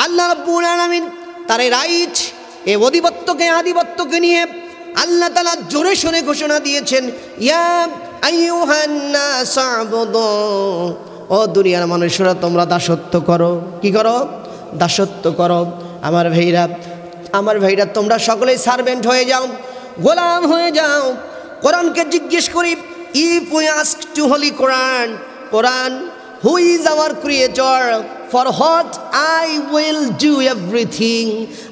আল্লাহ রাব্বুল আলামিন তার এই রাইট, এই অধিপত্যকে আধিপত্যকে নিয়ে আল্লাহ তাআলা জোরে শুনে ঘোষণা দিয়েছেন, ইয়া আইয়ুহান নাস আ'বুদু, ও দুনিয়ার মানুষেরা তোমরা দাসত্ব করো। কি করো? দাসত্ব করো। আমার ভাইরা তোমরা সকলেই সার্ভেন্ট হয়ে যাও, গোলাম হয়ে যাও। কোরআনকে জিজ্ঞেস করি, if we ask to holy Quran, who is our creator, for what I will do everything,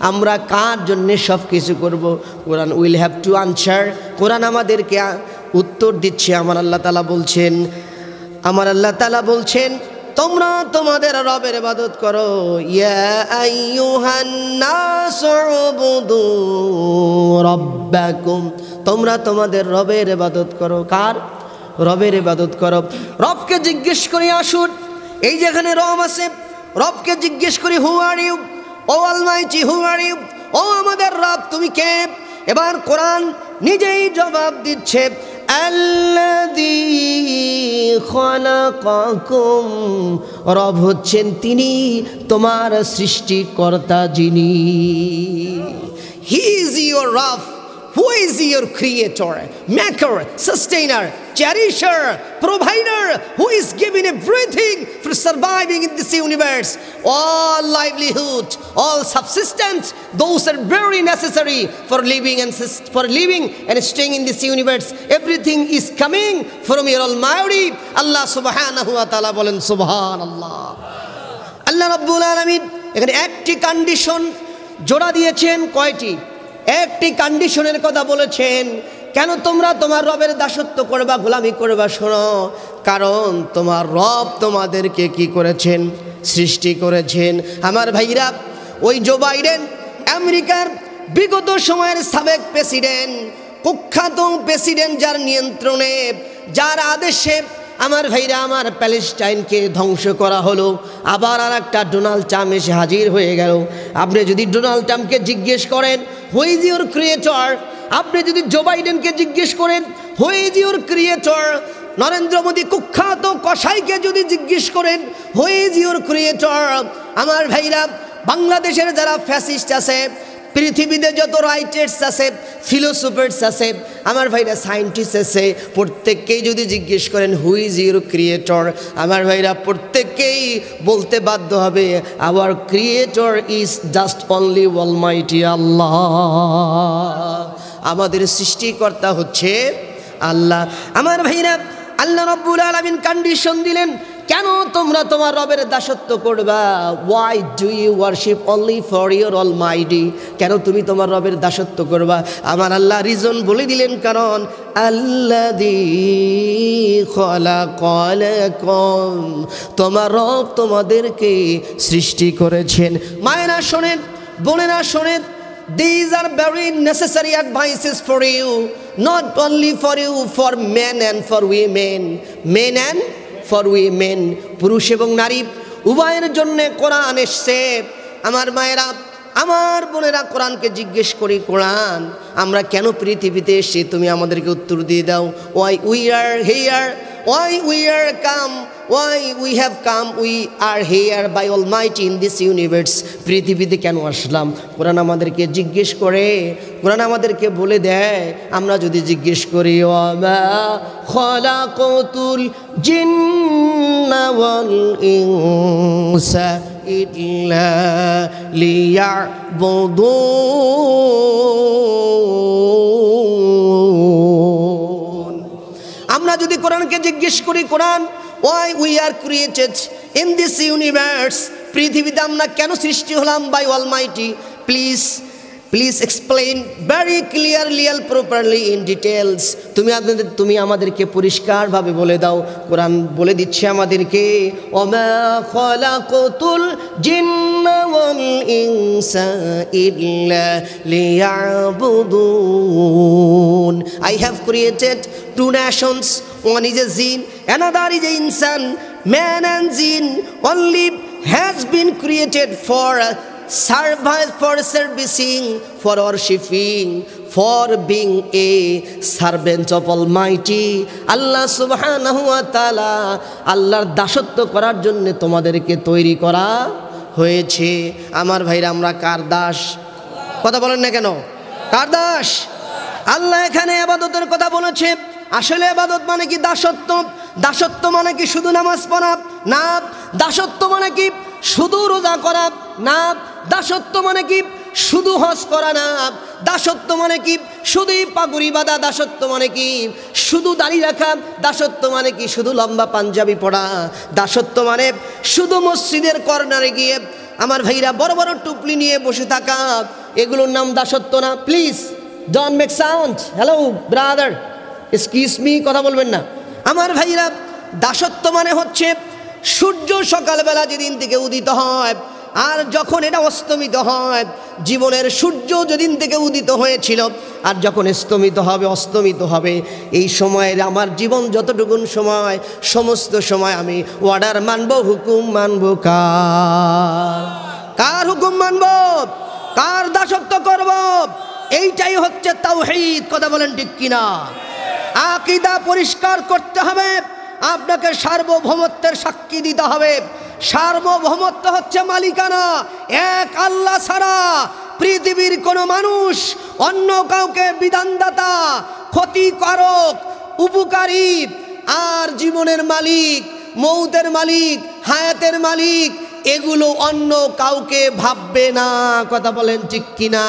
আমরা কার জন্য সব কিছু করবো? Quran will have to answer, কোরআন আমাদেরকে উত্তর দিচ্ছে। আমার আল্লাহ তাআলা বলছেন তোমরা তোমাদের রবের ইবাদত করো। ইয়া আইয়ুহান নাস উবুদু রাব্বাকুম, তোমরা তোমাদের রবের ইবাদত করো। কার? রবের ইবাদত করো। রবকে জিজ্ঞেস করি, আসুন এই যেখানে রব আছে, রবকে জিজ্ঞেস করি, who are you O Almighty, who are you, ও আমাদের রব তুমি কে? এবার কোরআন নিজেই জবাব দিচ্ছে, আল্লাযী খালাকাকুম, রব হচ্ছেন তিনি তোমার সৃষ্টিকর্তা যিনি। হি ইজ ইউর রব, who is your creator, maker, sustainer, cherisher, provider, who is giving everything for surviving in this universe. All livelihood, all subsistence, those are very necessary for living and staying in this universe. Everything is coming from your Almighty Allah subhanahu wa ta'ala. বলেন সুবহানাল্লাহ। আল্লাহ রাব্বুল আলামিন এখানে একটি condition জোড়া দিয়েছেন। কয়টি? একটি কন্ডিশনের কথা বলেছেন। কেন তোমরা তোমার রবের দাসত্ব করবা, গোলামি করবা? শোনো, কারণ তোমার রব তোমাদেরকে কি করেছেন? সৃষ্টি করেছেন। আমার ভাইরা, ওই জো বাইডেন, আমেরিকার বিগত সময়ের সাবেক প্রেসিডেন্ট, কুখ্যাত প্রেসিডেন্ট, যার নিয়ন্ত্রণে, যার আদেশে আমার ভাইরা আমার প্যালেস্টাইনকে ধ্বংস করা হলো। আবার আর একটা ডোনাল্ড ট্রাম্প এসে হাজির হয়ে গেল। আপনি যদি ডোনাল্ড ট্রাম্পকে জিজ্ঞেস করেন হু ইজ ইউর ক্রিয়েটর, আপনি যদি জো বাইডেনকে জিজ্ঞেস করেন who is your creator, Narendra Modi কুখ্যাত কসাইকে যদি জিজ্ঞেস করেন হু ইজ ইউর ক্রিয়েটর, আমার ভাইরা বাংলাদেশের যারা ফ্যাসিস্ট আছে, পৃথিবীতে যত রাইটার্স আছে, ফিলোসফার্স আছে, আমার ভাইরা সায়েন্টিস্ট আছে, প্রত্যেককেই যদি জিজ্ঞেস করেন হু ইজ ইউর ক্রিয়েটর, আমার ভাইরা প্রত্যেককেই বলতে বাধ্য হবে our creator is just only Almighty Allah. আমাদের সৃষ্টিকর্তা হচ্ছে আল্লাহ। আমার ভাইরা, আল্লাহ রাব্বুল আলামিন কন্ডিশন দিলেন, কেন তোমরা তোমার রবের দাসত্ব করবা? Why do you worship only for your almighty, কেন তুমি তোমার রবের দাসত্ব করবা? আমার আল্লাহ রিজন বলে দিলেন, কারণ আল্লাযী খালাকাকুম, তোমার রব তোমাদেরকে সৃষ্টি করেছেন। মায়েরা শোনেন, বোনেরা শোনেন, these are very necessary advices for you, not only for you, for men and for women, men and for women, পুরুষ এবং নারী উভয়ের জন্য কোরআন এসছে। আমার মায়েরা, আমার বোনেরা, কোরআনকে জিজ্ঞেস করি, কোরআন আমরা কেন পৃথিবীতে এসেছি? তুমি আমাদেরকে উত্তর দিয়ে দাও। why we are here, why we are come, why we have come, we are here by Almighty in this universe. পৃথিবীতে কেন আসলাম? কোরআন আমাদেরকে জিজ্ঞেস করে, কোরআন আমাদেরকে বলে দেয়। আমরা যদি জিজ্ঞেস করি ওয়ামা খালাকাতুল জিন্না ওয়াল ইনসা ইল্লা লিয়াবুদুন, আমরা যদি কোরআনকে জিজ্ঞেস করি, কোরআন why we are created in this universe, পৃথিবীতে আমরা কেন সৃষ্টি হলাম by Almighty, please explain very clearly and properly in details. তুমি আমাদেরকে পরিষ্কারভাবে বলে দাও। কোরআন বলে দিচ্ছে আমাদেরকে, ওমা খালাকাতুল জিন্না ওয়াল ইনসা ইল্লা লিয়াবুদুন, I have created two nations, one is a jinn, another is a insan. Man and jinn only has been created for service, for servicing, for worshiping, for being a servant of Almighty Allah subhanahu wa ta'ala। আল্লাহর দাসত্ব করার জন্য তোমাদেরকে তৈরি করা হয়েছে। আমার ভাইরা, আমরা কার দাস? কথা বলেন না কেন? কার দাস? আল্লাহ এখানে ইবাদতের কথা বলেছে। আসলে ইবাদত মানে কি? দাসত্ব। দাসত্ব মানে কি শুধু নামাজ পড়া? না। দাসত্ব মানে কি শুধু রোজা করা? না। দাসত্ব মানে কি শুধু হজ করা? না। দাসত্ব মানে কি শুধু পাগুড়ি বাঁধা? দাসত্ব মানে কি শুধু দাড়ি রাখা? দাসত্ব মানে কি শুধু লম্বা পাঞ্জাবি পরা? দাসত্ব মানে শুধু মসজিদের কর্নারে গিয়ে আমার ভাইরা বড় বড় টুপলি নিয়ে বসে থাকা? এগুলোর নাম দাসত্ব না? Please don't make sound. Hello brother, excuse me, কথা বলবেন না। আমার ভাইরা, দাসত্ব মানে হচ্ছে সূর্য সকালবেলা যেদিন থেকে উদিত হয় আর যখন এটা অস্তমিত হয়, জীবনের সূর্য যেদিন থেকে উদিত হয়েছিল আর যখন অস্তমিত হবে, এই সময়ের আমার জীবন যতটুকুন সময়, সমস্ত সময় আমি অর্ডার মানব, হুকুম মানব। কার হুকুম মানব? কার দাসত্ব করব? এইটাই হচ্ছে তাওহীদ। কথা বলেন ঠিক কিনা? আকীদা পরিষ্কার করতে হবে। আপনাকে সার্বভৌমত্বের সাক্ষী দিতে হবে। সার্বভৌমত্ব হচ্ছে মালিকানা। এক আল্লাহ ছাড়া পৃথিবীর কোনো মানুষ অন্য কাউকে বিধানদাতা, ক্ষতিকারক, উপকারী আর জীবনের মালিক, মৌতের মালিক, হায়াতের মালিক এগুলো অন্য কাউকে ভাববে না। কথা বলেন ঠিক কিনা?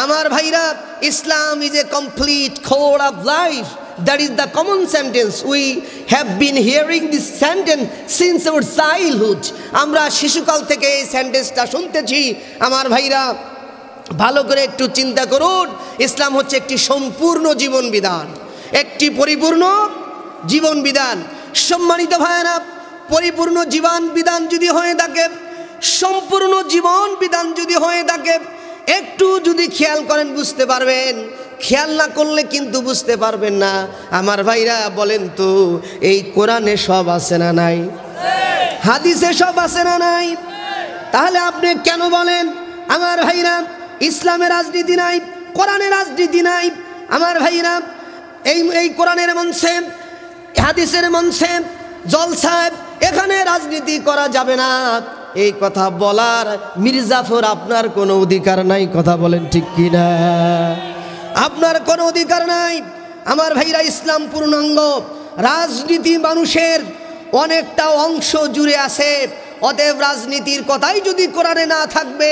আমার ভাইরা, Islam is a complete code of life. That is the common sentence. We have been hearing this sentence since our childhood. আমরা শিশুকাল থেকে এই সেন্টেন্সটা শুনতেছি। আমার ভাইরা, ভালো করে একটু চিন্তা করুন। ইসলাম হচ্ছে একটি সম্পূর্ণ জীবন বিধান, একটি পরিপূর্ণ জীবন বিধান। সম্মানিত ভাইরা, পরিপূর্ণ জীবন বিধান যদি হয়ে থাকে, সম্পূর্ণ জীবন বিধান যদি হয়ে থাকে, একটু যদি খেয়াল করেন বুঝতে পারবেন। খেয়াল না করলে কিন্তু বুঝতে পারবেন না। আমার ভাইরা বলেন তো, এই কোরআনে সব আছে না নাই? হাদিসে সব আছে না নাই? তাহলে আপনি কেন বলেন আমার ভাইরা ইসলামের রাজনীতি নাই, কোরআনের রাজনীতি নাই? আমার ভাইরা, এই কোরআনের মঞ্চে, হাদিসের মঞ্চে, জলসায় এখানে রাজনীতি করা যাবে না, এই কথা বলার মির্জাফর আপনার কোনো অধিকার নাই। কথা বলেন ঠিক কিনা? আপনার কোনো অধিকার নাই। আমার ভাইরা, ইসলাম পূর্ণাঙ্গ। রাজনীতি মানুষের অনেকটা অংশ জুড়ে আছে। অতএব রাজনীতির কথাই যদি কোরআনে না থাকবে,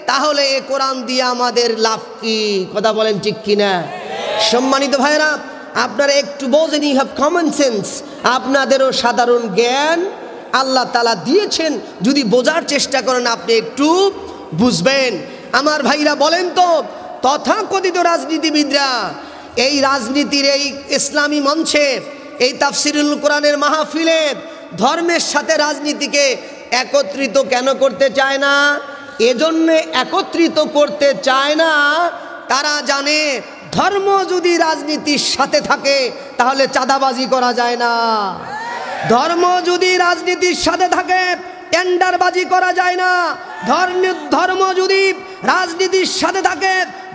তাহলে এ কোরআন দিয়ে আমাদের লাভ কি? কথা বলেন ঠিক কিনা? সম্মানিত ভাইরা, আপনারা একটু বোঝেন, ইউ হ্যাভ কমন সেন্স। আপনাদেরও সাধারণ জ্ঞান আল্লাহ তাআলা দিয়েছেন। যদি বোঝার চেষ্টা করেন, আপনি একটু বুঝবেন। আমার ভাইরা বলেন তো, তথাকথিত রাজনীতিবিদরা এই রাজনীতির এই ইসলামী মঞ্চে, এই তাফসিরুল কোরআনের মাহফিলে ধর্মের সাথে রাজনীতিকে একত্রিত কেন করতে চায় না? এজন্য একত্রিত করতে চায় না, তারা জানে ধর্ম যদি রাজনীতির সাথে থাকে তাহলে চাঁদাবাজি করা যায় না। ধর্ম যদি রাজনীতির সাথে থাকে টেন্ডারবাজি করা যায় না। ধর্ম যদি রাজনীতির সাথে থাকে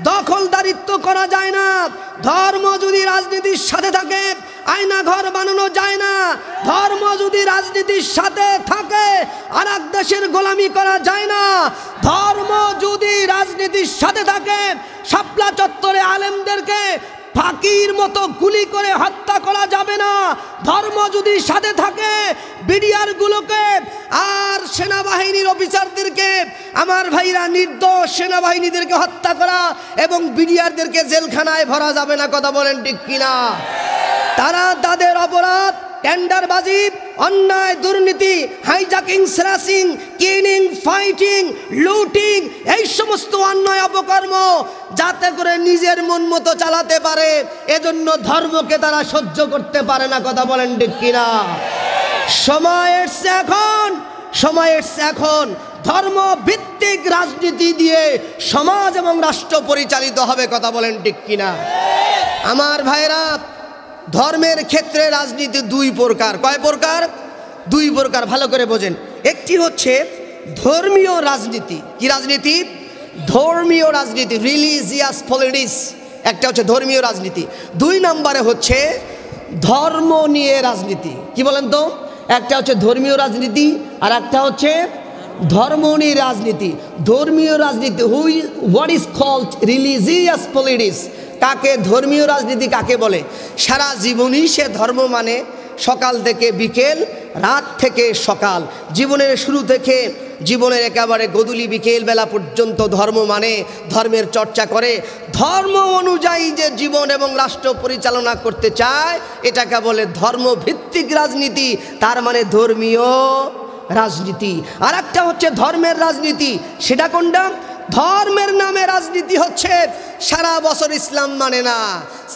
দখলদারিত্ব করা যায় না। ধর্ম যদি রাজনীতির সাথে থাকে আয়না ঘর বানানো যায় না। ধর্ম যদি রাজনীতির সাথে থাকে আর এক দেশের গোলামি করা যায় না। ধর্ম যদি রাজনীতির সাথে থাকে শাপলা চত্বরে আলেমদেরকে ফাঁকির মতো গুলি করে হত্যা করা যাবে না। ধর্ম যদি সাথে থাকে বিডিআর গুলোকে আর সেনাবাহিনীর অফিসারদেরকে, আমার ভাইরা, নির্দোষ সেনাবাহিনীদেরকে হত্যা করা এবং বিডিআরদেরকে জেলখানায় ভরা যাবে না। কথা বলেন ঠিক কিনা? তারা তাদের অপরাধ টেন্ডারবাজি, অন্যায়, দুর্নীতি, হাইজাকিং, স্ল্যাশিং, কিলিং, ফাইটিং, লুটিং, এই সমস্ত অন্যায় অপকর্ম যাতে করে নিজের মন মতো চালাতে পারে, এজন্য ধর্মকে তারা সহ্য করতে পারে না। কথা বলেন ঠিক কিনা? সময় এসছে এখন ধর্ম ভিত্তিক রাজনীতি দিয়ে সমাজ এবং রাষ্ট্র পরিচালিত হবে। কথা বলেন ঠিক কিনা? আমার ভাইরা, ধর্মের ক্ষেত্রে রাজনীতি দুই প্রকার। কয় প্রকার? দুই প্রকার। ভালো করে বোঝেন। একটি হচ্ছে ধর্মীয় রাজনীতি। কি রাজনীতি? ধর্মীয় রাজনীতি, রিলিজিয়াস পলিটিক্স। একটা হচ্ছে ধর্মীয় রাজনীতি। দুই নম্বরে হচ্ছে ধর্ম নিয়ে রাজনীতি। কি বলেন তো? একটা হচ্ছে ধর্মীয় রাজনীতি আর একটা হচ্ছে ধর্ম নিয়ে রাজনীতি, ধর্মীয় রাজনীতি। What is called religious politics. কাকে ধর্মীয় রাজনীতি কাকে বলে? সারা জীবনই সে ধর্ম মানে, সকাল থেকে বিকেল, রাত থেকে সকাল, জীবনের শুরু থেকে জীবনের একেবারে গধূলি বিকেল বেলা পর্যন্ত ধর্ম মানে, ধর্মের চর্চা করে, ধর্ম অনুযায়ী যে জীবন এবং রাষ্ট্র পরিচালনা করতে চায় এটাকে বলে ধর্মভিত্তিক রাজনীতি, তার মানে ধর্মীয় রাজনীতি। আর একটা হচ্ছে ধর্মের রাজনীতি, সেটা কোনটা? ধর্মের নামে রাজনীতি হচ্ছে সারা বছর ইসলাম মানে না,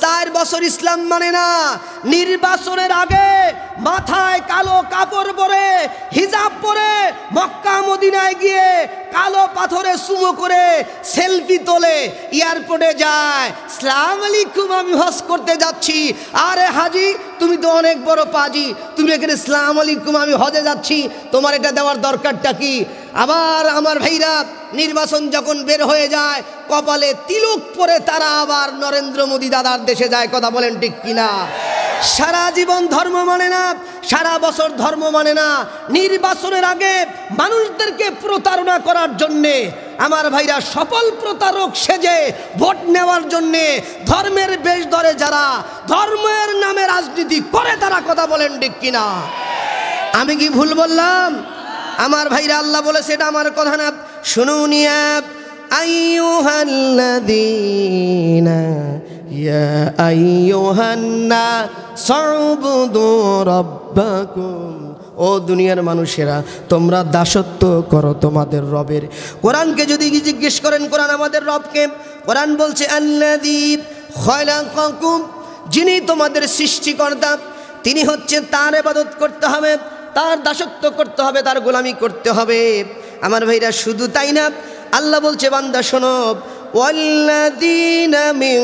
4 বছর ইসলাম মানে না, নির্বাচনের আগে মাথায় কালো কাপড় পরে হিজাব পরে মক্কা মদিনায় গিয়ে কালো পাথরে সুমো করে সেলফি তোলে, এয়ারপোর্টে যায়, আসসালামু আলাইকুম আমি হজ করতে যাচ্ছি। আরে হাজি তুমি তো অনেক বড় পাজি, তুমি এখানে আসসালামু আলাইকুম আমি হজে যাচ্ছি, তোমার এটা দেওয়ার দরকারটা কি? আবার আমার ভাইরা নির্বাচন যখন বের হয়ে যায় কপালে তিলক পরে তারা আবার নরেন্দ্র মোদী দাদার দেশে যায়। কথা বলেন ঠিক কিনা? সারা জীবন ধর্ম মানে না, সারা বছর ধর্ম মানে না, নির্বাচনের আগে মানুষদেরকে প্রতারণা করার জন্যে আমার ভাইরা সফল প্রতারক সেজে ভোট নেওয়ার জন্যে ধর্মের বেশ ধরে যারা ধর্মের নামে রাজনীতি করে তারা। কথা বলেন ঠিক কিনা? আমি কি ভুল বললাম? আমার ভাইরা আল্লাহ বলেছে, এটা আমার কথা না, শুনুন। আইয়ুহাল্লাযীনা ইয়া আইয়ুহান্নাস উবুদু রাব্বাকুম, ও দুনিয়ার মানুষেরা তোমরা দাসত্ব করো তোমাদের রবের। কোরআনকে যদি জিজ্ঞেস করেন কোরআন আমাদের রবকে, কোরআন বলছে আল্লাযী খালাকাকুম, যিনি তোমাদের সৃষ্টিকর্তা, তিনি হচ্ছে তার ইবাদত করতে হবে, তার দাসত্ব করতে হবে, তার গোলামি করতে হবে। আমার ভাইরা শুধু তাই না, আল্লাহ বলছে বান্দা শোনো, ওয়াল্লাযীনা মিন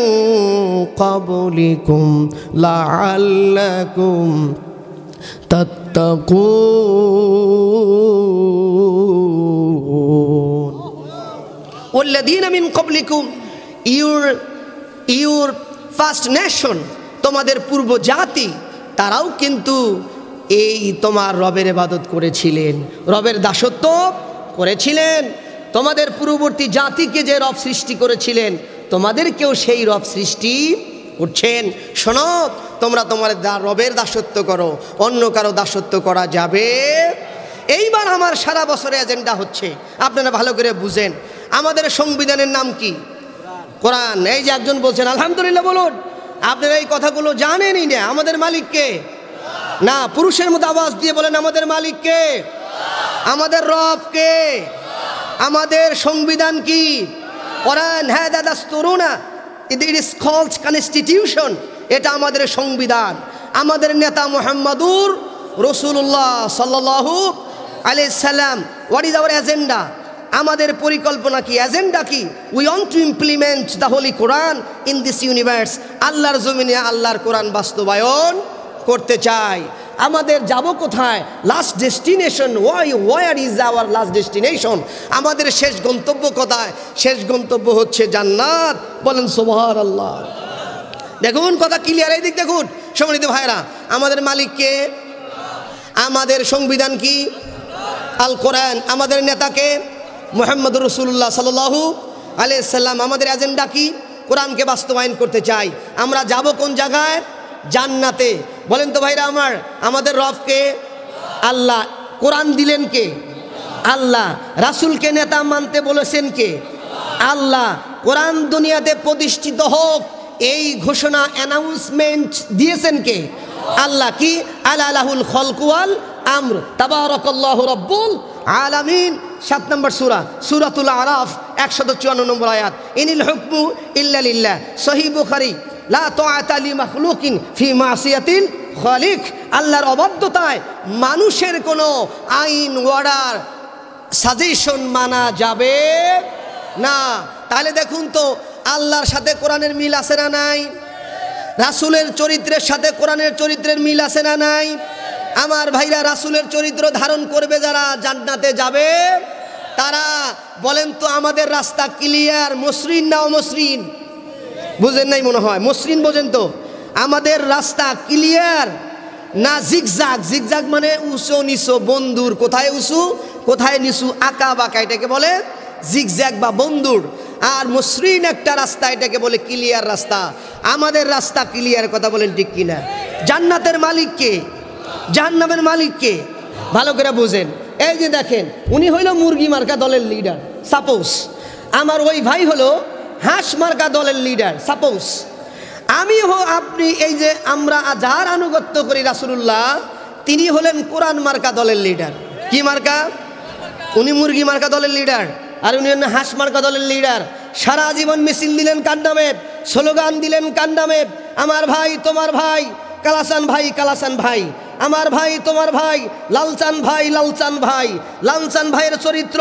ক্বাবলিকুম লাআল্লাকুম তাত্তাকুন। ওয়াল্লাযীনা মিন ক্বাবলিকুম, ইউর ফার্স্ট নেশন, তোমাদের পূর্ব জাতি, তারাও কিন্তু এই তোমার রবের ইবাদত করেছিলেন, রবের দাসত্ব করেছিলেন। তোমাদের পূর্ববর্তী জাতিকে যে রব সৃষ্টি করেছিলেন তোমাদেরকেও সেই রব সৃষ্টি করছেন। শোনো, তোমরা তোমাদের রবের দাসত্ব করো, অন্য কারো দাসত্ব করা যাবে। এইবার আমার সারা বছরের এজেন্ডা হচ্ছে, আপনারা ভালো করে বুঝেন, আমাদের সংবিধানের নাম কি? কোরআন। এই যে একজন বলছেন আলহামদুলিল্লাহ বলুন, আপনারা এই কথাগুলো জানেনই না। আমাদের মালিককে না, পুরুষের মতো আওয়াজ দিয়ে বলেন আমাদের মালিককে, আমাদের রবকে। আমাদের সংবিধান কি? কোরআন। হ্যাঁ দাদা স্তরুনা, ইট ইজ কল্ড কনস্টিটিউশন, এটা আমাদের সংবিধান। আমাদের নেতা মুহাম্মাদুর রাসূলুল্লাহ সাল্লাল্লাহু আলাইহি সাল্লাম। What is our agenda? আমাদের পরিকল্পনা কি, এজেন্ডা কি? We want to implement the Holi Quran in this universe. আল্লাহর জমিনে আল্লাহর কোরআন বাস্তবায়ন করতে চাই। আমাদের যাব কোথায়? Last destination. Where is our last destination? আমাদের শেষ গন্তব্য কোথায়? শেষ গন্তব্য হচ্ছে জান্নাত। বলেন সুবহানাল্লাহ। দেখুন কথা ক্লিয়ার, এই দিক দেখুন সম্মানিত ভাইরা। আমাদের মালিককে, আমাদের সংবিধান কি? আল কোরআন। আমাদের নেতাকে মুহাম্মদুর রাসূলুল্লাহ সাল্লাল্লাহু আলাইহি সাল্লাম। আমাদের এজেন্ডা কি? কোরআনকে বাস্তবায়ন করতে চাই। আমরা যাব কোন জায়গায়? জান্নাতে। বলেন তো ভাইরা আমার, আমাদের রবকে? আল্লাহ। কোরআন দিলেন কে? আল্লাহ। রাসূলকে নেতা মানতে বলেছেন কে? আল্লাহ। কোরআন দুনিয়াতে প্রতিষ্ঠিত হোক এই ঘোষণা অ্যানাউন্সমেন্ট দিয়েছেন কে? আল্লাহ। কি? আলাহুল খালকু ওয়াল আমর, তাবারাকাল্লাহু রাব্বুল আলামিন। 7 নম্বর সূরা, সূরাতুল আরাফ 154 নম্বর আয়াত। ইনিল হুকমু ইল্লা লিল্লাহ। সহিহ বুখারী, লা তাআতা লি মাখলুকিন ফি মাসিয়াতিল খালিক। আল্লাহর অবাধ্যতায় মানুষের কোনো আইন অর্ডার সাজেশন মানা যাবে না। তাহলে দেখুন তো আল্লাহর সাথে কোরআনের মিল আছে না নাই? রাসূলের চরিত্রের সাথে কোরআনের চরিত্রের মিল আছে না নাই? আমার ভাইরা, রাসূলের চরিত্র ধারণ করবে যারা জান্নাতে যাবে তারা। বলেন তো আমাদের রাস্তা ক্লিয়ার, মসৃণ না অমসৃণ? বুঝেন নাই মনে হয়, মসৃণ বোঝেন তো? আমাদের রাস্তা ক্লিয়ার না জিগজাগ? জিগজাগ মানে উঁচু নিচু, বন্ধুর কোথায় উঁচু কোথায় নিচু আঁকা বাঁকা, এটাকে বলে জিগজ্যাগ বা বন্দুর। আর মসৃণ একটা রাস্তা, এটাকে বলে ক্লিয়ার রাস্তা। আমাদের রাস্তা ক্লিয়ার, কথা বলেন ঠিক কিনা? জান্নাতের মালিক কে? জাহান্নামের মালিক কে? ভালো করে বুঝেন। এই যে দেখেন, উনি হইল মুরগি মার্কা দলের লিডার, সাপোজ। আমার ওই ভাই হলো হাঁস মার্কা দলের লিডার, সাপোজ। আমি আপনি, এই যে আমরা যার আনুগত্য করি রাসূলুল্লাহ, তিনি হলেন কোরআন মার্কা দলের লিডার। কি মার্কা? উনি মুরগি মার্কা দলের লিডার, আর উনি হাঁস মার্কা দলের লিডার। সারা জীবন মিছিল দিলেন কার নামে? স্লোগান দিলেন কার নামে? আমার ভাই তোমার ভাই, কালাসান ভাই কালাসান ভাই, আমার ভাই তোমার ভাই, লালচান ভাই লালচান ভাই। লালচান ভাইয়ের চরিত্র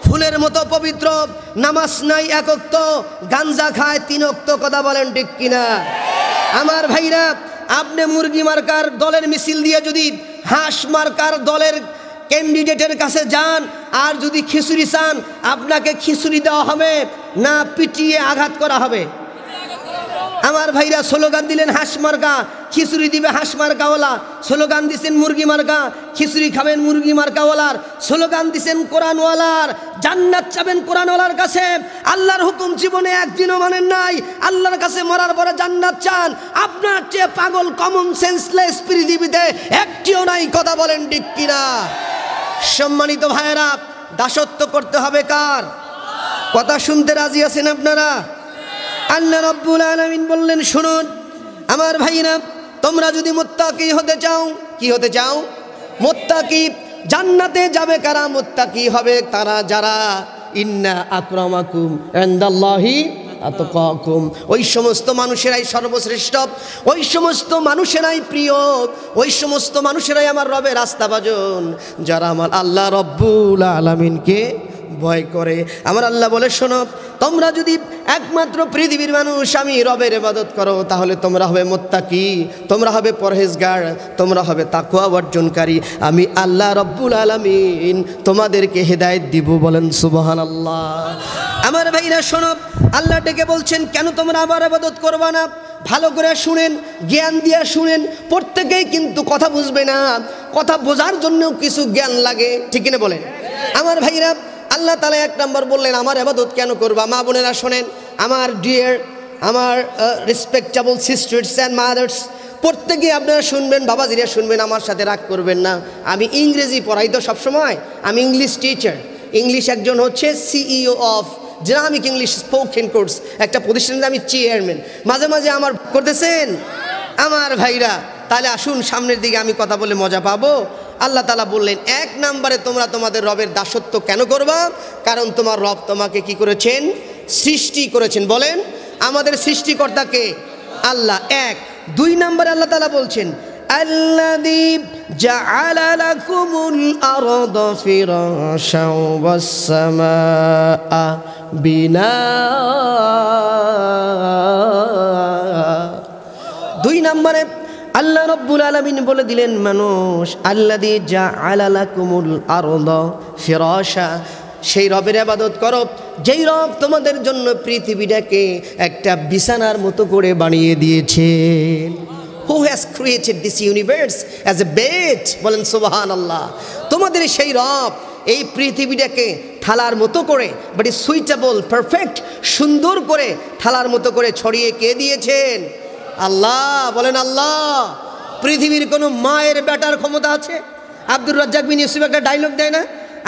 ফুলের মতো পবিত্র, নামাজ নাই এক ওয়াক্ত, গাঞ্জা খায় 3 ওয়াক্ত, কথা বলেন ঠিক কিনা? আমার ভাইরা, আপনি মুরগি মার্কার দলের মিছিল দিয়ে যদি হাঁস মার্কার দলের ক্যান্ডিডেটের কাছে যান, আর যদি খিচুড়ি চান, আপনাকে খিচুড়ি দেওয়া হবে না পিটিয়ে আঘাত করা হবে? আমার ভাইরা স্লোগান দিলেন হাঁস মার্কা, খিচুড়ি দিবে হাঁস মার্কাওয়ালা। স্লোগান দিচ্ছেন মুরগি মার্কা, খিচুড়ি খাবেন মুরগি মার্কাওয়ালার। স্লোগান দিচ্ছেন কোরআনওয়ালার, জান্নাত চাবেন কোরআনওয়ালার কাছে। আল্লাহর হুকুম জীবনে একদিনও মানেন নাই, আল্লাহর কাছে মরার পরে জান্নাত চান। আপনার চেয়ে পাগল, কমন সেন্সলেস পৃথিবীতে একটিও নাই, কথা বলেন ঠিক কিনা? সম্মানিত ভাইয়েরা, দাসত্ব করতে হবে কার? কথা শুনতে রাজি আছেন আপনারা? আল্লাহ রাব্বুল আলামিন বললেন, শুনুন আমার ভাইরা, তোমরা যদি মুত্তাকি হতে চাও, কি হতে চাও? মুত্তাকি। জান্নাতে যাবে কারা? মুত্তাকি হবে তারা যারা ইন্না আকরামাকুম ইনদাল্লাহি আতকাকুম, ওই সমস্ত মানুষেরাই সর্বশ্রেষ্ঠ, ওই সমস্ত মানুষেরাই প্রিয়, ওই সমস্ত মানুষেরাই আমার রবের আস্থাভাজন, যারা আমার আল্লাহ রাব্বুল আলামিনকে ভয় করে। আমার আল্লাহ বলে, শোনো, তোমরা যদি একমাত্র পৃথিবীর মানুষ আমি রবের ইবাদত করো, তাহলে তোমরা হবে মুত্তাকি, তোমরা হবে পরহেজগার, তোমরা হবে তাকওয়া অর্জনকারী। আমি আল্লাহ রাব্বুল আলামিন তোমাদেরকে হেদায়েত দিব। বলেন সুবহানাল্লাহ। আমার ভাইরা শোনো, আল্লাহ ডেকে বলছেন, কেন তোমরা আমার ইবাদত করবা না? ভালো করে শুনেন, জ্ঞান দিয়ে শুনেন। প্রত্যেকেই কিন্তু কথা বুঝবে না, কথা বোঝার জন্যও কিছু জ্ঞান লাগে, ঠিক কিনা বলেন? আমার ভাইরা, আল্লাহ তাআলা 1 নম্বর বললেন আমার ইবাদত কেন করবা। মা বোনেরা শোনেন, আমার ডিয়ার, আমার রেসপেক্টেবল সিস্টার্স অ্যান্ড মাদার্স, প্রত্যেকেই আপনারা শুনবেন, বাবাজিরা শুনবেন, আমার সাথে রাগ করবেন না। আমি ইংরেজি পড়াই তো সবসময়, আমি ইংলিশ টিচার। ইংলিশ একজন হচ্ছে CEO of Islamic English spoken course, একটা প্রতিষ্ঠানে আমি চেয়ারম্যান। মাঝে মাঝে আমার করতেছেন আমার ভাইরা। তাহলে আসুন সামনের দিকে আমি কথা বলে মজা পাবো। আল্লাহ তাআলা বললেন, 1 নম্বরে তোমরা তোমাদের রবের দাসত্ব কেন করবা? কারণ তোমার রব তোমাকে কি করেছেন? সৃষ্টি করেছেন। বলেন, আমাদের সৃষ্টিকর্তাকে আল্লাহ। 1। 2 নম্বরে আল্লাহ তাআলা বলছেন, আল্লাযী জাআলা লাকুমুল আরদা ফিরাশাও ওয়াস সামাআ বিনাআ। 2 নম্বরে আল্লাহ রাব্বুল আলামিন বলে দিলেন, মানুষ আল্লাযী জাআলা লাকুমুল আরদা ফিরাশা, সেই রবের ইবাদত করো যেই রব তোমাদের জন্য পৃথিবীটাকে একটা বিছানার মতো করে বানিয়ে দিয়েছেন। Who has created this universe as a bed? বলেন সুবহানাল্লাহ। তোমাদের সেই রব এই পৃথিবীটাকে থালার মতো করে, বাট সুইটেবল, পারফেক্ট, সুন্দর করে থালার মতো করে ছড়িয়ে কে দিয়েছেন? আল্লাহ। বলেন আল্লাহ। পৃথিবীর কোনো মায়ের বেটার ক্ষমতা আছে? আব্দুর রাজ্জাক বিন ইউসুফ একটা ডায়লগ দেয় না,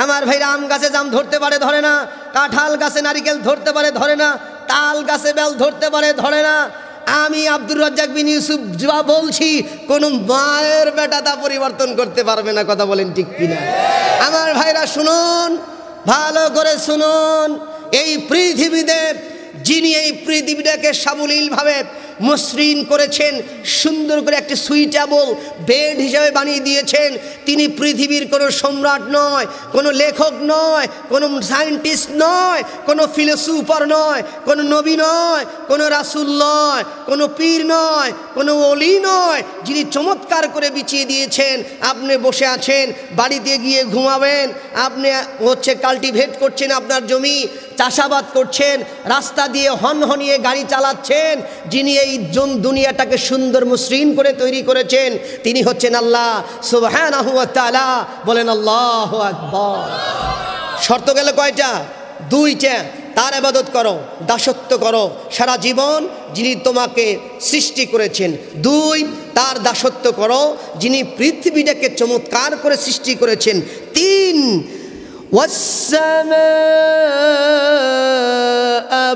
আমার ভাইরা, আম গাছে জাম ধরতে পারে ধরে না, কাঁঠাল গাছে নারিকেল ধরতে পারে ধরে না, তাল গাছে বেল ধরতে পারে ধরে না। আমি আব্দুর রাজ্জাক বিন ইউসুফ যা বলছি, কোন মায়ের বেটা তা পরিবর্তন করতে পারবে না। কথা বলেন ঠিক কিনা? আমার ভাইরা শুনুন, ভালো করে শুনুন, এই পৃথিবীতে যিনি এই পৃথিবীটাকে সাবলীলভাবে মসৃণ করেছেন, সুন্দর করে একটা সুইটেবল বেড হিসাবে বানিয়ে দিয়েছেন, তিনি পৃথিবীর কোনো সম্রাট নয়, কোনো লেখক নয়, কোনো সায়েন্টিস্ট নয়, কোনো ফিলোসোফার নয়, কোনো নবী নয়, কোনো রাসূল নয়, কোনো পীর নয়, কোনো ওলি নয়। যিনি চমৎকার করে বিছিয়ে দিয়েছেন, আপনি বসে আছেন, বাড়িতে গিয়ে ঘুমাবেন, আপনি হচ্ছে কাল্টিভেট করছেন আপনার জমি, চাষাবাদ করছেন, রাস্তা দিয়ে হনহনিয়ে গাড়ি চালাচ্ছেন, যিনি এই দুনিয়াটাকে সুন্দর মসৃণ করে তৈরি করেছেন, তিনি হচ্ছেন আল্লাহ সুবহানাহু ওয়া তাআলা। বলেন আল্লাহু আকবার। শর্ত গেল কয়টা? দুইটা। তার ইবাদত করো, দাসত্ব করো সারা জীবন, যিনি তোমাকে সৃষ্টি করেছেন। দুই, তার দাসত্ব করো যিনি পৃথিবীটাকে চমৎকার করে সৃষ্টি করেছেন। তিন, ওয়াস-সামা'a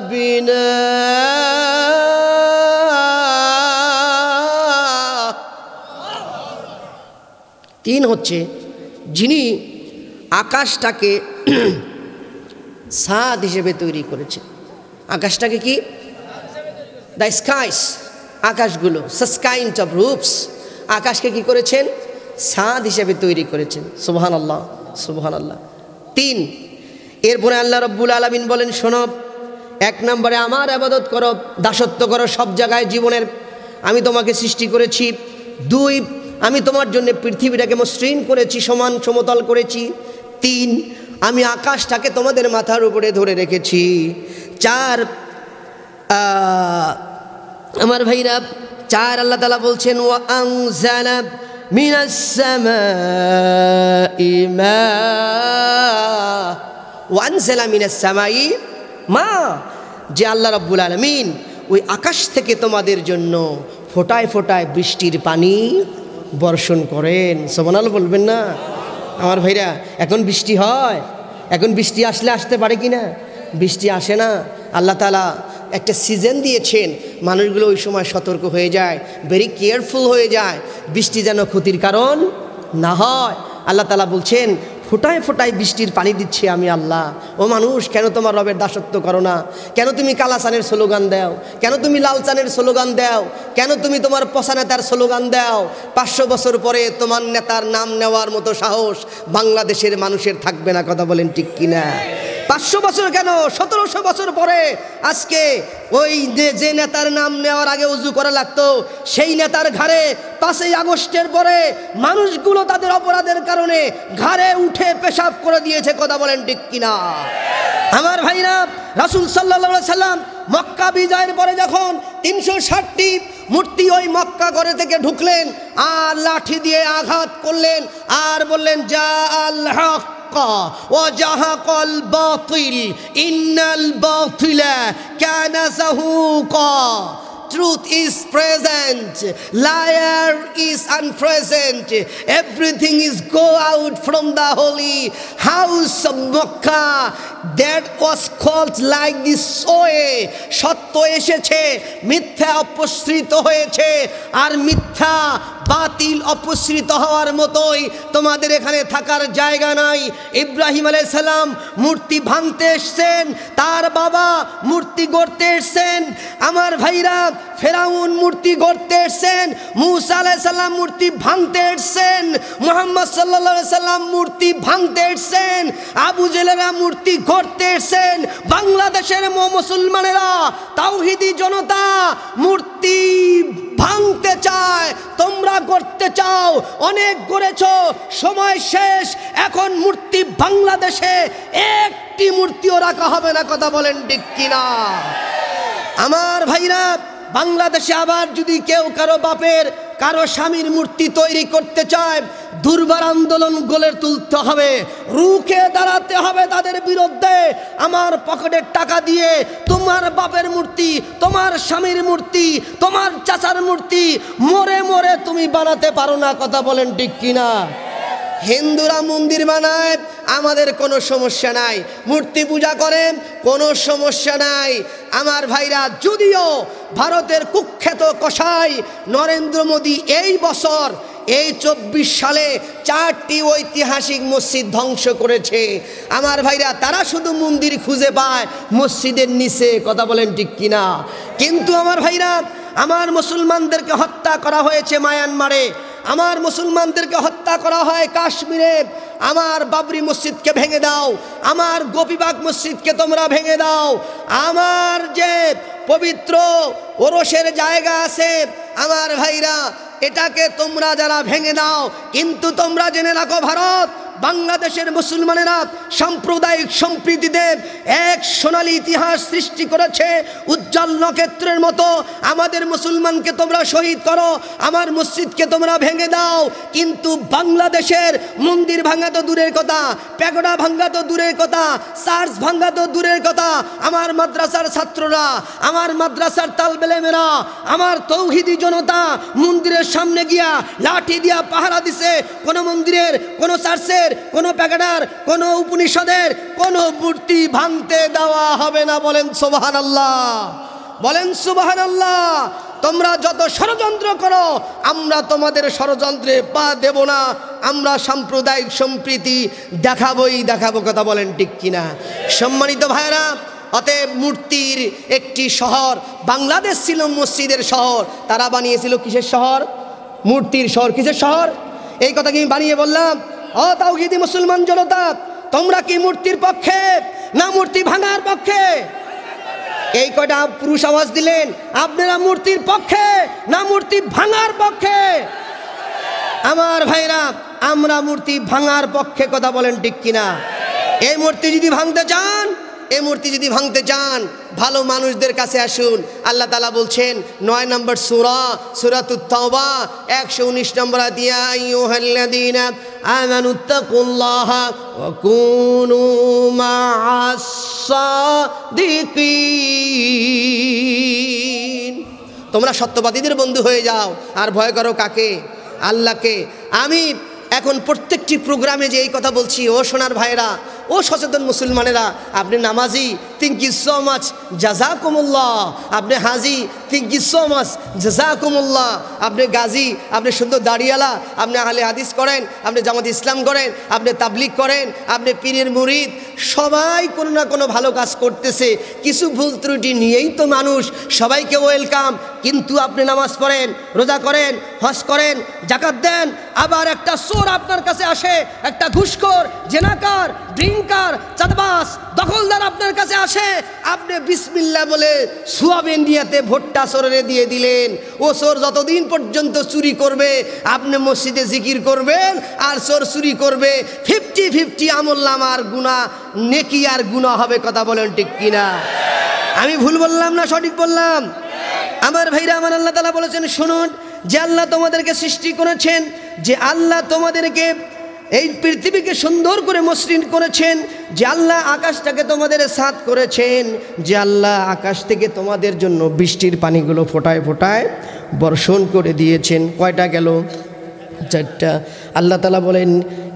বিনা'a। তিন হচ্ছে যিনি আকাশটাকে ছাদ হিসেবে তৈরি করেছেন। আকাশটাকে কি? দ্য স্কাইস, আকাশগুলো, সাসকাইন্ট অফ রুপস, আকাশকে কি করেছেন? ছাদ হিসেবে তৈরি করেছেন। সুবহানাল্লাহ, সুবহানাল্লাহ। তিন। এরপরে আল্লাহ রাব্বুল আলামিন বলেন, শোনো, এক নম্বরে আমার ইবাদত করো, দাসত্ব করো সব জায়গায় জীবনের, আমি তোমাকে সৃষ্টি করেছি। দুই, আমি তোমার জন্য পৃথিবীটাকে মসৃণ করেছি, সমান সমতল করেছি। তিন, আমি আকাশটাকে তোমাদের মাথার উপরে ধরে রেখেছি। চার, আমার ভাইরা, চার, আল্লাহ তাআলা বলছেন ওয়া আনজালা মিনাস সামাই মা, ওয়া আনজালা মিনাস সামাই মা, যে আল্লাহ রাব্বুল আলামিন ওই আকাশ থেকে তোমাদের জন্য ফোঁটায় ফোঁটায় বৃষ্টির পানি বর্ষণ করেন। সুবহানাল্লাহ বলবেন না? আমার ভাইরা, এখন বৃষ্টি হয়, এখন বৃষ্টি আসতে পারে কি না? বৃষ্টি আসে না। আল্লাহ তাআলা একটা সিজন দিয়েছেন, মানুষগুলো ওই সময় সতর্ক হয়ে যায়, ভেরি কেয়ারফুল হয়ে যায়, বৃষ্টি যেন ক্ষতির কারণ না হয়। আল্লাহ তাআলা বলছেন, ফোঁটায় ফোঁটায় বৃষ্টির পানি দিচ্ছে আমি আল্লাহ। ও মানুষ, কেন তোমার রবের দাসত্ব করো না? কেন তুমি কালা চানের স্লোগান দাও? কেন তুমি লাল চানের স্লোগান দাও? কেন তুমি তোমার পচা নেতার স্লোগান দাও? 500 বছর পরে তোমার নেতার নাম নেওয়ার মতো সাহস বাংলাদেশের মানুষের থাকবে না। কথা বলেন ঠিক কিনা? 500 বছর কেন, 1700 বছর পরে আজকে ওই যে নেতার নাম নেওয়ার আগে উজু করা লাগতো, সেই নেতার ঘাড়ে 5ই আগস্টের পরে মানুষগুলো তাদের অপরাধের কারণে ঘাড়ে উঠে পেশাব করে দিয়েছে। কথা বলেন ঠিক কিনা? আমার ভাইরা, রাসূল সাল্লাল্লাহু আলাইহি সাল্লাম মক্কা বিজয়ের পরে যখন 360টি মূর্তি ওই মক্কা ঘরে থেকে ঢুকলেন, আর লাঠি দিয়ে আঘাত করলেন, আর বললেন, জা আল হক وجهق الباطل إن الباطل كان زهوقا. Truth is present, liar is unpresent. Everything is go out from the holy house of Makkah that was called like this way. সত্য এসেছে, মিথ্যা অপসৃত হয়েছে, আর মিথ্যা বাতিল অপসৃত হওয়ার মতোই তোমাদের এখানে থাকার জায়গা নাই। ইব্রাহিম আলাইহিস সালাম মূর্তি ভাঙতে এসেছেন, তার বাবা মূর্তি গড়তে এসেছেন। আমার ভাইরা, ফেরাউন মূর্তি গড়তে এসেছেন, মূসা আলাইহিস সালাম মূর্তি ভাঙতে এসেছেন, মুহাম্মদ সাল্লাল্লাহু আলাইহি সাল্লাম মূর্তি ভাঙতে এসেছেন, আবু জেহেলরা মূর্তি গড়তে এসেছেন। বাংলাদেশের মুসলমানেরা, তাওহীদি জনতা মূর্তি ভাঙতে চায়, তোমরা গড়তে চাও, অনেক গড়েছো, সময় শেষ। এখন মূর্তি বাংলাদেশে একটি মূর্তিও রাখা হবে না। কথা বলেন ঠিক কিনা? আমার ভাইরা, বাংলাদেশে আবার যদি কেউ কারো বাপের, কারো স্বামীর মূর্তি তৈরি করতে চায়, দুর্বার আন্দোলন গড়ে তুলতে হবে, রুখে দাঁড়াতে হবে তাদের বিরুদ্ধে। আমার পকেটের টাকা দিয়ে তোমার বাপের মূর্তি, তোমার স্বামীর মূর্তি, তোমার চাচার মূর্তি মরে মরে তুমি বানাতে পারো না। কথা বলেন ঠিক কিনা? হিন্দুরা মন্দির বানায়, আমাদের কোনো সমস্যা নাই, মূর্তি পূজা করেন, কোনো সমস্যা নাই। আমার ভাইরা, যদিও ভারতের কুখ্যাত কসাই নরেন্দ্র মোদী এই বছর, এই 24 সালে 4টি ঐতিহাসিক মসজিদ ধ্বংস করেছে। আমার ভাইরা, তারা শুধু মন্দির খুঁজে পায় মসজিদের নিচে। কথা বলেন ঠিক কিনা? কিন্তু আমার ভাইরা, আমার মুসলমানদেরকে হত্যা করা হয়েছে মায়ানমারে, আমার মুসলমানদেরকে হত্যা করা হয় কাশ্মীরে। আমার বাবরি মসজিদকে ভেঙে দাও, আমার গোপীবাগ মসজিদকে তোমরা ভেঙে দাও, আমার যে পবিত্র ওরসের জায়গা আছে, আমার ভাইরা, এটাকে তোমরা যারা ভেঙে দাও। কিন্তু তোমরা জেনে রাখো, ভারত বাংলাদেশের মুসলমানেরা সাম্প্রদায়িক সম্প্রীতিতে এক সোনালী ইতিহাস সৃষ্টি করেছে উজ্জ্বল নক্ষত্রের মতো। আমাদের মুসলমানকে তোমরা শহীদ করো, আমার মসজিদকে তোমরা ভেঙে দাও, কিন্তু বাংলাদেশের মন্দির ভাঙা তো দূরের কথা, প্যাগোডা ভাঙা তো দূরের কথা, চার্চ ভাঙা তো দূরের কথা, আমার মাদ্রাসার ছাত্ররা, আমার মাদ্রাসার তালবেলেমেরা, আমার তৌহিদি জনতা মন্দিরের সামনে গিয়া লাঠি দিয়া পাহারা দিছে। কোন মন্দিরের, কোন চার্চের, কোন প্যাগোডার, কোন উপনিষদের কোন মূর্তি ভাঙতে দেওয়া হবে না। বলেন সুবহানাল্লাহ, বলেন সুবহানাল্লাহ। তোমরা যত ষড়যন্ত্র করো, আমরা তোমাদের ষড়যন্ত্রে পা দেব না। আমরা সাম্প্রদায়িক সম্প্রীতি দেখাবো, কথা বলেন ঠিক কিনা? সম্মানিত ভাইরা, অতএব মূর্তির একটি শহর বাংলাদেশ ছিল মসজিদের শহর, তারা বানিয়েছিল কিসের শহর? মূর্তির শহর। কিসের শহর? এই কথা কি আমি বানিয়ে বললাম? ও তাওহীদি মুসলমান জনতা, তোমরা কি মূর্তির পক্ষে না মূর্তি ভাঙার পক্ষে? এই কয়টা পুরুষ আওয়াজ দিলেন। আপনারা মূর্তির পক্ষে না মূর্তি ভাঙার পক্ষে? আমার ভাইরা, আমরা মূর্তি ভাঙার পক্ষে, কথা বলেন ঠিক কিনা? এই মূর্তি যদি ভাঙতে চান, এই মূর্তি যদি ভাঙতে চান, ভালো মানুষদের কাছে আসুন। আল্লাহ তাআলা বলছেন 9 নম্বর সূরা, সূরাতুত তাওবা 119 নম্বর আয়াত, ইয়া আইয়ুহাল্লাযীনা আমানুত্তাকুল্লাহা ওয়া কুনু মা'আস সাদিকিন। তোমরা সত্যবাদীদের বন্ধু হয়ে যাও, আর ভয় করো কাকে? আল্লাহকে। আমি এখন প্রত্যেকটি প্রোগ্রামে যে এই কথা বলছি, ও সোনার ভাইরা, ও সচেতন মুসলমানেরা, আপনি নামাজি, থ্যাংক ইউ সো মাচ, জাযাকুমুল্লাহ। আপনি হাজি, থ্যাংক ইউ সো মাচ, জাযাকুমুল্লাহ। আপনি গাজী, আপনি সুন্দর দাড়িয়ালা, আপনি আহলে হাদিস করেন, আপনি জামাত ইসলাম করেন, আপনি তাবলিগ করেন, আপনি পীরের মুরিদ, সবাই কোনো না কোনো ভালো কাজ করতেছে। কিছু ভুল ত্রুটি নিয়েই তো মানুষ, সবাইকে ওয়েলকাম। কিন্তু আপনি নামাজ পড়েন, রোজা করেন, হজ করেন, যাকাত দেন, আবার একটা চোর আপনার কাছে আসে, একটা ঘুষখোর, জেনাকার, ড্রিঙ্কার, চাঁদবাজ, দখলদার আপনার কাছে আসে, আপনি বিসমিল্লাহ বলে সোয়াবিন নিয়াতে ভুট্টা চোরে দিয়ে দিলেন। ও চোর যতদিন পর্যন্ত চুরি করবে, আপনি মসজিদে জিকির করবেন, আর চোর চুরি করবে। 50-50 আমলনামার গুনাহ, নেকি আর গুনাহ হবে, কথা বলেন ঠিক কিনা? আমি ভুল বললাম না সঠিক বললাম? আমার ভাইরা, আমার আল্লাহ তাআলা বলেছেন, শুনুন, যে আল্লাহ তোমাদেরকে সৃষ্টি করেছেন, যে আল্লাহ তোমাদেরকে এই পৃথিবীকে সুন্দর করে মসৃণ করেছেন, যে আল্লাহ আকাশটাকে তোমাদের ছাদ করেছেন, যে আল্লাহ আকাশ থেকে তোমাদের জন্য বৃষ্টির পানিগুলো ফোটায় ফোটায় বর্ষণ করে দিয়েছেন। কয়টা গেল? 4টা। আল্লাহ তাআলা বলেন,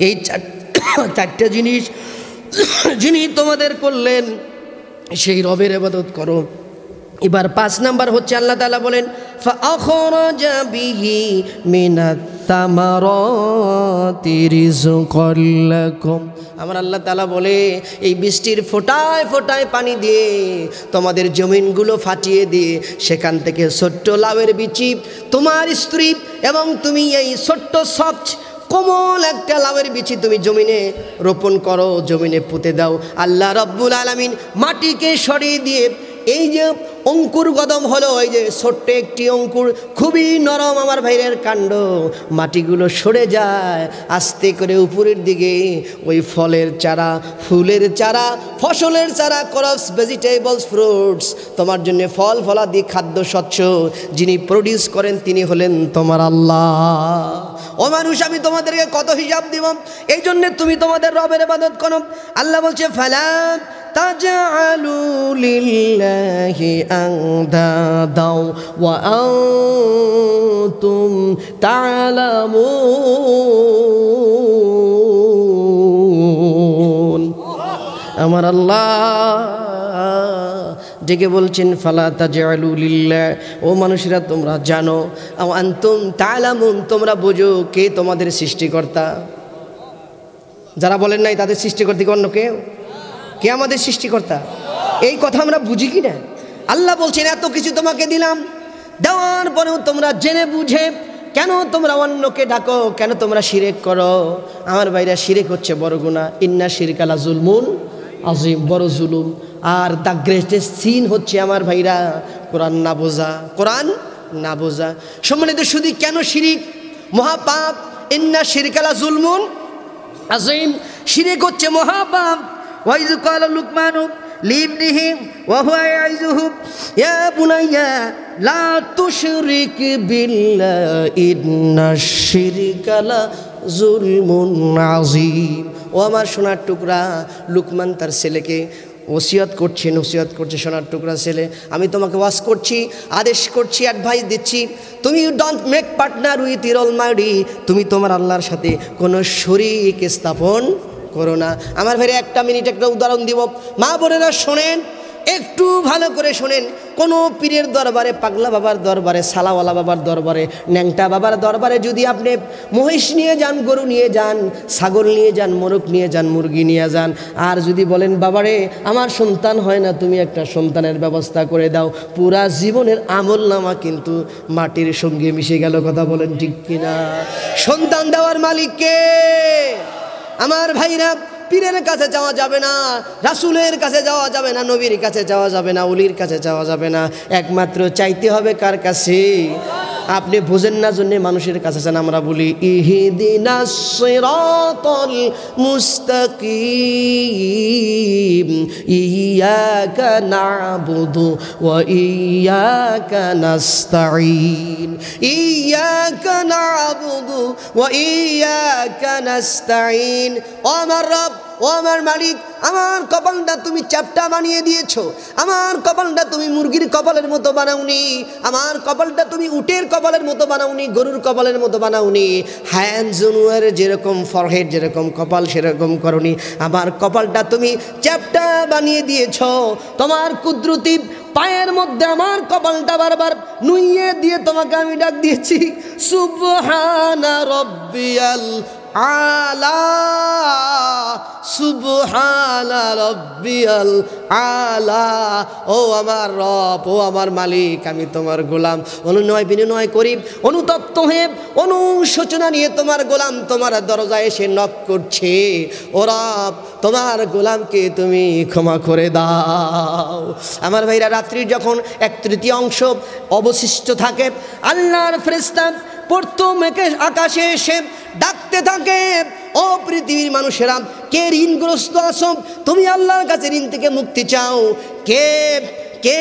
এই 4টা জিনিস যিনি তোমাদের করলেন, সেই রবের ইবাদত করো। এবার 5 নাম্বার হচ্ছে, আল্লাহ তাআলা বলেন, ফাআখরাজা বিহি মিনাত তামারাতি রিজকাল লাকুম। আমার আল্লাহ তাআলা বলে, এই বৃষ্টির ফোঁটায় ফোঁটায় পানি দিয়ে, তোমাদের জমিনগুলো ফাটিয়ে দিয়ে, সেখান থেকে ছোট্ট লাউয়ের বিচি তোমার স্ত্রী এবং তুমি এই ছোট্ট সফট কোমল একটা লাউয়ের বিচি তুমি জমিনে রোপণ করো, জমিনে পুঁতে দাও। আল্লাহ রাব্বুল আলামিন মাটিকে সরিয়ে দিয়ে এই যে অঙ্কুর গদম হলো, এই যে ছোট্ট একটি অঙ্কুর, খুবই নরম আমার ভাইয়ের কাণ্ড, মাটিগুলো সরে যায় আস্তে করে উপরের দিকে। ওই ফলের চারা, ফুলের চারা, ফসলের চারা, ক্রপস, ভেজিটেবলস, ফ্রুটস, তোমার জন্য ফল ফলাদি খাদ্য শস্য যিনি প্রডিউস করেন, তিনি হলেন তোমার আল্লাহ। ও মানুষ, আমি তোমাদেরকে কত হিসাব দিব? এই জন্যে তুমি তোমাদের রবের ইবাদত করো। আল্লাহ বলছে, ফালা তাজআলু লিল্লাহি আনদাদা ওয়া আনতুম তা'লামুন। আমার আল্লাহ ডেকে বলছেন, ফালা তাজআলু লিল্লাহ, ও মানুষেরা তোমরা জানো, ওয়া আনতুম তা'লামুন, তোমরা বোঝো কে তোমাদের সৃষ্টিকর্তা। যারা বলেন নাই তাদের সৃষ্টিকর্তা কি অন্য কেউ? কে আমাদের সৃষ্টিকর্তা? এই কথা আমরা বুঝি কি না? আল্লাহ বলছেন, এত কিছু তোমাকে দিলাম, দেওয়ার পরেও তোমরা জেনে বুঝে কেন তোমরা অন্যকে ডাকো, কেন তোমরা শিরক করো? আমার ভাইরা, শিরক হচ্ছে বড় গুনাহ। ইন্না শিরকা লা যুলমুন আযীম, বড় জুলুম। আর দ্য গ্রেটেস্ট সিন হচ্ছে আমার ভাইরা কোরআন না বোঝা, কোরআন না বোঝা। সম্মানিত, শুধু কেন শিরিক মহাপাপ? ইন্না শিরকা লা যুলমুন আজিম, শিরক হচ্ছে মহাপাপ। ওয়াইজ ক্বালা লুকমানু লিবনিহি ওয়া হুয়া ইয়াইযুহু ইয়া বুনাইয়া লা তুশরিক বিল্লাহি ইন্নাশ শিরকা লা যুলমুন আযীম। ও আমার সোনার টুকরা, লুকমান তার ছেলেকে ওসিয়ত করছে, সোনার টুকরা ছেলে, আমি তোমাকে ওয়াজ করছি, আদেশ করছি, অ্যাডভাইস দিচ্ছি, তুমি don't make partner with your Almighty, তুমি তোমার আল্লাহর সাথে কোনো শরীক স্থাপন করো না। আমার ভাইরে একটা মিনিট একটা উদাহরণ দিব, মা বোনেরা শোনেন, একটু ভালো করে শোনেন। কোনো পীরের দরবারে, পাগলা বাবার দরবারে, সালাওয়ালা বাবার দরবারে, ন্যাংটা বাবার দরবারে যদি আপনি মহিষ নিয়ে যান, গরু নিয়ে যান, ছাগল নিয়ে যান, মোরগ নিয়ে যান, মুরগি নিয়ে যান, আর যদি বলেন বাবারে আমার সন্তান হয় না, তুমি একটা সন্তানের ব্যবস্থা করে দাও, পুরা জীবনের আমল নামা কিন্তু মাটির সঙ্গে মিশে গেল। কথা বলেন ঠিক কিনা? সন্তান দেওয়ার মালিক কে? আমার ভাইরা, পীরের কাছে যাওয়া যাবে না, রাসূলের কাছে যাওয়া যাবে না, নবীর কাছে যাওয়া যাবে না, ওলির কাছে যাওয়া যাবে না, একমাত্র চাইতে হবে কার কাছে? আপনি বুঝেন না জন্য মানুষের কাছে চান। আমরা বলি ইহদিনাস সিরাতাল মুস্তাকিম, ইয়াকা না'বুদু ওয়া ইয়াকা নাস্তাঈন, ইয়াকা না'বুদু ওয়া ইয়াকা নাস্তাঈন। ও আমার রব, ও আমার মালিক, আমার কপালটা তুমি চ্যাপ্টা বানিয়ে দিয়েছো, আমার কপালটা তুমি মুরগির কপালের মতো বানাওনি, আমার কপালটা তুমি উটের কপালের মতো বানাওনি, গরুর কপালের মতো বানাওনি। হ্যান্ড জুনুয়ার যেরকম ফরহেড, যেরকম কপাল সেরকম করনি, আমার কপালটা তুমি চ্যাপ্টা বানিয়ে দিয়েছো। তোমার কুদরতি পায়ের মধ্যে আমার কপালটা বারবার নুইয়ে দিয়ে তোমাকে আমি ডাক দিয়েছি, সুবহানা রাব্বিয়াল আলা, সুবহানা রাব্বিয়াল আলা। ও আমার রব, ও আমার মালিক, আমি তোমার গোলাম, অনুনয় বিনয় করি, অনুতপ্ত হয়ে অনুশোচনা নিয়ে তোমার গোলাম তোমার দরজায় এসে নক করছে। ও রব, তোমার গোলামকে তুমি ক্ষমা করে দাও। আমার ভাইরা, রাত্রির যখন 1/3 অবশিষ্ট থাকে, আল্লাহর ফেরেশতা প্রথম আকাশে এসে ডাকতে থাকে, ও পৃথিবীর মানুষেরা, কে ঋণগ্রস্ত আছো, তুমি আল্লাহর কাছে ঋণ থেকে মুক্তি চাও, কে কে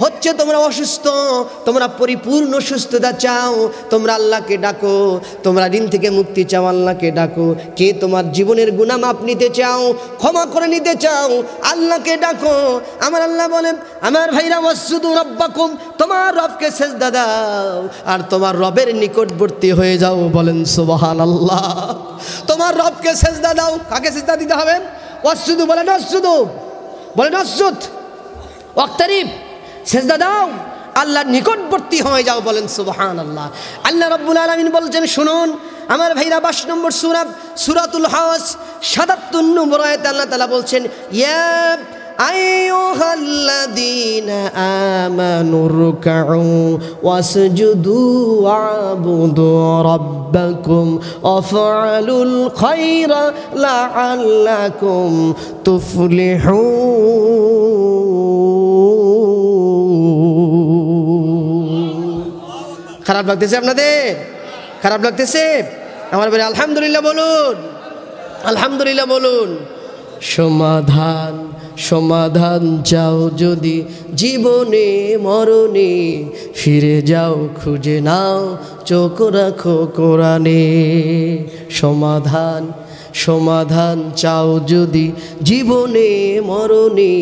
হচ্ছে তোমরা অসুস্থ, তোমরা পরিপূর্ণ সুস্থতা চাও, তোমরা আল্লাহকে ডাকো, তোমরা ঋণ থেকে মুক্তি চাও, আল্লাহকে ডাকো। কে তোমার জীবনের গুনাহ মাপ নিতে চাও, ক্ষমা করে নিতে চাও, আল্লাহকে ডাকো। আমার আল্লাহ বলেন, আমার ভাইরা, ওয়াসজুদু রাব্বাকুম, তোমার রবকে সেজদা দাও আর তোমার রবের নিকটবর্তী হয়ে যাও। বলেন সুবহানাল্লাহ। তোমার রবকে সেজদা দাও। কাকে সেজদা দিতে হবে? ওয়াসজুদু, বলেন ওয়াসজুদু, বলেন ওয়াসজুদ, ওয়াক্তারিব, সেজদা দাও, আল্লাহর নিকটবর্তী হয়ে যাও। বলেন সুবহানাল্লাহ। আল্লাহ রাব্বুল আলামিন বলছেন, শুনুন আমার ভাইরা, 22 নম্বর সূরা, সূরাতুল হাস, 77 নম্বর আয়াতে আল্লাহ তাআলা বলছেন, ইয়া আইয়ুহাল্লাযীনা আমানু রুকউ ওয়াসজুদু ওয়া'বুদু রাব্বাকুম ওয়াফআলুল খায়রা লাআল্লাকুম তুফলিহুন। খারাপ লাগতেছে আপনাদের? খারাপ লাগতেছে? আমার বলে আলহামদুলিল্লাহ বলুন, আলহামদুলিল্লাহ বলুন। সমাধান, সমাধান চাও যদি জীবনে মরণে, ফিরে যাও খুঁজে নাও, চোখ রাখো কোরআনে। সমাধান, সমাধান চাও যদি জীবনে মরণে,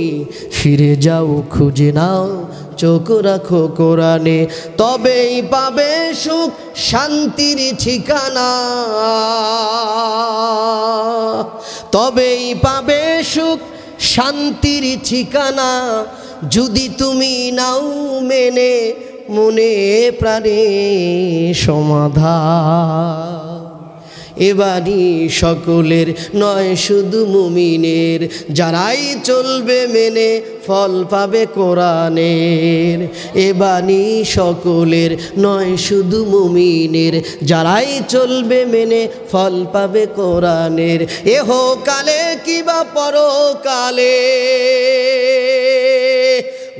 ফিরে যাও খুঁজে নাও, চোখ রাখো কোরআনে। তবেই পাবে সুখ শান্তির ঠিকানা, তবেই পাবে সুখ শান্তির ঠিকানা, যদি তুমি নাও মেনে মনে প্রাণে সমাধান। এবারই সকলের নয় শুধু মুমিনের, যারাই চলবে মেনে ফল পাবে কোরআনের। এবারই সকলের নয় শুধু মুমিনের, যারাই চলবে মেনে ফল পাবে কোরআনের। এহকালে কিবা পরকালে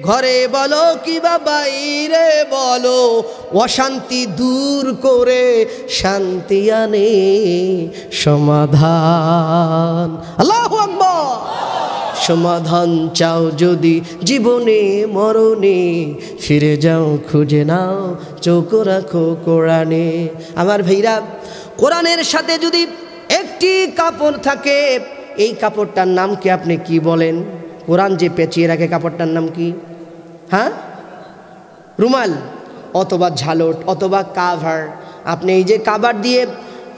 ঘরে বলো কিবা বাইরে বলো, অশান্তি দূর করে শান্তি আনে সমাধান। আল্লাহু আকবার। সমাধান চাও যদি জীবনে মরণে, ফিরে যাও খুঁজে নাও চোখ রাখো কোরআনে। আমার ভাইরা, কোরআনের সাথে যদি একটি কাপড় থাকে, এই কাপড়টার নাম কি আপনি কি বলেন? কোরআন যে পেঁচিয়ে রাখে কাপড়টার নাম কি? হ্যাঁ, রুমাল অথবা ঝালট অথবা কাভার। আপনি এই যে কাভার দিয়ে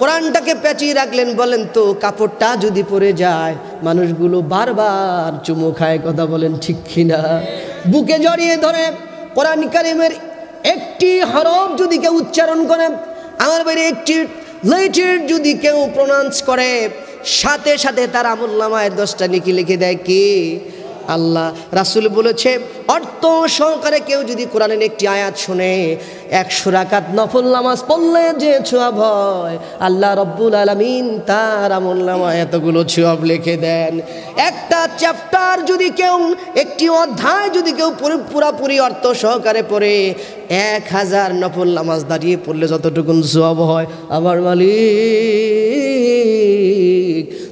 কোরআনটাকে পেঁচিয়ে রাখলেন, বলেন তো কাপড়টা যদি পরে যায় মানুষগুলো বারবার চুমু খায়, কথা বলেন ঠিক কিনা? বুকে জড়িয়ে ধরে কোরআন কারিমের একটি হরফ যদি কেউ উচ্চারণ করে, আমার বাইরে একটি লেটার যদি কেউ প্রোনাউন্স করে, সাথে সাথে তার আমুল্লামায় 10টা নেকি লিখে দেয় কি? আল্লাহ। রাসূল বলেছে, অর্থ সহকারে কেউ যদি কোরআনের একটি আয়াত শুনে 100 রাকাত নফল নামাজ পড়লে যে সওয়াব হয়, আল্লাহ রব্বুল আলামিন তার আমুল্লামায় এতগুলো সওয়াব লিখে দেন। একটা চ্যাপ্টার যদি কেউ, একটি অধ্যায় যদি কেউ পুরাপুরি অর্থ সহকারে পড়ে, 1000 নফল নামাজ দাঁড়িয়ে পড়লে যতটুকুন সওয়াব হয়, আমার মালিক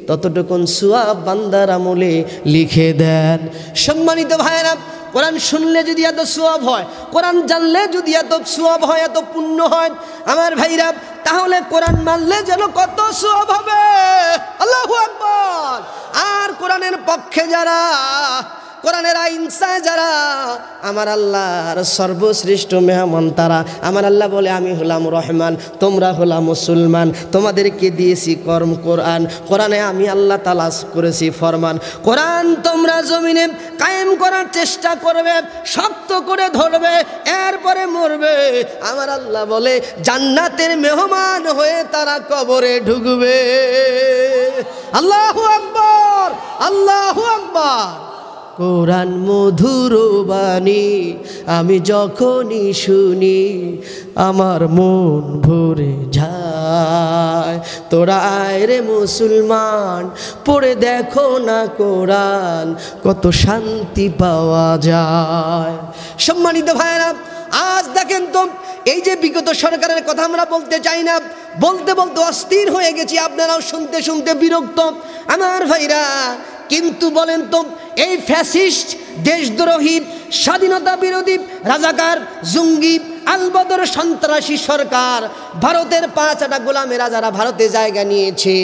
ততটুকুন সওয়াব বান্দার আমলে লিখে দেন। সম্মানিত ভাইরা, কোরআন শুনলে যদি এত সওয়াব হয়, কোরআন জানলে যদি এত সওয়াব হয়, এত পুণ্য হয়, আমার ভাইরা, তাহলে কোরআন মানলে যেন কত সওয়াব হবে। আল্লাহু আকবার। আর কোরআনের পক্ষে যারা, কোরআনের আইন চায় যারা, আমার আল্লাহর সর্বশ্রেষ্ঠ মেহমান তারা। আমার আল্লাহ বলে, আমি হলাম রহমান, তোমরা হলাম মুসলমান, তোমাদেরকে দিয়েছি কর্ম কোরআন, কোরআনে আমি আল্লাহ তাআলা করেছি ফরমান। কোরআন তোমরা জমিনে কায়েম করার চেষ্টা করবে, শক্ত করে ধরবে, এরপরে মরবে। আমার আল্লাহ বলে, জান্নাতের মেহমান হয়ে তারা কবরে ঢুকবে। আল্লাহু আকবার, আল্লাহু আকবার। কোরআন মধুর বাণী আমি যখনই শুনি, আমার মন ভরে যায়। তোরা আয় রে মুসলমান, পড়ে দেখো না কোরআন, কত শান্তি পাওয়া যায়। সম্মানিত ভাইরা, আজ দেখেন তো, এই যে বিগত সরকারের কথা আমরা বলতে চাই না, বলতে বলতে অস্থির হয়ে গেছি, আপনারাও শুনতে শুনতে বিরক্ত। আমার ভাইরা, কিন্তু বলেন তো, এই ফ্যাসিস্ট, দেশদ্রোহী, স্বাধীনতা বিরোধী, রাজাকার, জঙ্গি, আলবদর সন্ত্রাসী সরকার, ভারতের 5টা গোলামেরা যারা ভারতে জায়গা নিয়েছে,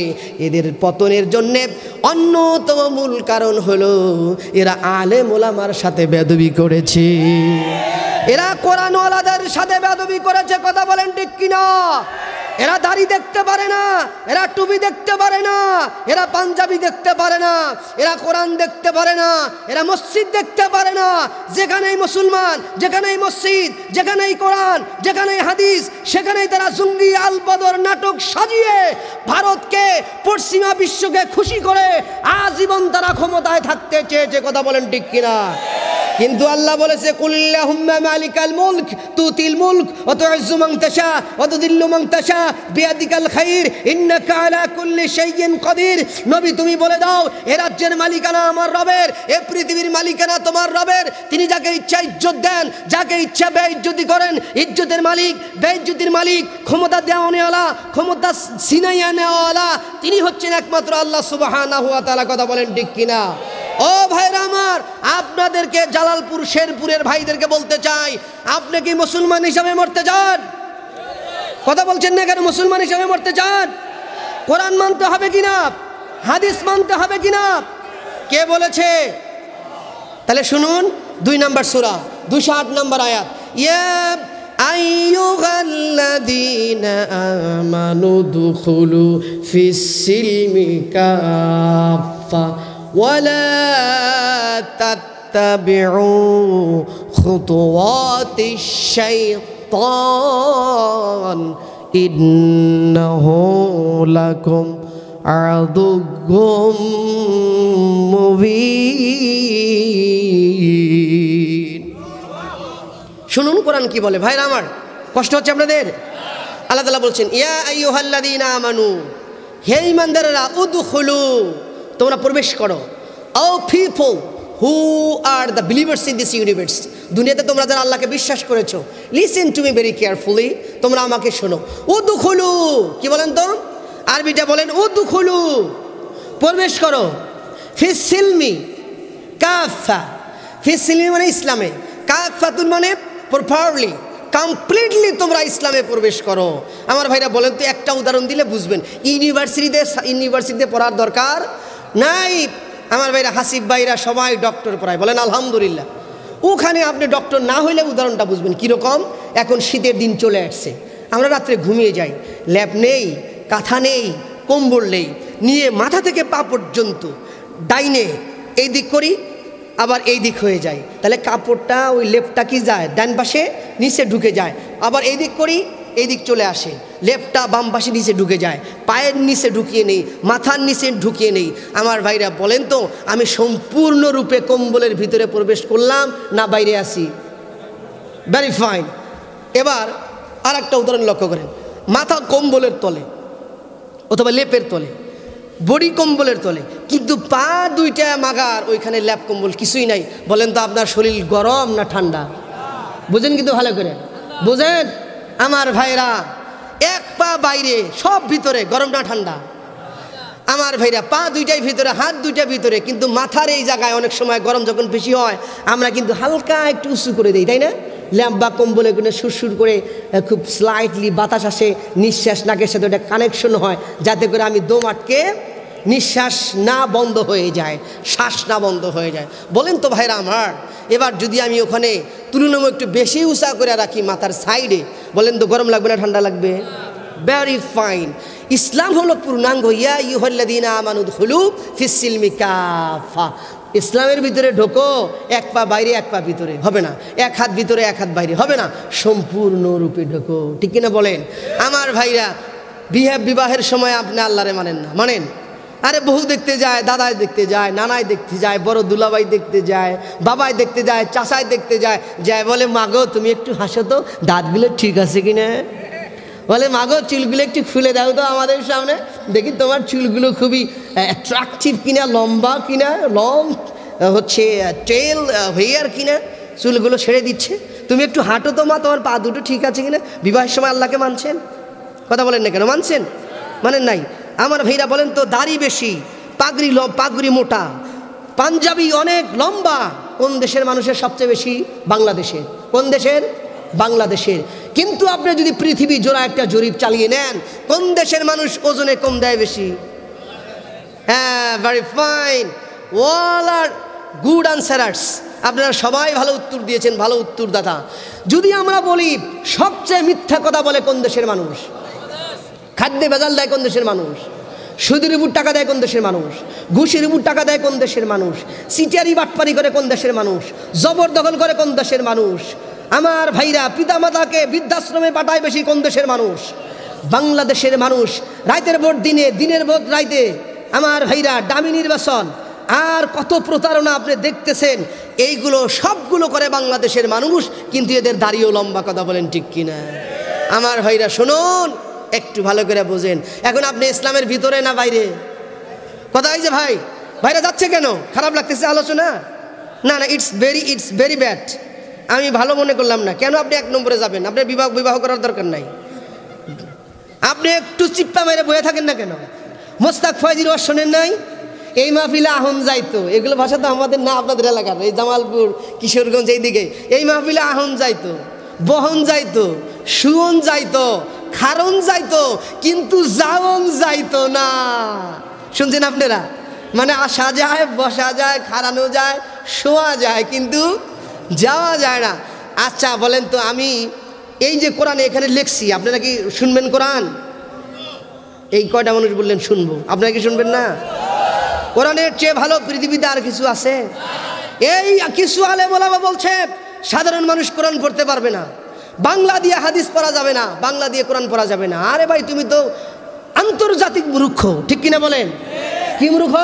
এদের পতনের জন্যে অন্যতম মূল কারণ হলো এরা আলেম ওলামার সাথে বেয়াদবি করেছে। এরা কোরআনওয়ালাদের সাথে বেয়াদবি করেছে, কথা বলেন ঠিক কিনা? এরা দাড়ি দেখতে পারে না, এরা টুপি দেখতে পারে না, এরা পাঞ্জাবি দেখতে পারে না, এরা কোরআন দেখতে পারে না, এরা মসজিদ দেখতে পারে না। যেখানেই মুসলমান, যেখানেই মসজিদ, যেখানেই কোরআন, যেখানেই হাদিস, সেখানেই তারা জঙ্গি আলবদর নাটক সাজিয়ে ভারতকে, পশ্চিমা বিশ্বকে খুশি করে আজীবন তারা ক্ষমতায় থাকতে চেয়েছে, কথা বলেন ঠিক কিনা? কিন্তু আল্লাহ বলেছে, কুল্লাহুম্মা মালিকাল মুলক তুতিল মুলক ওয়া তুইজ্জু মান তাশা ওয়া তুযিল্লু মান তাশা বিয়াদিকাল খাইর ইন্নাকা আলা কুল্লি শাইইন কাদির। নবী তুমি বলে দাও, এ রাজ্যের মালিকানা আমার রবের, এ পৃথিবীর মালিকানা তোমার রবের। তিনি যাকে ইচ্ছা ইজ্জত দেন, যাকে ইচ্ছা বেইজ্জতি করেন। ইজ্জতের মালিক, বেইজ্জতির মালিক, ক্ষমতা দেওয়ানেওয়ালা, ক্ষমতা ছিনাইয়া নেওয়ালা তিনি হচ্ছেন একমাত্র আল্লাহ সুবহানাহু ওয়া তাআলা, কথা বলেন ঠিক কিনা? ও ভাইরা আমার, আপনাদেরকে জালালপুর শেরপুরের ভাইদেরকে বলতে চাই, আপনি কি মুসলমান হিসাবে মরতে চান? কথা বলছেন না কেন? মুসলমান হিসাবে মরতে চান? কোরআন মানতে হবে কিনা? হাদিস মানতে হবে কিনা? কে বলেছে? তাহলে শুনুন, 2 নম্বর সূরা 208 নম্বর আয়াত, ইয়া আইয়ুহাল্লাযীনা আমানু দুখুলু ফিস-সিলমি কাফা ওয়ালা তাত্তাবিউ খুতুওয়াতিশ শাইতান ইন্নাহু লাকুম আদুউম মুবিন। শুনুন কোরআন কি বলে। ভাইরা আমার, কষ্ট হচ্ছে আপনাদের? আল্লাহ তাআলা বলছেন, ইয়া আইয়ুহাল্লাযীনা আমানু, হে ঈমানদারেরা, উদখুলু, তোমরা প্রবেশ করো। O people, who are the believers in this universe, দুনিয়াতে তোমরা যারা আল্লাহকে বিশ্বাস করেছো, listen to me very carefully, তোমরা আমাকে শোনো। উদখুলু, কি বলেন তো আরবিটা বলেন, উদখুলু প্রবেশ করো, ফিস সিলমি কাফা, ফিস সিলমি মানে ইসলামে, কাফাতুন মানে প্রপারলি কমপ্লিটলি তোমরা ইসলামে প্রবেশ করো। আমার ভাইরা বলেন তো, একটা উদাহরণ দিলে বুঝবেন। ইউনিভার্সিটিতে পড়ার দরকার নাই। আমার ভাইরা, হাসিব ভাইরা সবাই ডক্টর পড়ায়, বলেন আলহামদুলিল্লাহ। ওখানে আপনি ডক্টর না হইলে উদাহরণটা বুঝবেন কীরকম। এখন শীতের দিন চলে আসছে, আমরা রাত্রে ঘুমিয়ে যাই, ল্যাপ নেই, কাঁথা নেই, কম্বল নেই, নিয়ে মাথা থেকে পা পর্যন্ত ডাইনে এই দিক করি, আবার এই দিক হয়ে যায়, তাহলে কাপড়টা ওই লেপটা কি যায় ডান পাশে নিচে ঢুকে যায়, আবার এই দিক করি এই দিক চলে আসে, লেপটা বাম পাশে নিচে ঢুকে যায়, পায়ের নিচে ঢুকিয়ে নেই, মাথার নিচে ঢুকিয়ে নেই। আমার ভাইরা বলেন তো, আমি সম্পূর্ণরূপে কম্বলের ভিতরে প্রবেশ করলাম না বাইরে আসি? Very fine. এবার আর একটা উদাহরণ লক্ষ্য করেন, মাথা কম্বলের তলে অথবা লেপের তলে, বডি কম্বলের তলে, কিন্তু পা দুইটা মাগার ওইখানে ল্যাপ কম্বল কিছুই নাই। বলেন তো আপনার শরীর গরম না ঠান্ডা? বুঝেন কিন্তু ভালো করে বুঝেন আমার ভাইরা, এক পা বাইরে সব ভিতরে, গরম না ঠান্ডা? আমার ভাইরা, পা দুইটাই ভিতরে, হাত দুইটা ভিতরে, কিন্তু মাথার এই জায়গায় অনেক সময় গরম যখন বেশি হয় আমরা কিন্তু হালকা একটু উঁচু করে দিই, তাই না? ল্যাম্প বা কম্বলে কোনো সুরসুর করে খুব স্লাইটলি বাতাস আসে, নিঃশ্বাস নাকের সাথে ওটা কানেকশন হয়, যাতে করে আমি দম আটকে নিঃশ্বাস না বন্ধ হয়ে যায়, শ্বাস না বন্ধ হয়ে যায়। বলেন তো ভাইরা আমার, এবার যদি আমি ওখানে তুলনামূলক একটু বেশি উঁচা করে রাখি মাথার সাইডে, বলেন তো গরম লাগবে না ঠান্ডা লাগবে? Very fine. ইসলাম হলো পূর্ণাঙ্গ। ইয়া আইয়ুহাল্লাযীনা আমানু উদখুলু ফিস সিলমি কাফা, ইসলামের ভিতরে ঢোকো, এক পা বাইরে এক পা ভিতরে হবে না, এক হাত ভিতরে এক হাত বাইরে হবে না, সম্পূর্ণরূপে ঢোকো। ঠিক কিনা বলেন আমার ভাইরা? বিবাহের সময় আপনি আল্লাহরে মানেন না, মানেন? আরে বহু দেখতে যায়, দাদাই দেখতে যায়, নানাই দেখতে যায়, বড় দুলাভাই দেখতে যায়, বাবাই দেখতে যায়, চাচাই দেখতে যায়, যায় বলে মাগো তুমি একটু হাসো তো, দাঁতগুলো ঠিক আছে কিনা? বলে মাগো চুলগুলো একটু খুলে দাও তো আমাদের সামনে, দেখি তোমার চুলগুলো খুবই অ্যাট্রাকটিভ কিনা, লম্বা কিনা, লং হচ্ছে টেল হেয়ার কিনা, চুলগুলো ছেড়ে দিচ্ছে, তুমি একটু হাঁটো তো মা, তোমার পা দুটো ঠিক আছে কিনা। বিবাহের সময় আল্লাহকে মানছেন? কথা বলেন না কেন? মানছেন? মানেন নাই? আমার ভাইরা বলেন তো, দাড়ি বেশি, পাগড়ি মোটা, পাঞ্জাবি অনেক লম্বা, কোন দেশের মানুষের সবচেয়ে বেশি? বাংলাদেশের। কোন দেশের? বাংলাদেশের। কিন্তু আপনি যদি পৃথিবী জোড়া একটা জরিপ চালিয়ে নেন, কোন দেশের মানুষ ওজনে কম দেয় বেশি? হ্যাঁ, ভেরি ফাইন, অল আর গুড আনসারার্স। আপনারা সবাই ভালো উত্তর দিয়েছেন, ভালো উত্তরদাতা। যদি আমরা বলি সবচেয়ে মিথ্যা কথা বলে কোন দেশের মানুষ? খাদ্যে ভেজাল দেয় কোন দেশের মানুষ? সুদের উপর টাকা দেয় কোন দেশের মানুষ? ঘুষের উপর টাকা দেয় কোন দেশের মানুষ? সিটারি বাটপারি করে কোন দেশের মানুষ? জবরদখল করে কোন দেশের মানুষ? আমার ভাইরা, পিতামাতাকে বৃদ্ধাশ্রমে পাঠায় বেশি কোন দেশের মানুষ? বাংলাদেশের মানুষ। রাইতের ভোট দিনে, দিনের ভোট রাইতে। আমার ভাইরা, দামি নির্বাচন আর কত প্রতারণা আপনি দেখতেছেন, এইগুলো সবগুলো করে বাংলাদেশের মানুষ, কিন্তু এদের দাড়িও লম্বা। কথা বলেন ঠিক কিনা? আমার ভাইরা শুনুন, একটু ভালো করে বোঝেন। এখন আপনি ইসলামের ভিতরে না বাইরে? কোথায় যে ভাই, ভাইরা যাচ্ছে কেন? খারাপ লাগতেছে আলোচনা? না না, ইটস ভেরি ব্যাড। আমি ভালো মনে করলাম না। কেন আপনি এক নম্বরে যাবেন? আপনার বিবাহ করার দরকার নাই। আপনি একটু চিপ্পা মেরে বয়ে থাকেন না কেন? মোস্তাক ফয়জির ওয়াজ শোনেন নাই? এই মাহফিলে আহন যাইতো, এগুলো ভাষা তো আমাদের না, আপনাদের এলাকার, এই জামালপুর, কিশোরগঞ্জ, এইদিকে এই মাহফিলে আহন যাইতো, বহন যাইতো, সুয়ন যাইতো, খারণ যাইতো, কিন্তু যাওন যাইতো না। শুনছেন আপনারা? মানে আসা যায়, বসা যায়, খাড়ানো যায়, শোয়া যায়, কিন্তু যাওয়া যায় না। আচ্ছা বলেন তো, আমি এই যে কোরআনে এখানে লিখছি, আপনারা কি শুনবেন কোরআন? এই কয়টা মানুষ বললেন শুনবো, আপনারা কি শুনবেন না? কোরআনের চেয়ে ভালো পৃথিবীতে আর কিছু আছে? এই কিছু আলেম ওলামা বলছে সাধারণ মানুষ কোরআন পড়তে পারবে না, বাংলা দিয়ে হাদিস পড়া যাবে না, বাংলা দিয়ে কোরআন পড়া যাবে না। আরে ভাই, তুমি তো আন্তর্জাতিক মূর্খ। ঠিক কিনা বলেন? কি মূর্খ?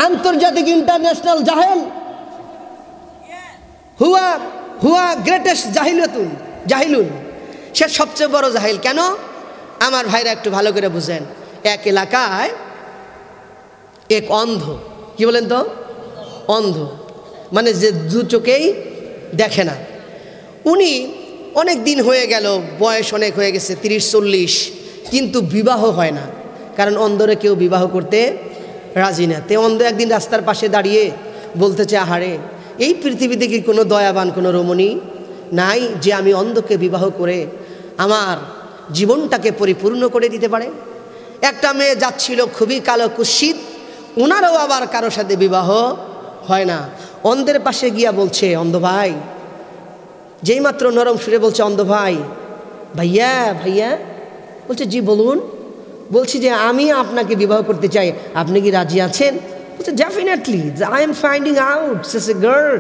আন্তর্জাতিক, ইন্টারন্যাশনাল জাহেল। হুয়া গ্রেটেস্ট জাহিলুন, সে সবচেয়ে বড় জাহিল। কেন? আমার ভাইরা একটু ভালো করে বুঝেন। এক এলাকায় এক অন্ধ, কি বলেন তো? অন্ধ, মানে যে দু চোখেই দেখে না। উনি অনেক দিন হয়ে গেল, বয়স অনেক হয়ে গেছে, 30-40, কিন্তু বিবাহ হয় না, কারণ অন্ধরে কেউ বিবাহ করতে রাজি না। তে অন্ধ একদিন রাস্তার পাশে দাঁড়িয়ে বলতেছে, আহারে, এই পৃথিবীতে কি কোনো দয়াবান কোনো রমণী নাই যে আমি অন্ধকে বিবাহ করে আমার জীবনটাকে পরিপূর্ণ করে দিতে পারে? একটা মেয়ে যাচ্ছিল, খুবই কালো কুৎসিত, ওনারও আবার কারোর সাথে বিবাহ হয় না। অন্ধের পাশে গিয়া বলছে, অন্ধ ভাই, যেই মাত্র নরম সুরে বলছে, অন্ধ ভাই, ভাইয়া ভাইয়া, বলছে জি বলুন। বলছি যে আমি আপনাকে বিবাহ করতে চাই, আপনি কি রাজি আছেন? বলছে definitely, I am finding out such a girl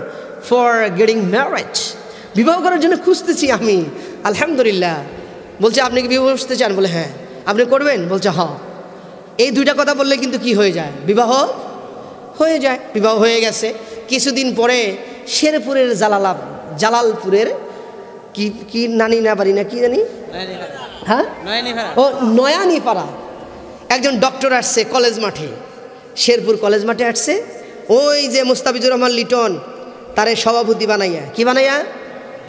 for getting marriage. বিবাহ করার জন্য খুঁজতেছি আমি, আলহামদুলিল্লাহ। বলছে আপনি কি বিবাহ করতে চান? বলে হ্যাঁ। আপনি করবেন? বলছে হ্যাঁ। এই দুইটা কথা বললে কিন্তু কি হয়ে যায়? বিবাহ হয়ে যায়। বিবাহ হয়ে গেছে। কিছুদিন পরে শেরপুরের জালালপুরের কি কি নানি না বাড়ি না কি জানি, হ্যাঁ, ও নয়ানীপাড়া, একজন ডক্টর আসছে কলেজ মাঠে, শেরপুর কলেজ মাঠে আসছে। ওই যে মুস্তাফিজুর রহমান লিটন, তারে সভাপতি বানাইয়া, কি বানাইয়া?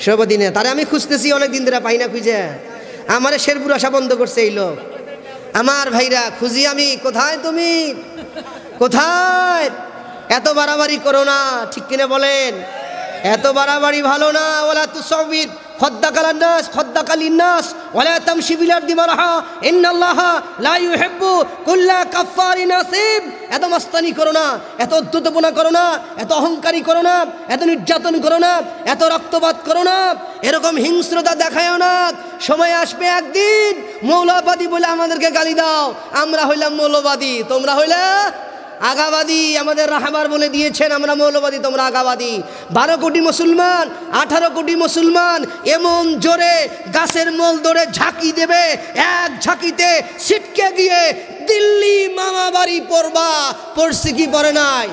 সভাপতি না। তারে আমি খুঁজতেছি অনেক দিন ধরে, পাই না খুঁজে। আমারে শেরপুর আসা বন্ধ করছে এই লোক। আমার ভাইরা খুঁজি আমি, কোথায় তুমি, কোথায়? এত বাড়াবাড়ি করো না, ঠিক কিনা বলেন? এত বাড়াবাড়ি ভালো না। ওয়ালা তুসাউবির খদ্দাকালান নাস খদ্দাকালিন নাস ওয়ালা তামশি বিল আরদি মারহা ইন্নাল্লাহা লা ইউহিব্বু কুল্লা কাফফারিন আসিম। এত মাস্তানি করো না, এত উদ্ধতপনা করো না, এত অহংকারী করো না, এত নির্যাতন করো না, এত রক্তপাত করো না, এরকম হিংস্রতা দেখায়ও না। সময় আসবে একদিন মৌলবাদী বলে আমাদেরকে গালি দাও, আমরা হইলাম মৌলবাদী, তোমরা হইলে আগাবাদী। আমাদের রাহবার বলে দিয়েছেন, আমরা মৌলবাদী, তোমরা আগাবাদী। 12 কোটি মুসলমান, 18 কোটি মুসলমান এমন জোরে গাছের মোল ধরে ঝাঁকি দেবে, এক ঝাঁকিতে ছিটকে গিয়ে দিল্লি মামা বাড়ি পড়বা। পড়ছে কি পড়ে নাই?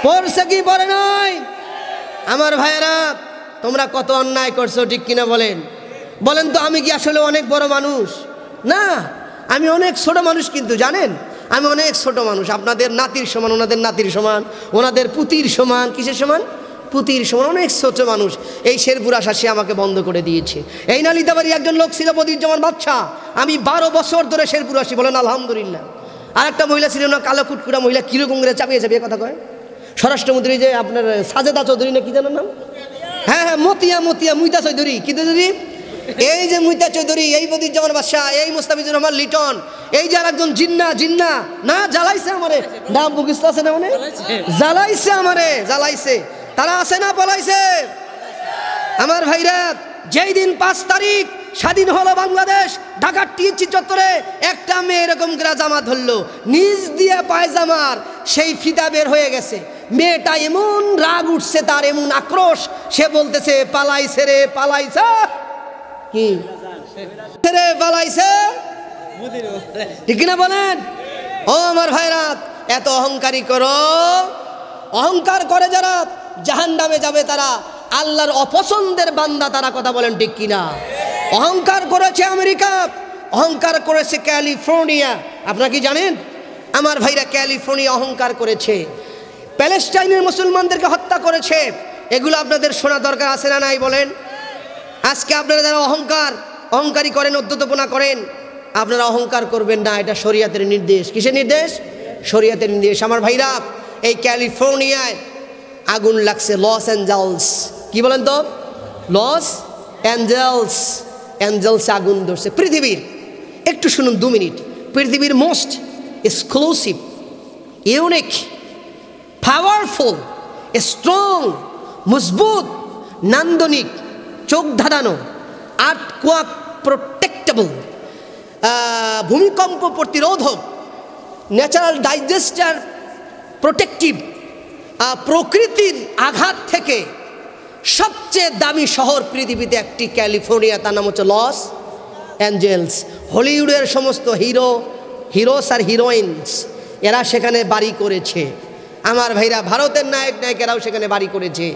পড়ছে কি পড়ে নাই? আমার ভাইয়েরা, তোমরা কত অন্যায় করছো, ঠিক কিনা বলেন? বলেন তো, আমি কি আসলে অনেক বড় মানুষ? না, আমি অনেক ছোট মানুষ। কিন্তু জানেন, আমি অনেক ছোট মানুষ, আপনাদের নাতির সমান, ওনাদের নাতির সমান, ওনাদের পুতির সমান। কিসের সমান? পুতির সমান। অনেক ছোট মানুষ। এই শেরপুর আসা সে আমাকে বন্ধ করে দিয়েছে। এই নালিতাবাড়ি একজন লোক ছিল বদিউজ্জামান বাদশা, আমি 12 বছর ধরে শেরপুর আসি, বলেন আলহামদুলিল্লাহ। আর একটা মহিলা ছিল না, কালো কুটকুটা মহিলা, কিরকম করে চাপিয়ে চাপিয়ে কথা কয়। স্বরাষ্ট্রমন্ত্রী যে আপনার সাজেদা চৌধুরী না কি জানার নাম? হ্যাঁ হ্যাঁ, মুইতা চৌধুরী। কি চৌধুরী? এই যে মুইতা চৌধুরী, এই বদিউজ্জামান বাদশা, এই মুস্তাফিজুর রহমান লিটন, এই যে আরেকজন জিন্না না জ্বালাইছে আমারে, নাম মুখস্থ আছে না? মানে জ্বালাইছে আমারে, জ্বালাইছে। তারা আছে না পলাইছে? আমার ভাইরা, যেই দিন 5 তারিখ স্বাধীন হলো বাংলাদেশ, ঢাকার টিএসসি চত্বরে একটা মেয়ে এরকম করে জামা ধরলো, নিজ দিয়ে পায়জামার সেই ফিতা বের হয়ে গেছে। মেয়েটা এমন রাগ উঠছে তার, এমন আক্রোশ, সে বলতেছে পালাইছে রে, পালাইছে। কি রে পালাইছে? ঠিক না বলেন? ও আমার ভাইরা, এত অহংকারী করো, অহংকার করে যারা জাহান্নামে যাবে তারা আল্লাহর অপছন্দের বান্দা, তারা কথা বলেন ঠিক কিনা? অহংকার করেছে আমেরিকা, অহংকার করেছে ক্যালিফোর্নিয়া। আপনারা কি জানেন আমার ভাইরা? ক্যালিফোর্নিয়া অহংকার করেছে, প্যালেস্টাইনের মুসলমানদেরকে হত্যা করেছে। এগুলো আপনাদের শোনা দরকার আছে না নাই বলেন? আজকে আপনারা যারা অহংকারী করেন, উদ্ধতপনা করেন, আপনারা অহংকার করবেন না, এটা শরিয়াতের নির্দেশ। কিসের নির্দেশ? শরিয়াতের নির্দেশ। আমার ভাইরা, এই ক্যালিফোর্নিয়ায় আগুন লাগছে, লস অ্যাঞ্জেলস। কি বলেন তো? লস অ্যাঞ্জেলস আগুন ধরছে। পৃথিবীর, একটু শুনুন 2 মিনিট, পৃথিবীর most exclusive, unique, powerful, strong, মজবুত, নান্দনিক, চোখ ধাঁধানো, আর্থকোয়াক প্রোটেক্টেবল, ভূমিকম্প প্রতিরোধক, ন্যাচারাল ডাইজেস্টার প্রোটেক্টিভ, প্রকৃতির আঘাত থেকে সবচেয়ে দামি শহর পৃথিবীতে একটি ক্যালিফোর্নিয়া, তার নাম হচ্ছে লস অ্যাঞ্জেলস। হলিউডের সমস্ত হিরোস আর হিরোইনস এরা সেখানে বাড়ি করেছে। আমার ভাইরা, ভারতের নায়িকারাও সেখানে বাড়ি করেছে।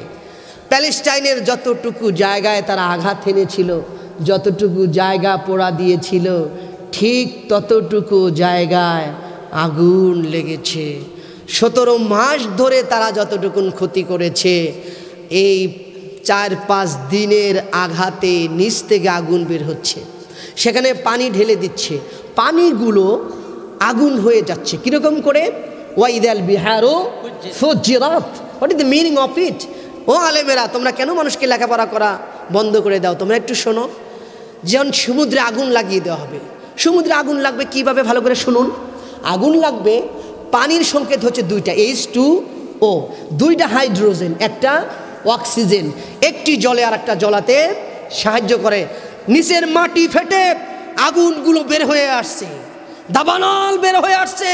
প্যালেস্টাইনের যতটুকু জায়গায় তারা আঘাত এনেছিল, যতটুকু জায়গা পোড়া দিয়েছিল, ঠিক ততটুকু জায়গায় আগুন লেগেছে। 17 মাস ধরে তারা যতটুকুন ক্ষতি করেছে, এই 4-5 দিনের আঘাতে নিচ থেকে আগুন বের হচ্ছে, সেখানে পানি ঢেলে দিচ্ছে, পানিগুলো আগুন হয়ে যাচ্ছে। কীরকম করে? ওয়াইদাল বিহারও ফুজ্জিরাত। What is the meaning of it? ও আলেমেরা, তোমরা কেন মানুষকে লেখাপড়া করা বন্ধ করে দাও? তোমরা একটু শোনো। যেমন সমুদ্রে আগুন লাগিয়ে দেওয়া হবে, সমুদ্রে আগুন লাগবে কিভাবে? ভালো করে শুনুন। আগুন লাগবে, পানির সংকেত হচ্ছে 2টা, H2O, 2টা হাইড্রোজেন, একটা অক্সিজেন, একটি জলে আর একটা জলাতে সাহায্য করে। নিচের মাটি ফেটে আগুনগুলো বের হয়ে আসছে, দাবানল বের হয়ে আসছে,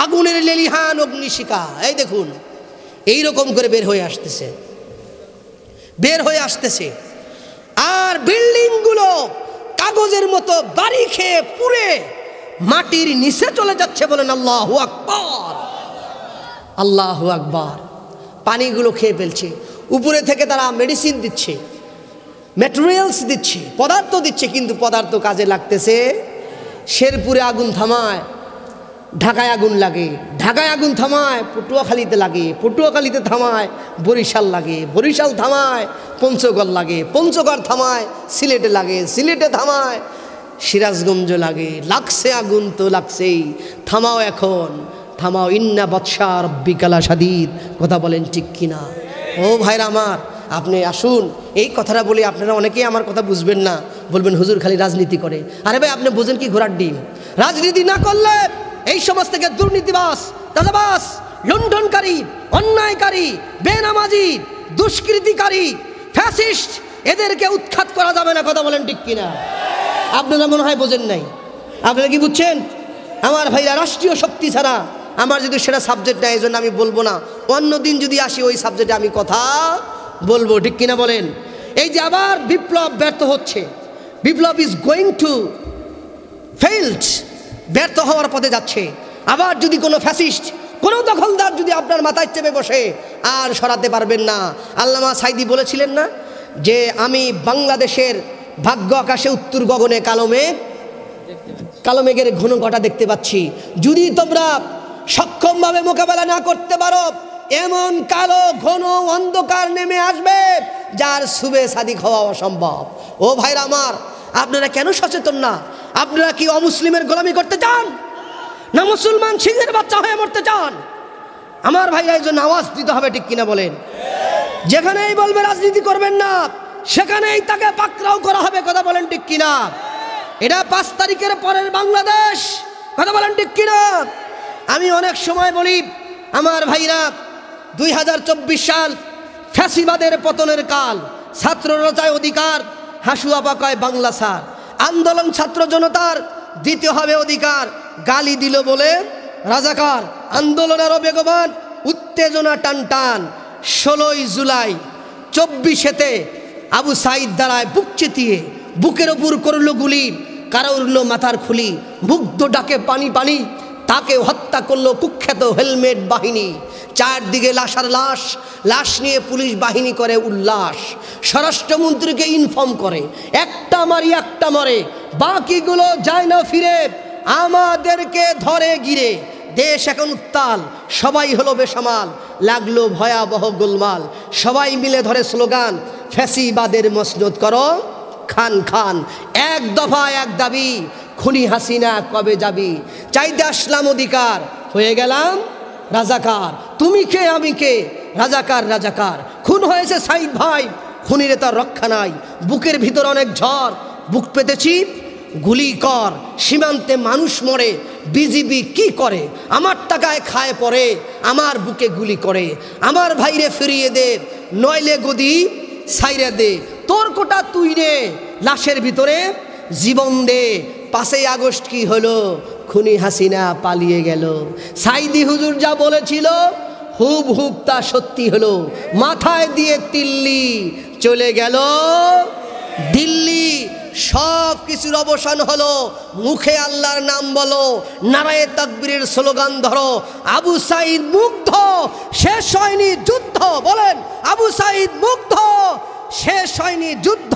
আগুনের লেলিহান অগ্নিশিখা। এই দেখুন, এইরকম করে বের হয়ে আসতেছে, বের হয়ে আসতেছে। আর বিল্ডিংগুলো কাগজের মতো বাড়ি খেয়ে পুড়ে মাটির নিচে চলে যাচ্ছে। বলেন আল্লাহু আকবার, আল্লাহু আকবার। পানিগুলো খেয়ে ফেলছে। উপরে থেকে তারা মেডিসিন দিচ্ছে, ম্যাটেরিয়ালস দিচ্ছে, পদার্থ দিচ্ছে, কিন্তু পদার্থ কাজে লাগতেছে। শেরপুরে আগুন থামায়, ঢাকায় আগুন লাগে, ঢাকায় আগুন থামায় পটুয়াখালীতে লাগে, পটুয়াখালীতে থামায় বরিশাল লাগে, বরিশাল থামায় পঞ্চগড় লাগে, পঞ্চগড় থামায় সিলেটে লাগে, সিলেটে থামায় সিরাজগঞ্জ লাগে। লাগছে আগুন তো লাগছেই, থামাও এখন, থামাও। ইন্না বাদশা রব্বিকা লাশাদীদ। কথা বলেন ঠিক কিনা? ও ভাইরা আমার, আপনি আসুন, এই কথাটা বলি আপনারা অনেকেই আমার কথা বুঝবেন না, বলবেন হুজুর খালি রাজনীতি করে। আরে ভাই, আপনি বোঝেন কি ঘোড়ার ডিম? রাজনীতি না করলে এই সমাজ থেকে দুর্নীতিবাস, দাদাবাস, লুণ্ঠনকারী, অন্যায়কারী, বেনামাজি, দুষ্কৃতিকারী, ফ্যাসিস্ট, এদেরকে উৎখাত করা যাবে না। কথা বলেন ঠিক কিনা? আপনারা মনে হয় বোঝেন নাই। আপনারা কি বুঝছেন? আমার ভাইরা, রাষ্ট্রীয় শক্তি ছাড়া আমার যদি সেটা সাবজেক্ট নেই, এই জন্য আমি বলবো না। অন্য দিন যদি আসি ওই সাবজেক্টে আমি কথা বলবো, ঠিক কিনা বলেন? এই যে আবার বিপ্লব ব্যর্থ হচ্ছে, বিপ্লব ইজ গোয়িং টু ফেইলড, ব্যর্থ হওয়ার পথে যাচ্ছে। আবার যদি কোনো ফ্যাসিস্ট, কোনো দখলদার যদি আপনার মাথায় চেপে বসে, আর সরাতে পারবেন না। আল্লামা সাইদি বলেছিলেন না যে আমি বাংলাদেশের ভাগ্য আকাশে উত্তর গগনে কালো মেঘের ঘন ঘটা দেখতে পাচ্ছি। যদি তোমরা সক্ষমভাবে মোকাবেলা না করতে পারো, এমন কালো ঘন অন্ধকার নেমে আসবে যার সুবে সাদিক হওয়া অসম্ভব। ও ভাইরা আমার, আপনারা কেন সচেতন না? আপনারা কি অমুসলিমের গোলামি করতে চান, না মুসলমান সিংহের বাচ্চা হয়ে মরতে চান? আমার ভাইরা, এই জন্য আওয়াজ দিতে হবে, ঠিক কিনা বলেন? যেখানেই বলবে রাজনীতি করবেন না, সেখানেই তাকে পাকড়াও করা হবে। কথা বলেন ঠিক কিনা? এটা 5 তারিখের পরের বাংলাদেশ। কথা বলেন ঠিক কিনা? আমি অনেক সময় বলি, আমার ভাইরা, 2024 সাল ফ্যাসিবাদের পতনের কাল। ছাত্ররা চায় অধিকার, হাসুয়া পাকায় বাংলা সার। আন্দোলন ছাত্র জনতার, দিতে হবে অধিকার। গালি দিল বলে রাজাকার। আন্দোলন আরো বেগবান, উত্তেজনা টান টান। 16ই জুলাই 24-এতে আবু সাইদ দাঁড়ায় বুক চেতিয়ে, বুকের ওপর করলো গুলি, কারো উড়লো মাথার খুলি। মুগ্ধ ডাকে পানি পানি, তাকে হত্যা করলো কুখ্যাত হেলমেট বাহিনী। চারদিকে লাশার লাশ, লাশ নিয়ে পুলিশ বাহিনী করে উল্লাস। স্বরাষ্ট্রমন্ত্রীকে ইনফর্ম করে, একটা মারি একটা মরে, বাকিগুলো যায় না ফিরে, আমাদেরকে ধরে গিরে। দেশ এখন উত্তাল, সবাই হলো বেসামাল, লাগলো ভয়াবহ গোলমাল। সবাই মিলে ধরে স্লোগান, ফ্যাসিবাদের মসনদ করো খান খান। এক দফা এক দাবি, খুনি হাসিনা কবে যাবি? চাইতে আসলাম অধিকার, হয়ে গেলাম রাজাকার। তুমি কে আমি কে? রাজাকার রাজাকার। খুন হয়েছে সাইদ ভাই, খুনিরে তার রক্ষা নাই। বুকের ভিতর অনেক ঝড়, বুক পেতেছি গুলি কর। সীমান্তে মানুষ মরে, বিজিবি কি করে? আমার টাকায় খায় পরে, আমার বুকে গুলি করে। আমার ভাইরে ফিরিয়ে দে, নইলে গদি সাইরে দে। তোর কোটা তুই রে, লাশের ভিতরে জীবন দে। 5ই আগস্ট কি হলো? খুনি হাসিনা পালিয়ে গেল। সাইদি হুজুর যা বলেছিল হুবহুব তা সত্যি হলো। মাথায় দিয়ে তিল্লি, চলে গেল দিল্লি। সব কিছুর অবসান হলো, মুখে আল্লাহর নাম বলো, নারায়ে তাকবীরের স্লোগান ধরো। আবু সাইদ মুগ্ধ, শেষ হয়নি যুদ্ধ। বলেন, আবু সাইদ মুগ্ধ, শেষ হয়নি যুদ্ধ।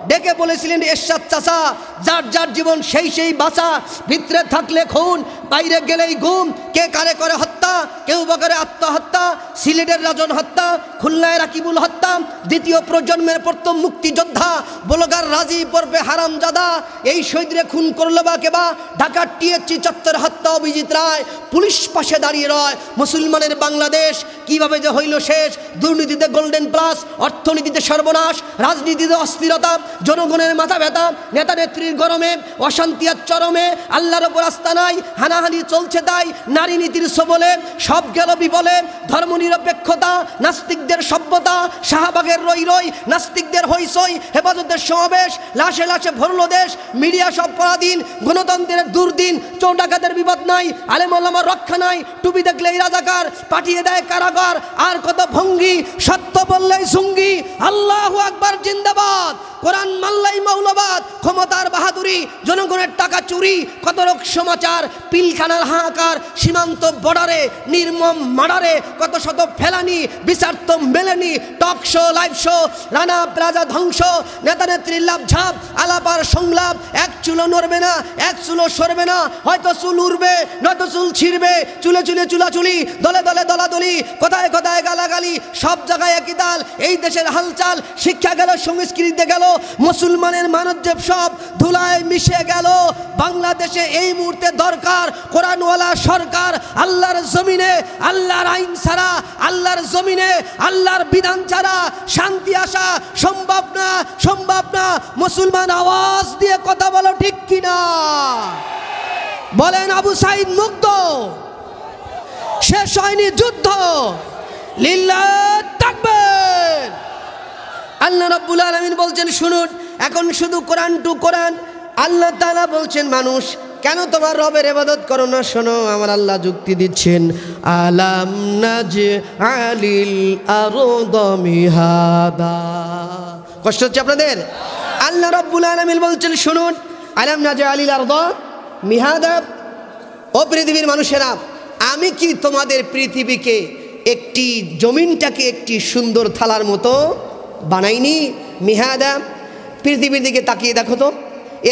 ডেকে বলেছিলেন এরশাদ চাচা, যার যার জীবন সেই সেই বাঁচা। ভিতরে থাকলে খুন, বাইরে গেলেই গুম, কে কারে করে হত্যা কেউ বকরে আত্মহত্যা, সিলেটের রাজন হত্যা, খুলনায় রাকিবুল হত্যা, দ্বিতীয় প্রজন্মের প্রথম মুক্তিযোদ্ধা ব্লগার রাজি পড়বে হারামজাদা, এই শহীদরে খুন করলো বা কেবা, ঢাকার টিএসসি চত্বর হত্যা অভিজিৎ রায়, পুলিশ পাশে দাঁড়িয়ে রয়। মুসলমানের বাংলাদেশ কিভাবে যে হইল শেষ, দুর্নীতিতে গোল্ডেন প্লাস, অর্থনীতিতে সর্বনাশ, রাজনীতিতে অস্থিরতা, জনগণের মাথা ব্যথা, নেতা নেত্রীর গরমে অশান্তি আর চরমে, আল্লাহর ওপর আস্থা নাই, হানাহানি চলছে তাই, নারী নীতির সবলে সব গেল বিবলে, ধর্মনিরপেক্ষতা, নাস্তিকদের সভ্যতা, শাহবাগের রই রই, নাস্তিকদের হইসই, হেফাজতের সমাবেশ, লাশে লাশে ভরল দেশ, মিডিয়া সব পরাধীন, গণতন্ত্রের দুর্দিন, চোর ডাকাতের বিপদ নাই, আলেম ওলামার রক্ষা নাই, টুপি দেখলেই রাজাকার, পাঠিয়ে দেয় কারাগার, আর কত ভঙ্গি, সত্য বললেই সঙ্গী, আল্লাহু আকবার জিন্দাবাদ, কোরআন মাল্লাই মৌলবাদ, ক্ষমতার বাহাদুরি, জনগণের টাকা চুরি, কত রোগ সমাচার, পিলখানার হাহাকার, সীমান্ত বর্ডারে নির্মম মার্ডারে, কত শত ফেলানি, বিচার তো মেলেনি, talk show, live show, Rana plaza ধ্বংস, নেতা নেত্রীর লাভ ঝাপ, আলাপার সংলাপ, এক চুলো নড়বে না, এক চুলো সরবে না, হয়তো চুল উড়বে নয়তো চুল ছিঁড়বে, চুলে চুলে চুলাচুলি, দলে দলে দলাদলি, কোথায় কোথায় গালাগালি, সব জায়গায় একই তাল, এই দেশের হালচাল, শিক্ষা গেল, সংস্কৃতিতে গেল, মুসলমানের মানবজেব সব ধুলায় মিশে গেল। বাংলাদেশে এই মুহূর্তে দরকার কোরআনওয়ালা সরকার, আল্লাহর জমিনে আল্লাহর আইন ছাড়া, আল্লাহর জমিনে আল্লাহর বিধান ছাড়া শান্তি আসা সম্ভব না, সম্ভব না। মুসলমান আওয়াজ দিয়ে কথা বলো ঠিক কিনা? বলেন আবু সাইদ মুগ্ধ, শেষ হয়নি যুদ্ধ, লিল্লাহ তাকবীর। আল্লাহ রাব্বুল আলামিন বলছেন শুনুন, এখন শুধু কোরআন টু কোরআন। আল্লাহ তাআলা বলছেন মানুষ কেন তোমার রবের ইবাদত করো না? শোনো, আমার আল্লাহ যুক্তি দিচ্ছেন, আলাম নাজআলিল আরদা মিহাদা। কষ্ট হচ্ছে আপনাদের? আল্লাহ রাব্বুল আলামিন বলছেন শুনুন, আলাম নাজআলিল আরদা মিহাদা, ও পৃথিবীর মানুষেরা, আমি কি তোমাদের পৃথিবীকে একটি জমিনটাকে একটি সুন্দর থালার মতো বানাইনি? মিহাদা, পৃথিবীর দিকে তাকিয়ে দেখো তো।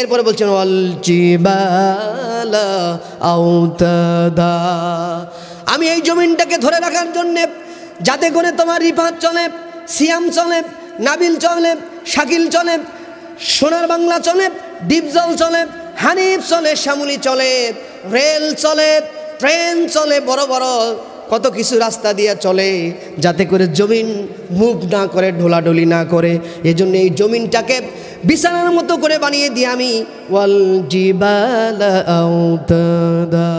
এরপরে বলছেন ওয়াল জিবালা আওতাদা, আমি এই জমিনটাকে ধরে রাখার জন্যে, যাতে করে তোমার রিফাত চলে, সিয়াম চলে, নাবিল চলে, শাকিল চলে, সোনার বাংলা চলে, ডিপজল চলে, হানিফ চলে, শ্যামলি চলে, রেল চলে, ট্রেন চলে, বড় বড় কত কিছু রাস্তা দিয়ে চলে, যাতে করে জমিন মুভ না করে, ঢোলাঢুলি না করে। এজন্য এই জমিনটাকে বিছানার মতো করে বানিয়ে দিয়ে আমি ওয়াল জিবালা আওতাদা,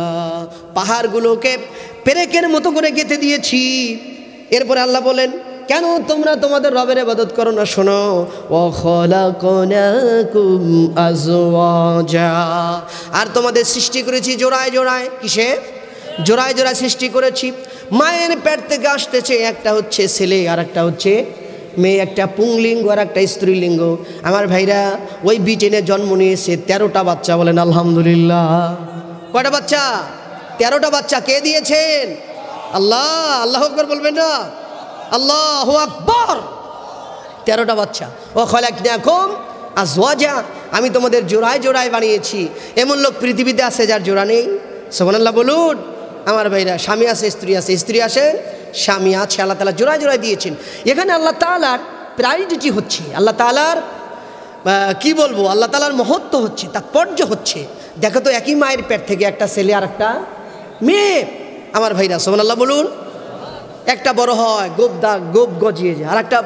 পাহাড়গুলোকে পেরেকের মতো করে গেঁথে দিয়েছি। এরপরে আল্লাহ বলেন কেন তোমরা তোমাদের রবের ইবাদত করো না? শোনো, ওয়া খালাকনাকুম আজওয়াজা, আর তোমাদের সৃষ্টি করেছি জোড়ায় জোড়ায়। কিসে? জোড়ায় জোড়ায় সৃষ্টি করেছি। মায়ের পেট থেকে আসতেছে, একটা হচ্ছে ছেলে আর একটা হচ্ছে মেয়ে, একটা পুংলিঙ্গ আর একটা স্ত্রীলিঙ্গ। আমার ভাইরা, ওই ব্রিটেনে জন্ম নিয়েছে 13টা বাচ্চা। বলেন আলহামদুলিল্লাহ। কয়টা বাচ্চা? 13টা বাচ্চা। কে দিয়েছেন? আল্লাহ। আল্লাহু আকবার বলবেন না? আল্লাহু আকবার। 13টা বাচ্চা। ও খালাকনাকুম আজওয়াজা, আমি তোমাদের জোড়ায় জোড়ায় বানিয়েছি। এমন লোক পৃথিবীতে আছে যার জোড়া নেই? সুবহানাল্লাহ বলুন। আমার ভাইরা, স্বামী আছে, স্ত্রী আছে, স্ত্রী আছে, স্বামী আছে, আল্লাহ তাআলা জোড়ায় জোড়ায় দিয়েছেন। এখানে আল্লাহ তাআলার প্রায়োরিটি হচ্ছে, আল্লাহ তাআলার কি বলবো, আল্লাহ তাআলার মহত্ব হচ্ছে, তাৎপর্য হচ্ছে। দেখো তো, একই মায়ের পেট থেকে একটা ছেলে আর একটা মেয়ে। আমার ভাইরা সুবহানাল্লাহ বলুন। একটা বড় হয় গোপ গজিয়ে যায়, আর একটা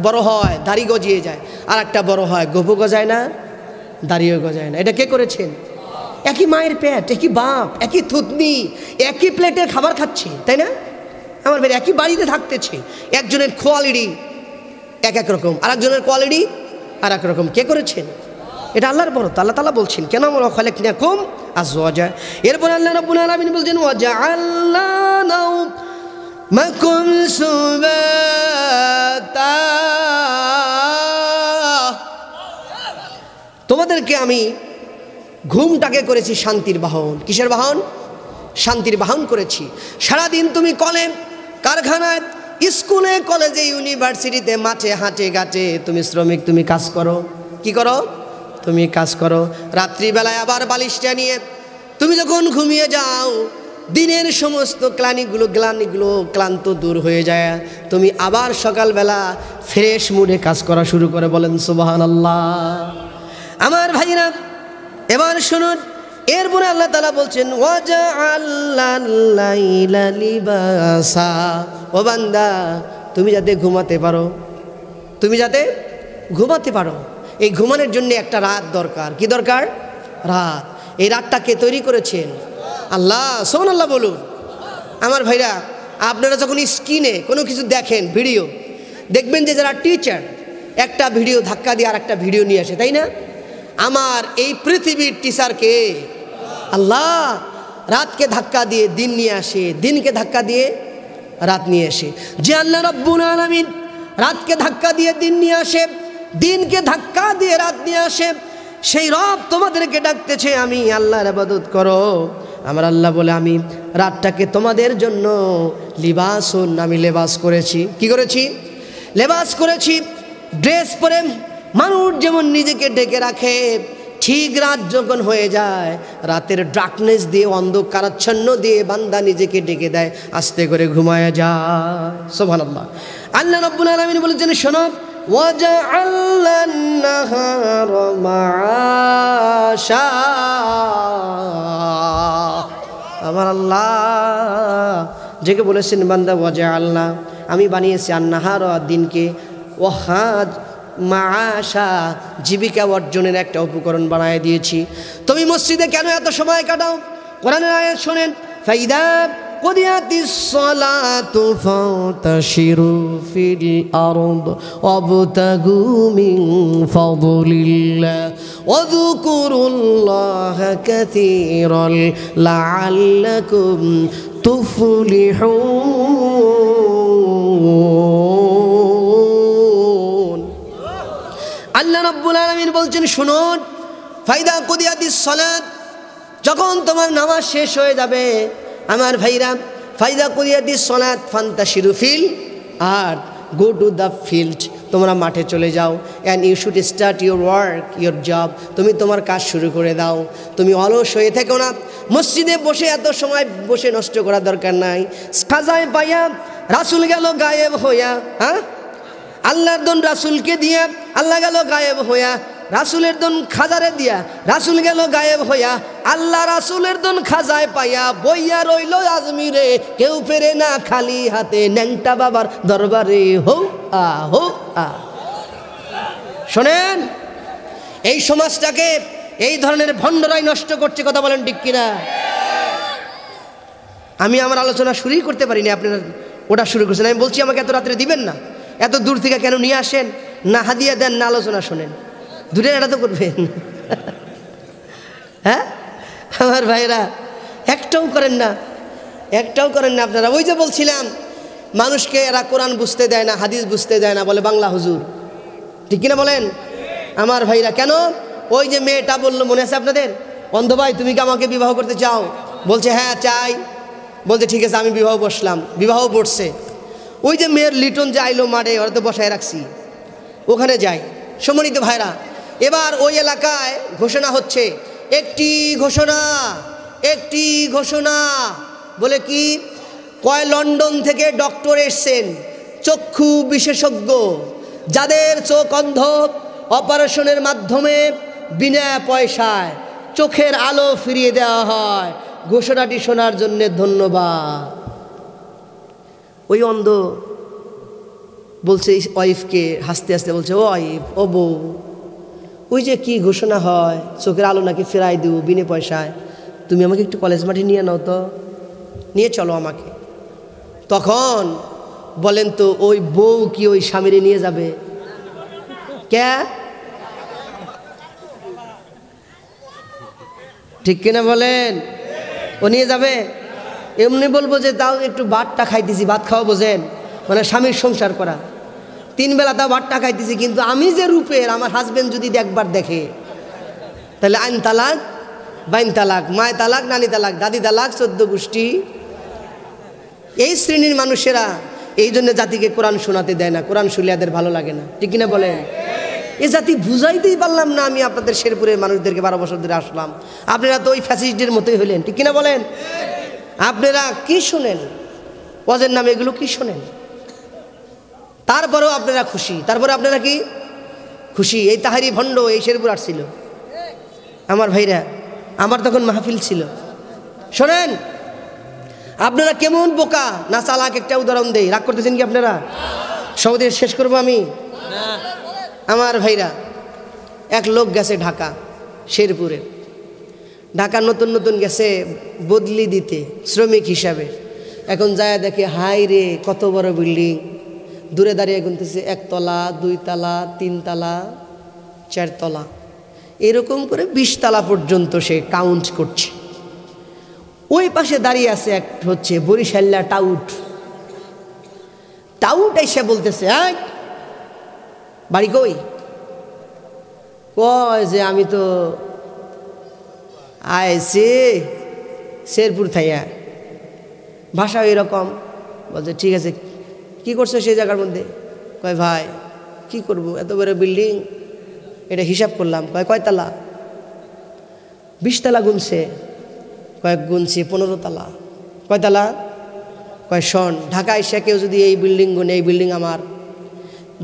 বড় হয় দাড়ি গজিয়ে যায়, আর একটা বড় হয় গোপও গজায় না, দাড়িও গজায় না। এটা কে করেছেন? একই মায়ের পেট, একই বাপ, একই থুতনি, একই প্লেটের খাবার খাচ্ছে, তাই না? আমার ভাই, একই বাড়িতে থাকতেছে। একজনের কোয়ালিটি এক এক রকম, আর একজনের কোয়ালিটি আর এক রকম। কে করেছেন? এটা আল্লাহর বড়তা। আল্লাহ তাআলা বলছেন কেন আমরা খালাকনাকুম আজওয়াজা। এরপর আল্লাহ রাব্বুল আলামিন বলছেন ওয়াজআলনা নাওমাকুম সুবাতা, তোমাদেরকে আমি ঘুমটাকে করেছি শান্তির বাহন। কিসের বাহন? শান্তির বাহন করেছি। সারাদিন তুমি কলে, কারখানায়, স্কুলে, কলেজে, ইউনিভার্সিটিতে, মাঠে, হাটে, ঘাটে তুমি শ্রমিক, তুমি কাজ করো। কি করো? তুমি কাজ করো। রাত্রিবেলায় আবার বালিশটা নিয়ে তুমি যখন ঘুমিয়ে যাও, দিনের সমস্ত গ্লানিগুলো ক্লান্ত দূর হয়ে যায়, তুমি আবার সকালবেলা ফ্রেশ মুডে কাজ করা শুরু করে। বলেন সুবহানাল্লাহ। আমার ভাইরা এবার শুনুন, এরপরে আল্লাহ তাআলা বলছেন ওয়াজআলাল লাইলা লিবাসা। ও বান্দা, তুমি যাতে ঘুমাতে পারো, এই ঘুমানোর জন্য একটা রাত দরকার। কি দরকার? রাত। এই রাতটা কে তৈরি করেছেন? আল্লাহ। সুবহানাল্লাহ বলুন। আমার ভাইরা, আপনারা যখন স্ক্রিনে কোনো কিছু দেখেন, ভিডিও দেখবেন যে যারা টিচার একটা ভিডিও ধাক্কা দিয়ে আর একটা ভিডিও নিয়ে আসে, তাই না? আমার এই পৃথিবীর টিচারকে আল্লাহ রাতকে ধাক্কা দিয়ে দিন নিয়ে আসে, দিনকে ধাক্কা দিয়ে রাত নিয়ে আসে। যে আল্লাহ রাব্বুল আলামিন রাতকে ধাক্কা দিয়ে দিন নিয়ে আসে, দিনকে ধাক্কা দিয়ে রাত নিয়ে আসে, সেই রব তোমাদেরকে ডাকতেছে আমি আল্লাহর ইবাদত করো। আমার আল্লাহ বলে আমি রাতটাকে তোমাদের জন্য লিবাসুন, আমি লেবাস করেছি। কি করেছি? লেবাস করেছি। ড্রেস পরে মানুষ যেমন নিজেকে ঢেকে রাখে, ঠিক রাত যখন হয়ে যায়, রাতের ডার্কনেস দিয়ে, অন্ধকারাচ্ছন্ন দিয়ে বান্দা নিজেকে ঢেকে দেয়, আস্তে করে ঘুমায় যায়। সুবহানাল্লাহ। আল্লাহ রাব্বুল আলামিন বলেছেন শোনো, ওয়াজআলনান নাহারা মাআশা। আমার আল্লাহ জেগে বলেছেন বান্দা ওয়াজআলনা, আমি বানিয়েছি আন-নাহারা, দিনকে, ওয়াহাজ মাআশা, জীবিকা অর্জনের একটা উপকরণ বানিয়ে দিয়েছি। তুমি মসজিদে কেন এত সময় কাটাও? কোরআনের আয়াত শুনেন, ফাইদা কুদিয়াতিস সালাতু ফান্তাশিরু ফিল আরদ ওয়াবতাগু মিন ফাদলিল্লাহ ওয়াযকুরুল্লাহা কাসীরান লাআল্লাকুম তুফলিহুন। আল্লাহ রাব্বুল আলামিন বলছেন শুনুন, ফাইদা কুদিয়াতিস সালাত, যখন তোমার নামাজ শেষ হয়ে যাবে আমার ভাইরা, ফাইদা কুদিয়াতিস সালাত ফান্তাশিরু ফিল আরদ, গো টু দ্য ফিল্ড, তোমরা মাঠে চলে যাও। And you should start your work, your job, তুমি তোমার কাজ শুরু করে দাও। তুমি অলস হয়ে থেকো না, মসজিদে বসে এত সময় বসে নষ্ট করার দরকার নাই। খাজায় পাইয়া রাসূল গেল গায়েব হইয়া, হ্যাঁ, আল্লাহর দন রাসূলকে দিয়া আল্লাহ গেল গায়েব হইয়া, রাসূলের দন খাজারে দিয়া রাসূল গেল গায়েব হইয়া, আল্লাহ রাসূলের দন খাজায় পাইয়া বইয়া রইল আজমিরে, কেউ ফেরে না খালি হাতে, ন্যাংটা বাবার দরবারে হো আ হো আ। শোনেন, এই সমাজটাকে এই ধরনের ভণ্ডরাই নষ্ট করছে, কথা বলেন ঠিক কিনা? আমি আমার আলোচনা শুরুই করতে পারিনি, আপনারা ওটা শুরু করছেন। আমি বলছি আমাকে এত রাত্রে দিবেন না, এত দূর থেকে কেন নিয়ে আসেন, না হাদিয়া দেন না আলোচনা শোনেন, দূরের এটা তো করবেন। হ্যাঁ আমার ভাইরা, একটাও করেন না আপনারা। ওই যে বলছিলাম মানুষকে এরা কোরআন বুঝতে দেয় না, হাদিস বুঝতে দেয় না, বলে বাংলা হুজুর, ঠিক কিনা বলেন? আমার ভাইরা কেন? ওই যে মেয়েটা বললো, মনে আছে আপনাদের, অন্ধ ভাই তুমি কি আমাকে বিবাহ করতে চাও? বলছে হ্যাঁ চাই। বলছে ঠিক আছে আমি বিবাহ বসলাম, বিবাহ বসছে। ওই যে মেয়ের লিটন যে আইলো মাঠে, ওরা তো বসায় রাখছি, ওখানে যাই। সম্মানিত ভাইরা, এবার ওই এলাকায় ঘোষণা হচ্ছে, একটি ঘোষণা বলে কি, কয় লন্ডন থেকে ডক্টর এসছেন, চক্ষু বিশেষজ্ঞ, যাদের চোখ অন্ধ, অপারেশনের মাধ্যমে বিনা পয়সায় চোখের আলো ফিরিয়ে দেওয়া হয়। ঘোষণাটি শোনার জন্য ধন্যবাদ। ওই অন্ধ বলছে ওয়াইফকে, হাসতে হাসতে বলছে, ও ওয়াইফ, ও বউ, ওই যে কি ঘোষণা হয়, চোখের আলো নাকি ফেরাই দেব বিনা পয়সায়, তুমি আমাকে একটু কলেজ মাঠে নিয়ে নাও তো, নিয়ে চলো আমাকে। তখন বলেন তো ওই বউ কি ওই স্বামীরে নিয়ে যাবে? কে? ঠিক কিনা বলেন? ও নিয়ে যাবে? এমনি বলবো যে তাও একটু ভাতটা খাইতেছি, ভাত খাওয়া বোঝেন, মানে স্বামীর সংসার করা, 3 বেলা তাও ভাতটা খাইতেছি, কিন্তু আমি যে রূপের, আমার হাজবেন্ড যদি একবার দেখে তাহলে আইন তালাক, বাইন তালাক, মায় তালাক, নানি তালাক, দাদি তালাক, 14 গোষ্ঠী। এই শ্রেণীর মানুষেরা এই জন্য জাতিকে কোরআন শোনাতে দেয় না, কোরআন শুনলে এদের ভালো লাগে না, ঠিক কিনা বলেন? এ জাতি বুঝাইতেই পারলাম না। আমি আপনাদের শেরপুরের মানুষদেরকে 12 বছর ধরে আসলাম, আপনারা তো ওই ফ্যাসিস্টদের মতোই হইলেন, ঠিক কিনা বলেন? আপনারা কি শোনেন? ওয়াজের নামে এগুলো কি শোনেন? তারপরেও আপনারা খুশি, তারপরে আপনারা কি খুশি? এই তাহারি ভণ্ড এই শেরপুর আসছিল আমার ভাইরা, আমার তখন মাহফিল ছিল। শোনেন আপনারা কেমন বোকা না চালাক, একটা উদাহরণ দেই, রাগ করতেছেন কি আপনারা? সৌদি শেষ করবো আমি। আমার ভাইরা, এক লোক গেছে ঢাকা, শেরপুরে ঢাকা নতুন নতুন গেছে বদলি দিতে শ্রমিক হিসাবে। এখন যায় দেখে হাই রে কত বড় বিল্ডিং, দূরে দাঁড়িয়ে গুনতেছে 1 তলা 2 তলা 3 তলা 4 তলা, এরকম করে 20 তলা পর্যন্ত সে কাউন্ট করছে। ওই পাশে দাঁড়িয়ে আছে এক হচ্ছে বরিশাল্লা টাউট, টাউট এসে বলতেছে বাড়ি কই? কয় যে আমি তো আইছি শেরপুর থাইয়া, ভাষা এরকম। বলছে ঠিক আছে কি করছো সেই জায়গার মধ্যে? কয় ভাই কি করব, এত বড় বিল্ডিং, এটা হিসাব করলাম। কয় তালা? 20 তালা গুনছে। কয়েক গুনছি 15 তালা। কয় তালা? কয় শোন, ঢাকায় এসে কেউ যদি এই বিল্ডিং গুনে, এই বিল্ডিং আমার,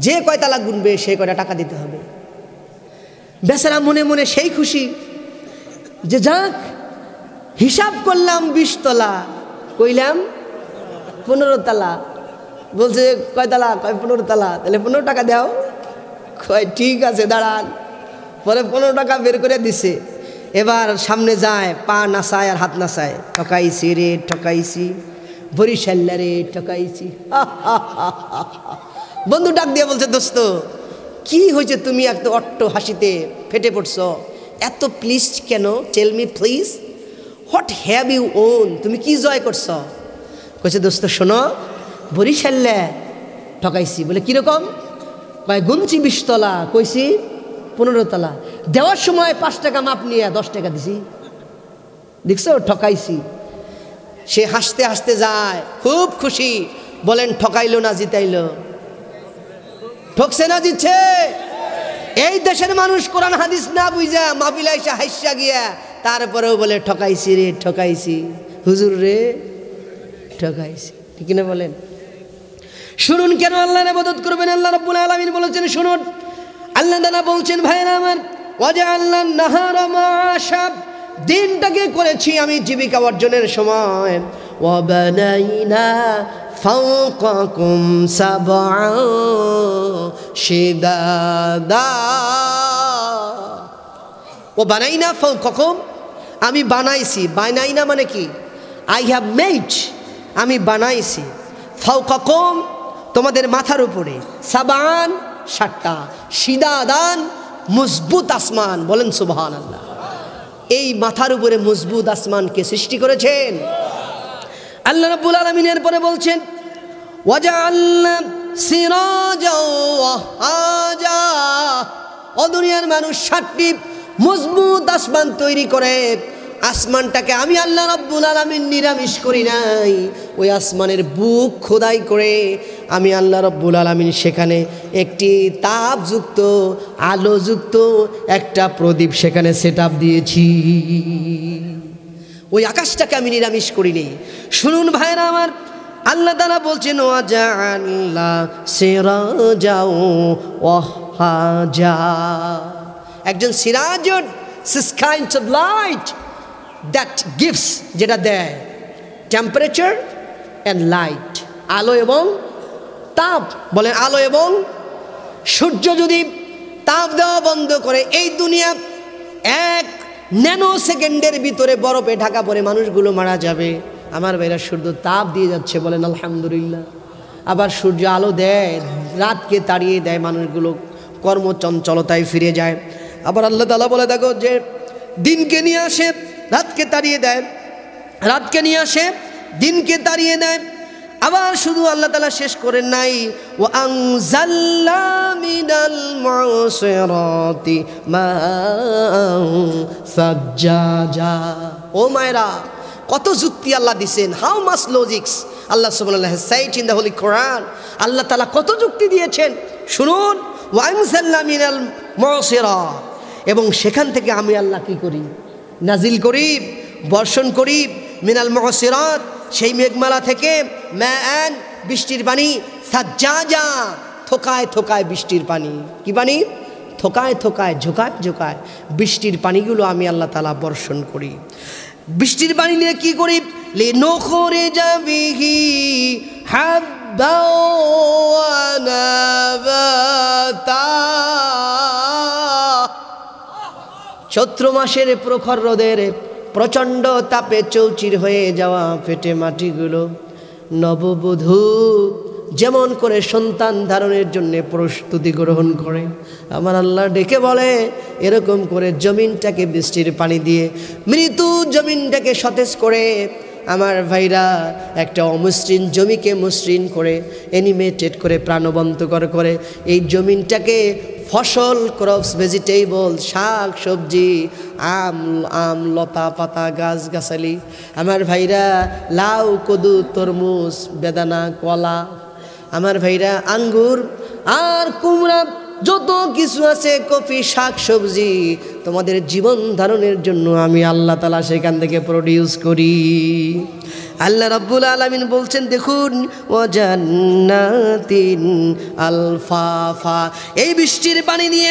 যে কয় তালা গুনবে সে কয়টা টাকা দিতে হবে। বেচারা মনে মনে সেই খুশি যে যাক হিসাব করলাম 20 তলা, কইলাম 15 তালা। বলছে কয় তালা? কয় 15 তালা। তাহলে 15 টাকা দাও। কয় ঠিক আছে দাঁড়ান। পরে 15 টাকা বের করে দিছে। এবার সামনে যায়, পা নাচায় আর হাত নাচায়, ঠকাইছি রে ঠকাইছি, বরিশাল্লা রে ঠকাইছি। বন্ধু ডাক দিয়ে বলছে দোস্ত কি হয়েছে, তুমি এত অট্ট হাসিতে ফেটে পড়ছ, এত প্লিজ কেন? Tell me please, what have you won, তুমি কি জয় করছ? কইছে দোস্ত শোনো, বরিশাল্লা ঠকাইছি। বলে কিরকম? কয় গুনছি 20 তলা, কইছি 15 তলা, দেওয়ার সময় 5 টাকা মাপ নিয়ে 10 টাকা দিছি, দেখছো ঠকাইছি। সে হাসতে হাসতে যায়, খুব খুশি। বলেন ঠকাইলো না জিতাইলো? ঠকছে না জিতছে? এই দেশের মানুষ কোরআন হাদিস না বুঝা মাহফিলে এসে হাসা গিয়া তারপরেও বলে ঠকাইছি রে ঠকাইছি, হুজুর রে ঠকাইছি, ঠিক না বলেন? শুনুন কেন আল্লাহর ইবাদত করবেন। আল্লাহ রাব্বুল আলামিন বলেছেন শুনুন, আল্লাহ তাআলা বলছেন ভাইরা আমার, ওয়াজআলনান নাহারা মাআশা, দিনটাকে করেছি আমি জীবিকা অর্জনের সময়। ওয়া বানাইনা ফাওকাকুম সাবআ শিদাদা, ও বানাইনা ফাওকাকুম, আমি বানাইছি। বানাইনা মানে কি? আই হ্যাভ মেড, আমি বানাইছি। ফাওকাকুম, তোমাদের মাথার উপরে, সাবান 7টা, শিদাদান মজবুত আসমান। বলেন সুবহানাল্লাহ। এই মাথার উপরে মজবুত আসমানকে সৃষ্টি করেছেন আল্লাহ রাব্বুল আলামিন। এরপরে বলছেন ওয়াজআলনা সিরাজা ওয়াহাজা, ও দুনিয়ার মানুষ 7টি মজবুত আসমান তৈরি করে। আসমানটাকে আমি আল্লাহ রাব্বুল আলামিন নিরামিষ করি নাই, ওই আসমানের বুক খোদাই করে আমি আল্লাহ রাব্বুল আলামিন সেখানে একটি তাপযুক্ত আলোযুক্ত একটা প্রদীপ সেখানে সেটআপ দিয়েছি। ওই আকাশটাকে আমি নিরামিষ করিনি। শুনুন ভাইরা আমার, আল্লাহ তাআলা বলছেন ওয়াজআলনা সিরাজা ওয়াহাজা, একজন সিরাজুন, kind of light that gives, যেটা দেয় টেম্পারেচার অ্যান্ড লাইট, আলো এবং তাপ। বলেন আলো এবং সূর্য যদি তাপ দেওয়া বন্ধ করে, এই দুনিয়া 1 ন্যানো সেকেন্ডের ভিতরে বরফে ঢাকা পড়ে মানুষগুলো মারা যাবে। আমার ভাইরা সূর্য তাপ দিয়ে যাচ্ছে, বলেন আলহামদুলিল্লাহ। আবার সূর্য আলো দেয়, রাতকে তাড়িয়ে দেয়, মানুষগুলো কর্মচঞ্চলতায় ফিরে যায়। আবার আল্লাহ তাআলা বলে দেখো যে দিনকে নিয়ে আসে, রাতকে তাড়িয়ে দেয়, রাতকে নিয়ে আসে, দিনকে তাড়িয়ে দেয়। আবার শুধু আল্লাহ তাআলা শেষ করেন নাই, ওয়া আনজালনা মিনাল মুসিরাতি মাআন সাজ্জাজা। ও মায়েরা, কত যুক্তি আল্লাহ দিয়েছেন, হাউ মাচ লজিক্স আল্লাহ সুবহানাহু ওয়া তাআলা সাইড ইন দ্য হোলি কোরআন। আল্লাহ তাআলা কত যুক্তি দিয়েছেন শুনুন। ওয়া আনজালনা মিনাল মুসিরা, এবং সেখান থেকে আমি আল্লাহ কি করি? নাজিল করি, বর্ষণ করি, মিনাল মুসিরাত, সেই মেঘমালা থেকে মাআন, বৃষ্টির পানি, সাজ্জাজা, থোকায় থোকায় বৃষ্টির পানি। কি পানি? থোকায় থোকায়, ঝোকায় ঝোকায় বৃষ্টির পানিগুলো আমি আল্লাহ তাআলা বর্ষণ করি। বৃষ্টির পানি নিয়ে কি করি? লিনুখরিজা বিহি হাব্বা ওয়া নাবাতা। চৈত্র মাসের প্রখর রোদের প্রচণ্ড তাপে চৌচির হয়ে যাওয়া ফেটে মাটিগুলো নববধূ যেমন করে সন্তান ধারণের জন্য প্রস্তুতি গ্রহণ করে, আমার আল্লাহ ডেকে বলে এরকম করে জমিনটাকে বৃষ্টির পানি দিয়ে, মৃত্যু জমিনটাকে সতেজ করে আমার ভাইরা একটা অমসৃণ জমিকে মসৃণ করে, অ্যানিমেটেড করে, প্রাণবন্তকর করে এই জমিনটাকে ফসল, ক্রপস, ভেজিটেবল, শাক সবজি, আম লতা পাতা, গাছ গাছালি, আমার ভাইরা লাউ, কদু, তরমুজ, বেদানা, কলা, আমার ভাইরা আঙ্গুর আর কুমড়া, যত কিছু আছে, কফি, শাক সবজি, তোমাদের জীবন ধারণের জন্য আমি আল্লাহ তাআলা সেখান থেকে প্রডিউস করি। আল্লাহ রাব্বুল আলামিন বলছেন, দেখুন ওয়া জান্নাতিন আলফাফা, এই বৃষ্টির পানি নিয়ে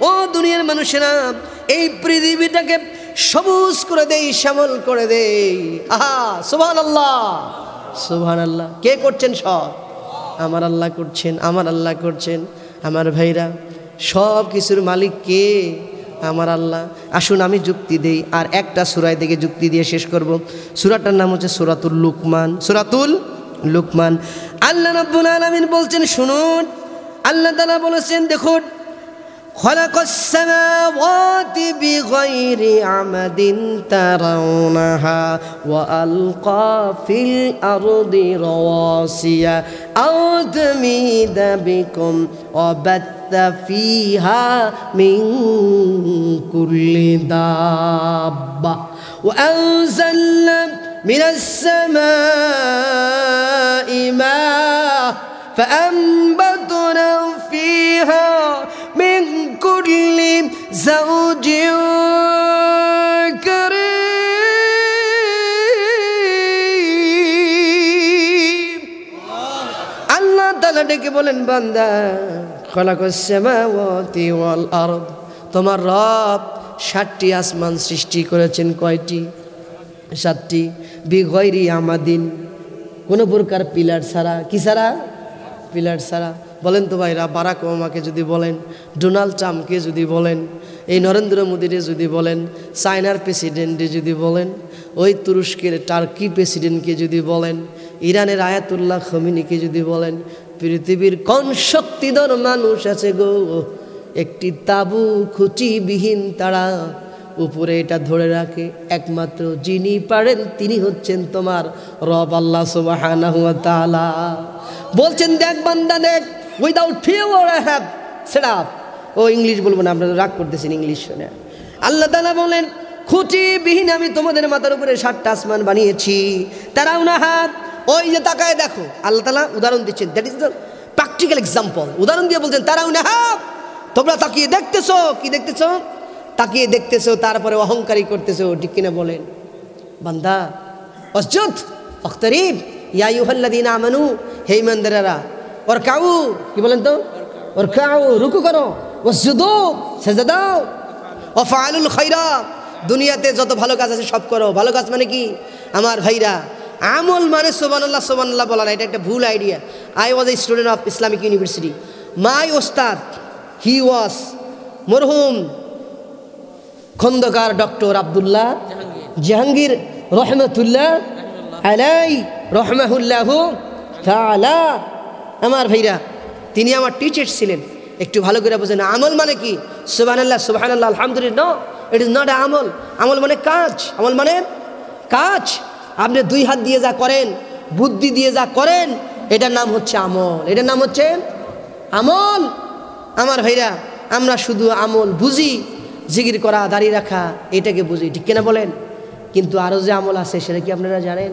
ও দুনিয়ার মানুষেরা এই পৃথিবীটাকে সবুজ করে দেই, শ্যামল করে দেই। আহা, সুবহানাল্লাহ, সুবহানাল্লাহ। কে করছেন? সব আমার আল্লাহ করছেন, আমার আল্লাহ করছেন। আমার ভাইরা, সব কিছুর মালিক কে? আমার আল্লাহ। আসুন আমি যুক্তি দেই, আর একটা সূরায় থেকে যুক্তি দিয়ে শেষ করব। সূরাটার নাম হচ্ছে সূরাতুল লুকমান। সূরাতুল লুকমান। আল্লাহ রাব্বুল আলামিন বলছেন, শুনুন, আল্লাহ তাআলা বলেছেন, দেখুন, খালাকাস সামাওয়াতি বিগাইরি আমাদিন তারাউনাহা ওয়া আলকা ফিল আরদি রাওয়াসিয়া আও তামিদা বিকুম ওয়া বাত্তা ফিহা মিন কুল্লি দাব্বা ওয়া আনজালনা মিনাস সামাই মাআ فأنبتنا فيها من كل زوج كريم। আল্লাহ তাআলা ডেকে বলেন, বান্দা, খালাকাস সামাওয়াতি ওয়াল আরদ, তোমার রব 7টি আসমান সৃষ্টি করেছেন। কয়টি? 7টি। বিগাইরি আমাদিন, কোনো প্রকার পিলার ছাড়া। কি ছাড়া? পিলার ছাড়া। বলেন তো ভাইরা, বারাক ওবামাকে যদি বলেন, ডোনাল্ড ট্রাম্পকে যদি বলেন, এই নরেন্দ্র মোদীরে যদি বলেন, চায়নার প্রেসিডেন্টে যদি বলেন, ওই তুরস্কের টার্কি প্রেসিডেন্টকে যদি বলেন, ইরানের আয়াতুল্লাহ খমিনিকে যদি বলেন, পৃথিবীর কোন শক্তিধর মানুষ আছে গো, একটি তাবু খুঁটিবিহীন তারা উপরে এটা ধরে রাখে, একমাত্র যিনি পারেন তিনি হচ্ছেন তোমার রব আল্লাহ সুবহানাহু ওয়া তাআলা। বলছেন, দেখ বান্দা দেখ, without fear I have set up. ও ইংলিশ বলবো না, আপনারা রাগ করতেছেন ইংলিশ শুনে। আল্লাহ তাআলা বলেন, খুঁটিবিহীন আমি তোমাদের মাথার উপরে 7টা আসমান বানিয়েছি। তারাউনাহা, ওই যে তাকায় দেখো। আল্লাহ তাআলা উদাহরণ দিচ্ছেন, that is the practical example. উদাহরণ দিয়ে বলছেন, তারাউনাহা, তোমরা তাকিয়ে দেখতেছো। কি দেখতেছো? তাকিয়ে দেখতেছো, তারপরে অহংকারী করতেছো। ঠিক কিনা বলেন? বান্দা, আসজুদ ওয়াক্তারিব ইয়া আইয়ুহাল্লাযীনা আমানু, হে ইমানদারেরা, ওয়ারকাউ, কি বলেন তো? ওয়ারকাউ, রুকু করো, ওয়াসজুদু, সিজদা দাও, ওয়াফআলুল খায়রা, দুনিয়াতে যত ভালো কাজ আছে সব করো। ভালো কাজ মানে কি? আমার ভাইরা, আমল মানে সুবহানাল্লাহ সুবহানাল্লাহ বলা না, এটা একটা ভুল idea. I was a student of Islamic university. My ওস্তাদ, হি ওয়াজ মরহুম খন্দকার ডক্টর আব্দুল্লাহ জাহাঙ্গীর রহমতুল্লাহ আলাই রহমাহুল্লাহু তাআলা। আমার ভাইরা, তিনি আমার টিচার ছিলেন। একটু ভালো করে বোঝেন, আমল মানে কি? সুবহানাল্লাহ সুবহানাল্লাহ আলহামদুলিল্লাহ, ইট ইজ নট এ আমল। আমল মানে কাজ। আমল মানে কাজ। আপনি 2 হাত দিয়ে যা করেন, বুদ্ধি দিয়ে যা করেন, এটার নাম হচ্ছে আমল। এটার নাম হচ্ছে আমল। আমার ভাইরা, আমরা শুধু আমল বুঝি, জিকির করা, দাঁড়িয়ে রাখা, এটাকে বুঝি। ঠিক কিনা বলেন? কিন্তু আরও যে আমল আছে সেটা কি আপনারা জানেন?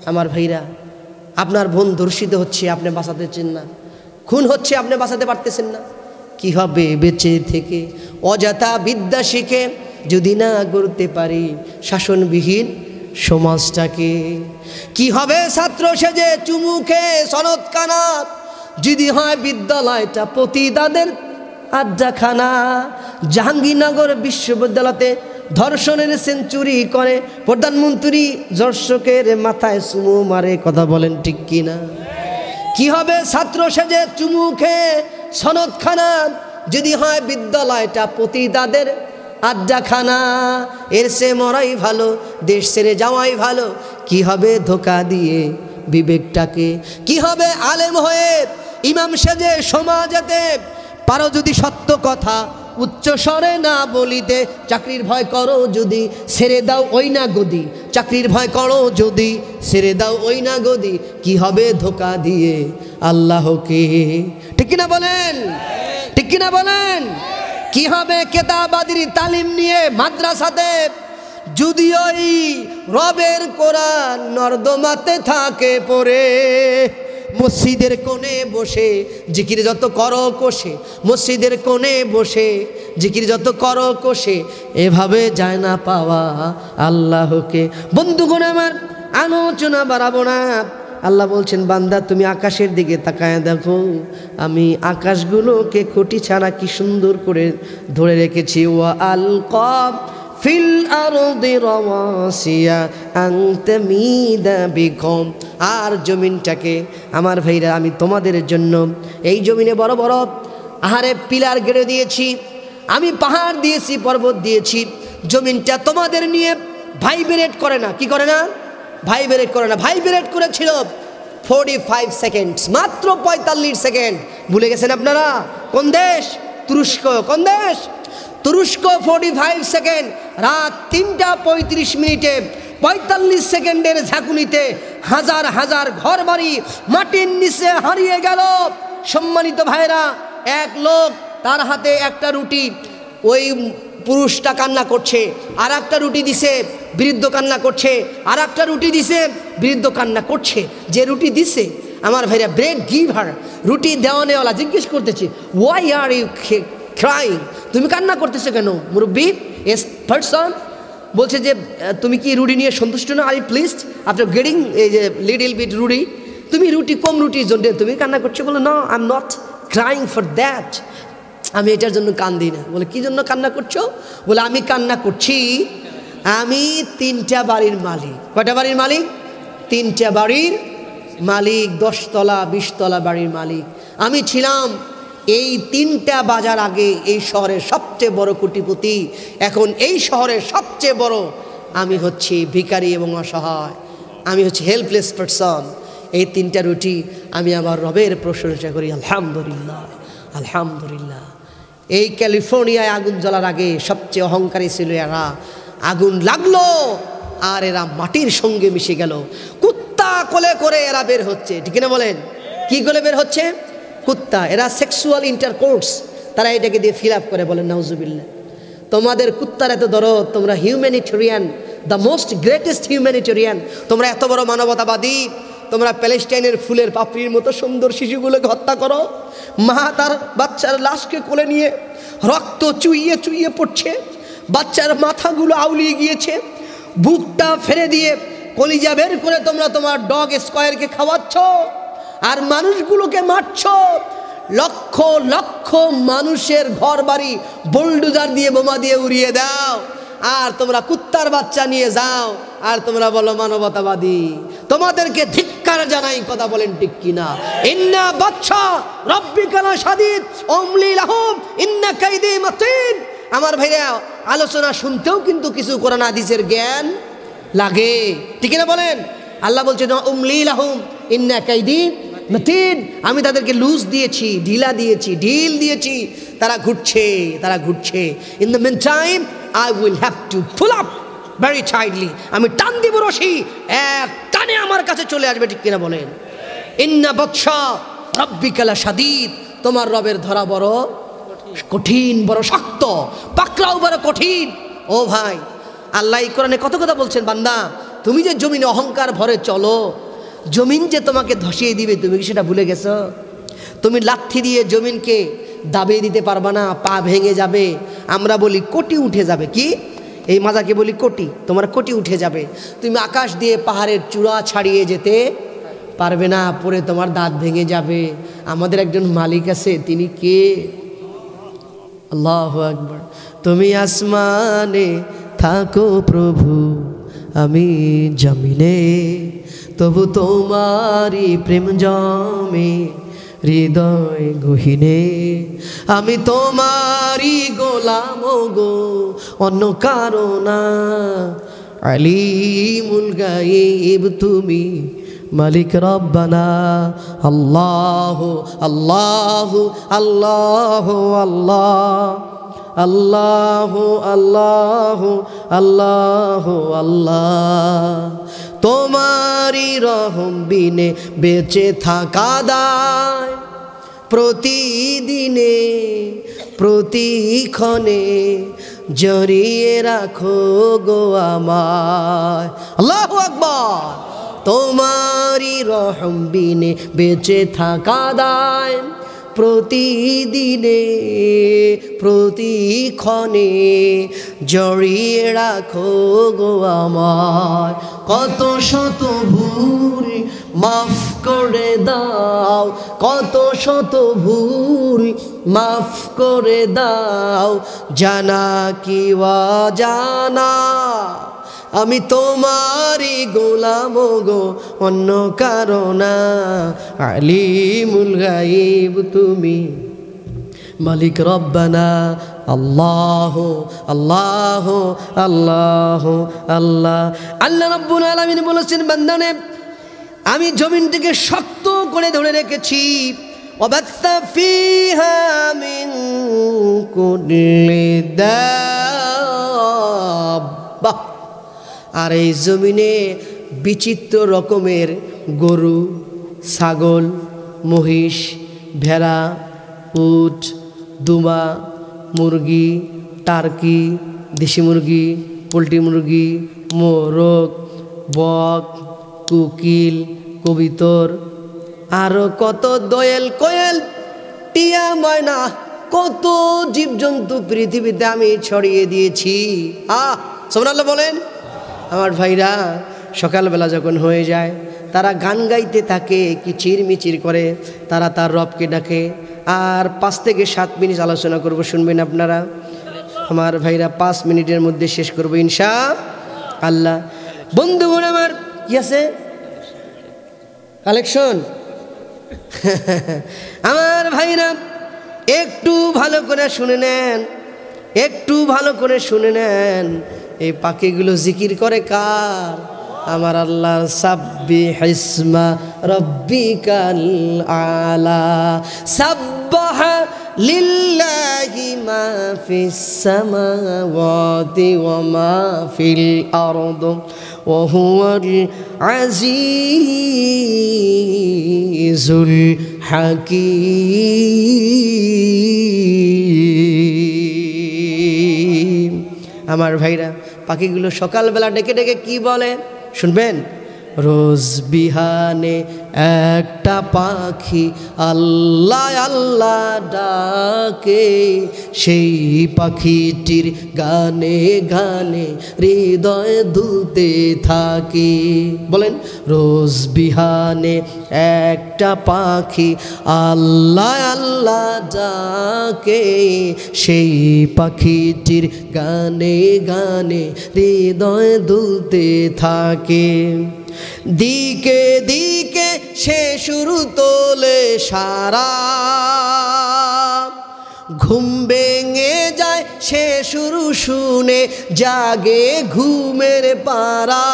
আমার ভাইরা, আপনার বোন ধর্ষিত হচ্ছে, আপনি বাঁচাতে চান না। খুন হচ্ছে, আপনি বাঁচাতে পারতেছেন না। কি হবে বেঁচে থেকে অযথা বিদ্যা শিখে যদি না করতে পারি শাসনবিহীন সমাজটাকে। কি হবে ছাত্র সেজে চুমুখে সনদ কানা, যদি হয় বিদ্যালয়টা পতিতাদের আড্ডাখানা। জাহাঙ্গীরনগর বিশ্ববিদ্যালয়তে ধর্ষণের সেঞ্চুরি করে প্রধানমন্ত্রী, দর্শকের মাথায় চুমু মারে, কথা বলেন ঠিক কিনা? কি হবে ছাত্র সেজে চুমুখে সনদখানা, যদি হয় বিদ্যালয়টা পতিতাদের আড্ডাখানা। এর সে মরাই ভালো, দেশ ছেড়ে যাওয়াই ভালো। কি হবে ধোকা দিয়ে বিবেকটাকে? কি হবে আলেম হয়ে ইমাম সেজে সমাজেতে, পারো যদি সত্য কথা উচ্চ স্বরে না বলিতে। চাকরির ভয় করো যদি ছেড়ে দাও ওই না গদি, চাকরির ভয় করো যদি ছেড়ে দাও ওই না গদি। কি হবে ধোকা দিয়ে আল্লাহকে? ঠিক কিনা বলেন? ঠিক কিনা বলেন? কি হবে কেতাবাদির তালিম নিয়ে মাদ্রাসাতে, যদি ওই রবের কোরআন নর্দমাতে থাকে পড়ে। মসজিদের কোণে বসে জিকির যত করো কোষে, মসজিদের কোণে বসে জিকির যত করো কোষে, এভাবে যায় না পাওয়া আল্লাহকে। বন্ধুগণ আমার, আলোচনা বাড়াবো না। আল্লাহ বলছেন, বান্দা তুমি আকাশের দিকে তাকায় দেখো, আমি আকাশগুলোকে খুঁটি ছাড়া কি সুন্দর করে ধরে রেখেছি। ওয়া আলকাব ফিল আরদি রাওয়াসিয়া আন তামিদা বিকুম। আর জমিনটাকে আমার ভাইরা আমি তোমাদের জন্য এই জমিনে বড় বড় আহারে পিলার গেড়ে দিয়েছি, আমি পাহাড় দিয়েছি, পর্বত দিয়েছি। জমিনটা তোমাদের নিয়ে ভাইব্রেট করে না। কি করে না? ভাইব্রেট করে না। ভাইব্রেট করেছিল 45 সেকেন্ড, মাত্র 45 সেকেন্ড। ভুলে গেছেন আপনারা? কোন দেশ? তুরস্ক। কোন দেশ? তুরস্ক। 45 সেকেন্ড, রাত 3টা 35 মিনিটে 45 সেকেন্ডের ঝাঁকুনিতে হাজার হাজার ঘর বাড়ি মাটির নিচে হারিয়ে গেল। সম্মানিত ভাইরা, এক লোক তার হাতে একটা রুটি, ওই পুরুষটা কান্না করছে। আর একটা রুটি দিছে, বৃদ্ধ কান্না করছে। আর একটা রুটি দিছে, বৃদ্ধ কান্না করছে। যে রুটি দিছে আমার ভাইরা, ব্রেড গিভার, রুটি দেওয়ানেওয়ালা জিজ্ঞেস করতেছে, ওয়াই আর ইউ ক্রাইং? তুমি কান্না করতেছো কেন মুরব্বী? এস পারসন বলছে যে, তুমি কি রুটি নিয়ে সন্তুষ্ট না? Are you please after getting এই যে লিটল বিট রুটি, তুমি রুটি কম রুটির জন্য তুমি কান্না করছো? বলে, no I am not crying for that, আমি এটার জন্য কান্দি না। বলে, কি জন্য কান্না করছো? বলে, আমি কান্না করছি, আমি 3টা বাড়ির মালিক। কয়টা বাড়ির মালিক? 3টা বাড়ির মালিক, 10 তলা 20 তলা বাড়ির মালিক। আমি ছিলাম এই 3টা বাজার আগে এই শহরের সবচেয়ে বড় কোটিপতি। এখন এই শহরের সবচেয়ে বড় আমি হচ্ছি ভিখারি এবং অসহায়, আমি হচ্ছি হেল্পলেস পারসন। এই 3টা রুটি আমি আমার রবের প্রশংসা করি, আলহামদুলিল্লাহ আলহামদুলিল্লাহ। এই ক্যালিফোর্নিয়ায় আগুন জ্বলার আগে সবচেয়ে অহংকারী ছিল এরা। আগুন লাগলো আর এরা মাটির সঙ্গে মিশে গেল। কুত্তা কোলে করে এরা বের হচ্ছে। ঠিক না বলেন? কি কোলে বের হচ্ছে? কুত্তা। এরা সেক্সুয়াল ইন্টারকোর্স, তারা এটাকে দিয়ে ফিল আপ করে। বলেন নাউজুবিল্লাহ। তোমাদের কুত্তার এত দরদ, তোমরা humanitarian, the most greatest humanitarian. তোমরা এত বড় মানবতাবাদী, তোমরা প্যালেস্টাইনের ফুলের পাপড়ির মতো সুন্দর শিশুগুলোকে হত্যা করো। মা তার বাচ্চার লাশকে কোলে নিয়ে রক্ত চুইয়ে চুইয়ে পড়ছে, বাচ্চার মাথাগুলো আউলিয়ে গিয়েছে, বুকটা ফেলে দিয়ে কলিজা বের করে তোমরা তোমার ডগ স্কয়ারকে খাওয়াচ্ছ, আর মানুষগুলোকে মারছ। লক্ষ লক্ষ মানুষের ঘর বাড়ি বুলডোজার দিয়ে বোমা দিয়ে উড়িয়ে দাও, আর তোমরা কুত্তার বাচ্চা নিয়ে যাও, আর তোমরা বলো মানবতাবাদী। তোমাদেরকে ধিক্কার জানাই, কথা বলেন ঠিক কিনা? ইন্না বাচ্চা রব্বিকা শাদীদ উমলি লাহুম ইন্না কাইদি মাতিন। আমার ভাইরা, আলোচনা শুনতেও কিন্তু কিছু কোরআন হাদিসের জ্ঞান লাগে। ঠিক না বলেন? আল্লাহ বলছে উমলি লাহুম ইন্না কাইদি মাতিন, আমি তাদেরকে লুজ দিয়েছি, ঢিলা দিয়েছি, ঢিল দিয়েছি, তারা ঘুরছে, তারা ঘুরছে। In the meantime I will have to pull up very tightly, আমি টান দিব রশি, এক টানে আমার কাছে চলে আসবে। ঠিক কিনা বলেন? ইন্না বাতশা রাব্বিকা লাশাদীদ, তোমার রবের ধরা বড় কঠিন, বড় শক্ত, পাকড়াও বড় কঠিন। ও ভাই, আল্লাহ এই কোরআনে কত কথা বলছেন। বান্দা, তুমি যে জমিনে অহংকার ভরে চলো, জমিন যে তোমাকে ধসিয়ে দিবে, তুমি কি সেটা ভুলে গেছো? তুমি লাঠি দিয়ে জমিনকে দাবিয়ে দিতে পারবা না, পা ভেঙে যাবে। আমরা বলি কোটি উঠে যাবে। কি? এই মাজাকে বলি কোটি, তোমার কোটি উঠে যাবে, তুমি আকাশ দিয়ে পাহাড়ের চূড়া ছাড়িয়ে যেতে পারবে না, পরে তোমার দাঁত ভেঙে যাবে। আমাদের একজন মালিক আছে, তিনি কে? আল্লাহু আকবার। তুমি আসমানে থাকো প্রভু, আমি জমিনে, তবু তোমারই প্রেম জমে হৃদয় গহীনে। আমি তোমারই গোলাম গো, অন্য কারো না। আলিমুল গায়েব তুমি, মালিক রব্বানা। আল্লাহ আল্লাহ আল্লাহ আল্লাহ আল্লাহ আল্লাহ আল্লাহ আল্লাহ। তোমারই রহম বিনে বেঁচে থাকা দায়, প্রতিদিনে প্রতিক্ষণে জড়িয়ে রাখো গো আমায়। আল্লাহু আকবার। তোমারই রহম বিনে বেঁচে থাকা দায়, প্রতিদিনে প্রতিক্ষণে জড়িয়ে রাখো গো আমায়। কত শত ভুল মাফ করে দাও, কত শত ভুল মাফ করে দাও, জানা কি অজানা। আমি তোমারই গোলাম গো, অন্য কারো না। আলিমুল গায়েব তুমি, মালিক রব্বানা। আল্লাহ আল্লাহ আল্লাহ আল্লাহ। আল্লাহ রাব্বুল আলামিন বলেছেন, বান্দানে আমি জমিনটিকে শক্ত করে ধরে রেখেছি। ওয়াবাত্তা ফিহা মিন কুল্লি দাব্বাহ। আর এই জমিনে বিচিত্র রকমের গরু, ছাগল, মহিষ, ভেড়া, উট, দুমা, মুরগি, টার্কি, দেশি মুরগি, পোলট্রি মুরগি, মোরগ, বক, কোকিল, কবিতর, আরও কত দোয়েল, কোয়েল, টিয়া, ময়না, কত জীবজন্তু পৃথিবীতে আমি ছড়িয়ে দিয়েছি। সুবহানাল্লাহ বলেন। আমার ভাইরা সকালবেলা যখন হয়ে যায়, তারা গান গাইতে থাকে, কিচিরমিচির করে, তারা তার রবকে ডাকে। আর 5 থেকে 7 মিনিট আলোচনা করব, শুনবেন আপনারা। আমার ভাইরা 5 মিনিটের মধ্যে শেষ করবো ইনশাআল্লাহ। বন্ধুগণ আমার কি আছে কালেকশন? আমার ভাইরা একটু ভালো করে শুনে নেন, একটু ভালো করে শুনে নেন। এই পাখিগুলো জিকির করে কার? আমার আল্লাহ। সাব্বিহ ইসমা রাব্বিকাল আলা, সাব্বাহা লিল্লাহি মা ফিস সামাওয়াতি ওয়া মা ফিল আরদ ওয়া হুয়াল আজিজুল হাকীম। আমার ভাইরা পাখিগুলো সকালবেলা ডেকে ডেকে কি বলে শুনবেন? রোজ বিহানে একটা পাখি আল্লাহ আল্লাহ ডাকে, সেই পাখিটির গানে গানে হৃদয় দুলতে থাকে। বলেন, রোজ বিহানে একটা পাখি আল্লাহ আল্লাহ ডাকে, সেই পাখিটির গানে গানে হৃদয় দুলতে থাকে। দিকে দিকে সে শুরু তোলে সারা, ঘুম ভেঙে যায় সে শুরু শুনে জাগে ঘুমের পারা।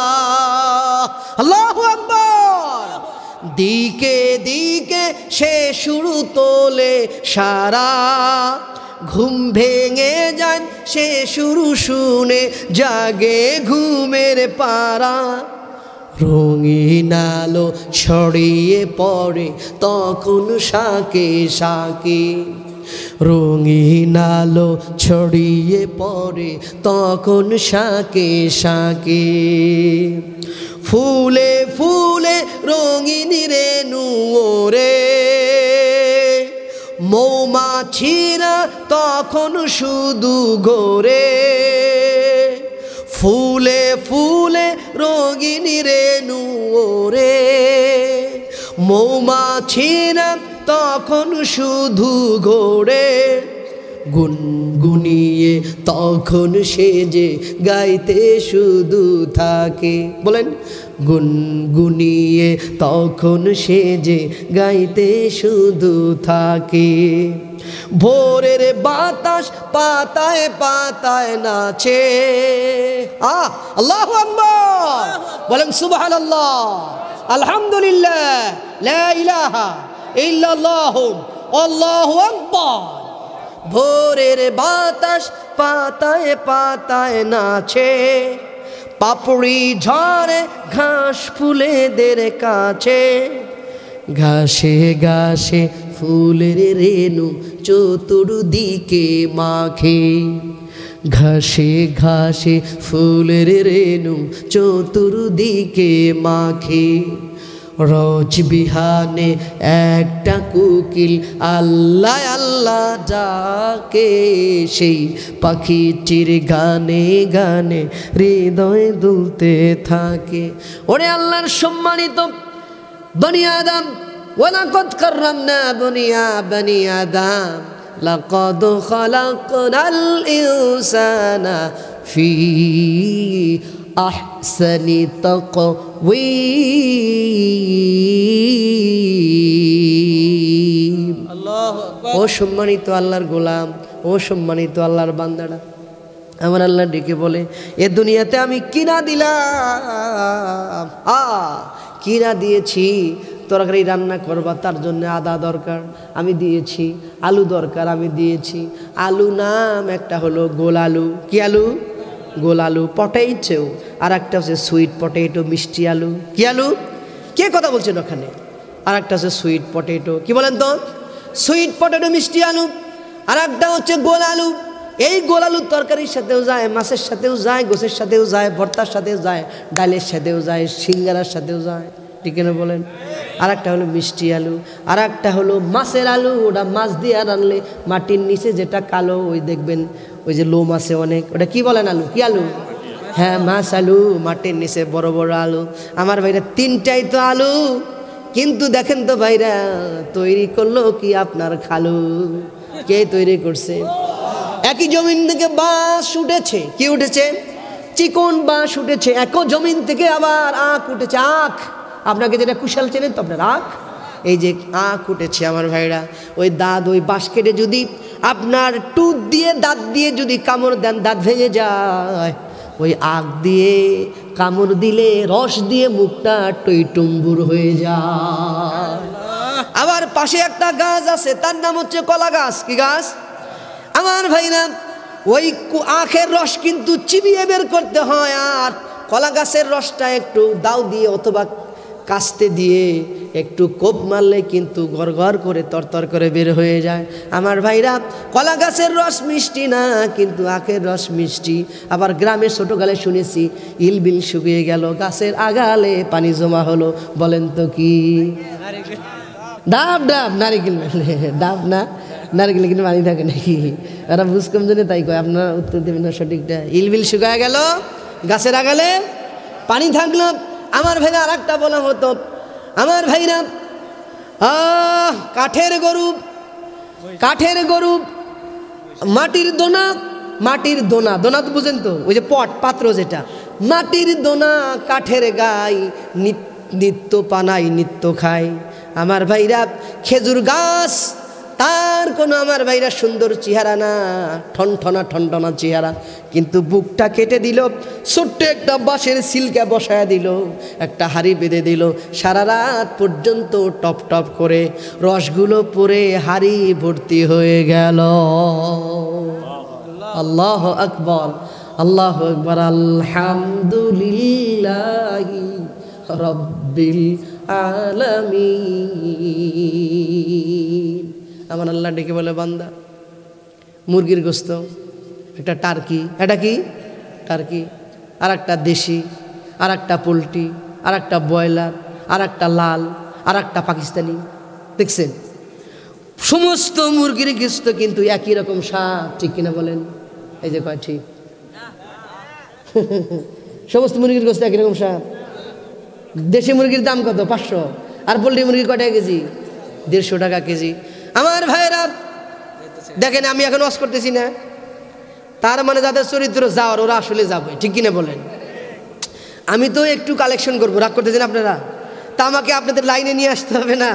আল্লাহু আকবার। দিকে দিকে সে শুরু তোলে সারা, ঘুম ভেঙে যায় সে শুরু শুনে জাগে ঘুমের পারা। রঙিন আলো ছড়িয়ে পড়ে তখন শাকে শাকে, রঙিন আলো ছড়িয়ে পড়ে তখন শাকে শাকে। ফুলে ফুলে রঙিন রেণু ওরে, মৌমাছিরা তখন শুধু ঘোরে। বাঁচে না তখন শুধু ঘোরে, গুনগুনিয়ে তখন সে যে গাইতে শুধু থাকে। বলেন, গুনগুনিয়ে তখন সে যে গাইতে শুধু থাকে। ভোরের বাতাস পাতায় পাতায় নাচে। আল্লাহু আকবার, বলেন সুবহানাল্লাহ, আলহামদুলিল্লাহ, লা ইলাহা ইল্লাল্লাহু আল্লাহু আকবার। ভোরের বাতাস পাতায় পাতায় নাচে, পাপড়ি ঝরে ঘাস ফুলেদের কাছে, ঘাসে ঘাসে ফুলের রেণু চতুর্দিকে মাখে, ঘাসে ঘাসে ফুলের রেণু চতুর্দিকে মাখে। রোজ বিহানে একটা কোকিল আল্লাহ আল্লাহ ডাকে, সেই পাখিটির গানে গানে হৃদয় দুলতে থাকে। ওরে আল্লাহর সম্মানিত বনি আদম, ওয়ালাকাদ কাররামনা বনি আদম, লাকাদ খালাকনাল ইনসানা ফি আহসানি তাকওয়ীম। আল্লাহু আকবার। ও সম্মানিত আল্লাহর গোলাম, ও সম্মানিত আল্লাহর বান্দারা, আমার আল্লাহ ডেকে বলে, এ দুনিয়াতে আমি কিনা দিলাম, কিনা দিয়েছি। তরকারি রান্না করবা, তার জন্য আদা দরকার, আমি দিয়েছি। আলু দরকার, আমি দিয়েছি। আলু নাম একটা হলো গোল আলু। কি আলু? গোল আলু, পটেটো। আর একটা হচ্ছে সুইট পটেটো, মিষ্টি আলু। কি আলু? কে কথা বলছেন ওখানে? আর একটা হচ্ছে সুইট পটেটো। কি বলেন তো? সুইট পটেটো, মিষ্টি আলু। আর একটা হচ্ছে গোল আলু। এই গোল আলু তরকারির সাথেও যায়, মাছের সাথেও যায়, গোছের সাথেও যায়, ভর্তার সাথেও যায়, ডালের সাথেও যায়, সিঙ্গারার সাথেও যায়। ঠিক না বলেন? আর একটা হলো মিষ্টি আলু। আর একটা হলো মাছের আলু, ওটা মাছ দিয়ে রানলে মাটির নিচে যেটা কালো, ওই দেখবেন ওই যে লোম আছে অনেক, ওটা কি বলেন? আলু। কি আলু? হ্যাঁ, মাছ আলু, মাটির নিচে বড় বড় আলু। আমার ভাইরা তিনটাই তো আলু, কিন্তু দেখেন তো ভাইরা, তৈরি করলো কি আপনার খালু? কে তৈরি করছে? একই জমিন থেকে বাঁশ উঠেছে। কি উঠেছে? চিকন বাঁশ উঠেছে। একই জমিন থেকে আবার আখ উঠেছে। আখ, আপনাকে যেটা কুশাল চেনেন তো আপনার আখ, এই যে আখ উঠেছে আমার ভাইরা। ওই দাঁত, ওই বাঁশ কেটে যদি আপনার টুথ দিয়ে, দাঁত দিয়ে যদি কামড় দেন, দাঁত ভেঙে যায়। ওই আখ দিয়ে কামড় দিলে রস দিয়ে মুখটা টইটুম্বুর হয়ে যায়। আবার পাশে একটা গাছ আছে, তার নাম হচ্ছে কলা গাছ। কি গাছ? আমার ভাইরা, ওই আখের রস কিন্তু চিবিয়ে বের করতে হয়, আর কলা গাছের রসটা একটু দাও দিয়ে অথবা কাস্তে দিয়ে একটু কোপ মারলে কিন্তু ঘর ঘর করে তরতর করে বের হয়ে যায়। আমার ভাইরা, কলা গাছের রস মিষ্টি না, কিন্তু আখের রস মিষ্টি। আবার গ্রামের ছোটোকালে শুনেছি, ইলবিল শুকিয়ে গেল, গাছের আগালে পানি জমা হলো। বলেন তো কি? ডাব। ডাব নারিকেল, ডাব না, নারিকেল কিন্তু পানি থাকে নাকি? এরা বুঝ কম জন্য তাই কয়। আপনার উত্তর দেবেন না সঠিকটা। ইলবিল শুকায় গেল, গাছের আগালে পানি থাকলো। আমার ভাইরা আর একটা বলা হতো, আমার ভাইরা, কাঠের গরু, কাঠের গরু, মাটির দোনা, মাটির দোনা। দোনা তো বুঝেন তো, ওই যে পট, পাত্র যেটা, মাটির দোনা, কাঠের গাই, নিত্য পানাই, নিত্য খাই। আমার ভাইরা, খেজুর গাছ, তার কোনো আমার ভাইরা সুন্দর চেহারা না, ঠনঠনা ঠনঠনা চেহারা, কিন্তু বুকটা কেটে দিল, ছোট্ট একটা বাঁশের সিলকা বসায়া দিল, একটা হাড়ি বেঁধে দিল, সারা রাত পর্যন্ত টপ টপ করে রসগুলো পরে হাড়ি ভর্তি হয়ে গেল। আল্লাহ আকবার, আল্লাহ আকবার, আলহামদুলিল্লাহি রাব্বিল আলামিন। আমার আল্লাহ ডেকে বলে, বান্দা, মুরগির গোস্ত, একটা টার্কি, এটা কি টার্কি, আর একটা দেশি, আর একটা পোলট্রি, আর একটা ব্রয়লার, আর একটা লাল, আর একটা পাকিস্তানি, দেখছেন? সমস্ত মুরগির গোস্ত কিন্তু একই রকম স্বাদ। ঠিক কিনা বলেন? এই যে কয় ঠিক, সমস্ত মুরগির গোস্ত একই রকম স্বাদ। দেশি মুরগির দাম কত? 500। আর পোলট্রি মুরগি কয় টাকা কেজি? 150 টাকা কেজি। আমার ভাইরা দেখেন, আমি এখন ওয়াজ করতেছি না, তার মানে যাদের চরিত্র যাওয়ার ওরা আসলে যাবে, ঠিক কিনা বলেন? আমি তো একটু কালেকশন করবো, রাগ করতেছেন আপনারা? তা আমাকে আপনাদের লাইনে নিয়ে আসতে হবে না,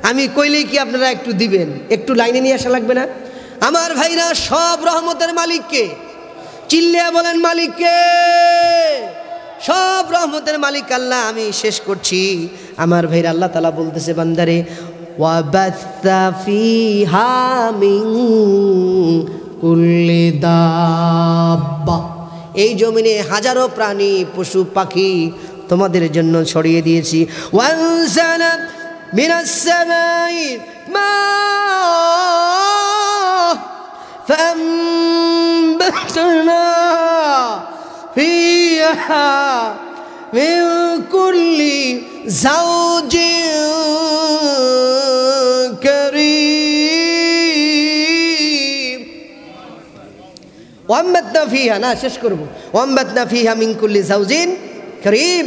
আমি কইলেই কি আপনারা একটু দিবেন? একটু লাইনে নিয়ে আসা লাগবে না? আমার ভাইরা, সব রহমতের মালিককে, চিল্লিয়া বলেন মালিককে, সব রহমতের মালিক আল্লাহ। আমি শেষ করছি। আমার ভাইরা, আল্লাহ তাআলা বলতেছে বান্দারে, ওয়াবাসা ফিহা মিন কুল্লি দাব্বা, এই জমিনে হাজারো প্রাণী পশু পাখি তোমাদের জন্য ছড়িয়ে দিয়েছি। ওয়ানজালা মিনাস সামাই মা ফাআনবাতনা ফিহা মিন কুল্লি যাওজিন কারীম। ওয়াম্বাতনা ফিহা, না শেষ করব, ওয়াম্বাতনা ফিহা মিন কুল্লি যাওজিন কারীম,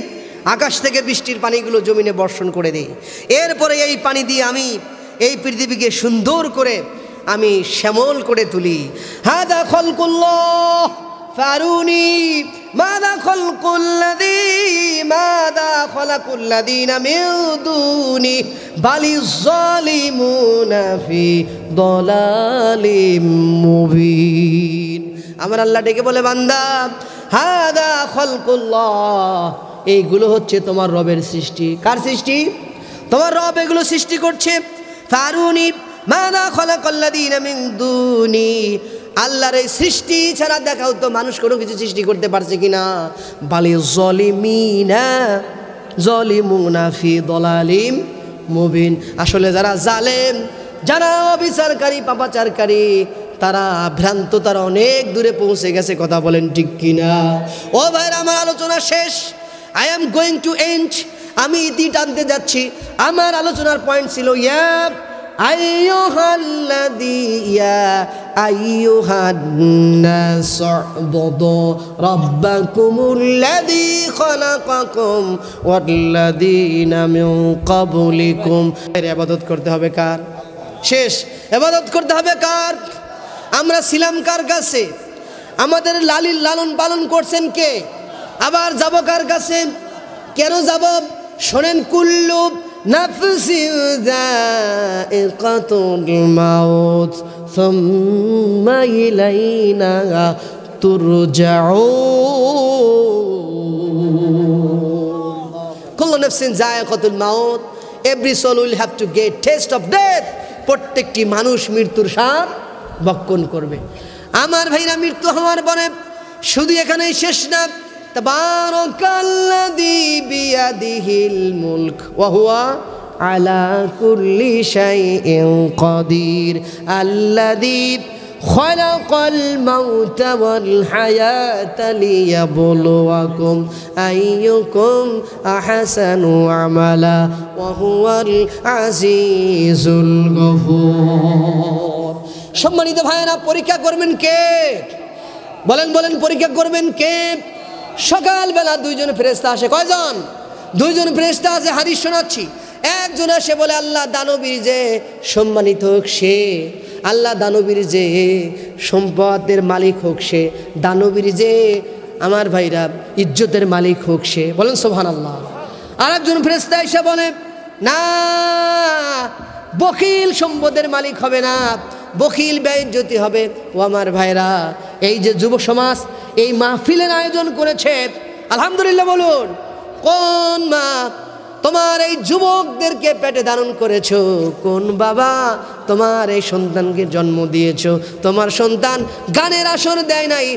আকাশ থেকে বৃষ্টির পানিগুলো জমিনে বর্ষণ করে দেই। এরপরে এই পানি দিয়ে আমি এই পৃথিবীকে সুন্দর করে আমি শ্যামল করে তুলি। হাদা খালকুল্লাহ ফারুনি মাদা খালকুল্লাযী মাদা খালাকুল্লাযীনা মিন দুনি বালিয যালিমুনা ফি দালালিম মুবিন। আমার আল্লাহ ডেকে বলে, বান্দা, হাদা খালকুল্লাহ, এইগুলো হচ্ছে তোমার রবের সৃষ্টি। কার সৃষ্টি? তোমার রব এগুলো সৃষ্টি করছে। ফারুনি মাদা খালাকাল্লাযীনা মিন দুনি, আল্লাহর এই সৃষ্টি ছাড়া দেখাও তো মানুষ কোনো কিছু সৃষ্টি করতে পারছে কিনা। বালিয যালিমুনা ফি দালালিম মুবিন, আসলে যারা জালেম, যারা অবিচারকারী, পাপাচারকারী, তারা ভ্রান্ত, তারা অনেক দূরে পৌঁছে গেছে। কথা বলেন ঠিক কিনা? ও ভাইরা, আমার আলোচনা শেষ। I am going to end, আমি ইতি টানতে যাচ্ছি। আমার আলোচনার পয়েন্ট ছিল, ইয়া আইয়ুহান নাস উবুদু রাব্বাকুমুল্লাযী খালাকাকুম ওয়াল্লাযীনা মিন ক্বাবলিকুম। এর ইবাদত করতে হবে কার? শেষ, ইবাদত করতে হবে কার? আমরা ছিলাম কার কাছে? আমাদের লালন পালন করছেন কে? আবার যাব কার কাছে? কেন যাব? শোনেন, কুল্লু নাফসিন যায়িকাতুল মাউত সুম্মা ইলাইনা তুরজাউন। কুল্লু নাফসিন যায়িকাতুল মাউত, every soul will have to get test of death. প্রত্যেকটি মানুষ মৃত্যুর স্বাদ ভক্ষণ করবে। আমার ভাইরা, মৃত্যু হওয়ার পরে শুধু এখানেই শেষ না। তাবারাকাল্লাযী বিয়াদিহিল মুলক ওয়া হুয়া আলা কুল্লি শাইইন কাদির আল্লাযী খালাকাল মাউতা ওয়াল হায়াতা লিয়াবলুয়াকুম আইয়ুকুম আহসানু আমালা ওয়া হুয়াল আজিজুল গফুর। সম্মানিত ভাইয়েরা, পরীক্ষা করবেন কে? বলেন বলেন, পরীক্ষা করবেন কে? সকালবেলা দুইজন ফেরেশতা আসে। কয়জন? দুইজন ফেরেশতা আছে। হাদিস শোনাচ্ছি। একজন আসে বলে, আল্লাহ দানবীর যে সম্মানিত হোক সে, আল্লাহ দানবীর যে সম্পদের মালিক হোক সে, দানবীর যে আমার ভাইরা ইজ্জতের মালিক হোক সে। বলেন সুবহানাল্লাহ। আর একজন ফেরেশতা এসে বলে, না, বখিল সম্পদের মালিক হবে না, বখিল বেইজ্জতি হবে। ও আমার ভাইরা, এই যে যুব সমাজ এই মাহফিলের আয়োজন করেছে, আলহামদুলিল্লাহ বলুন। কোন মা তোমার এই যুবকদেরকে পেটে ধারণ করেছো? কোন বাবা তোমার এই সন্তানকে জন্ম দিয়েছো? তোমার সন্তান গানের আসর দেয় নাই,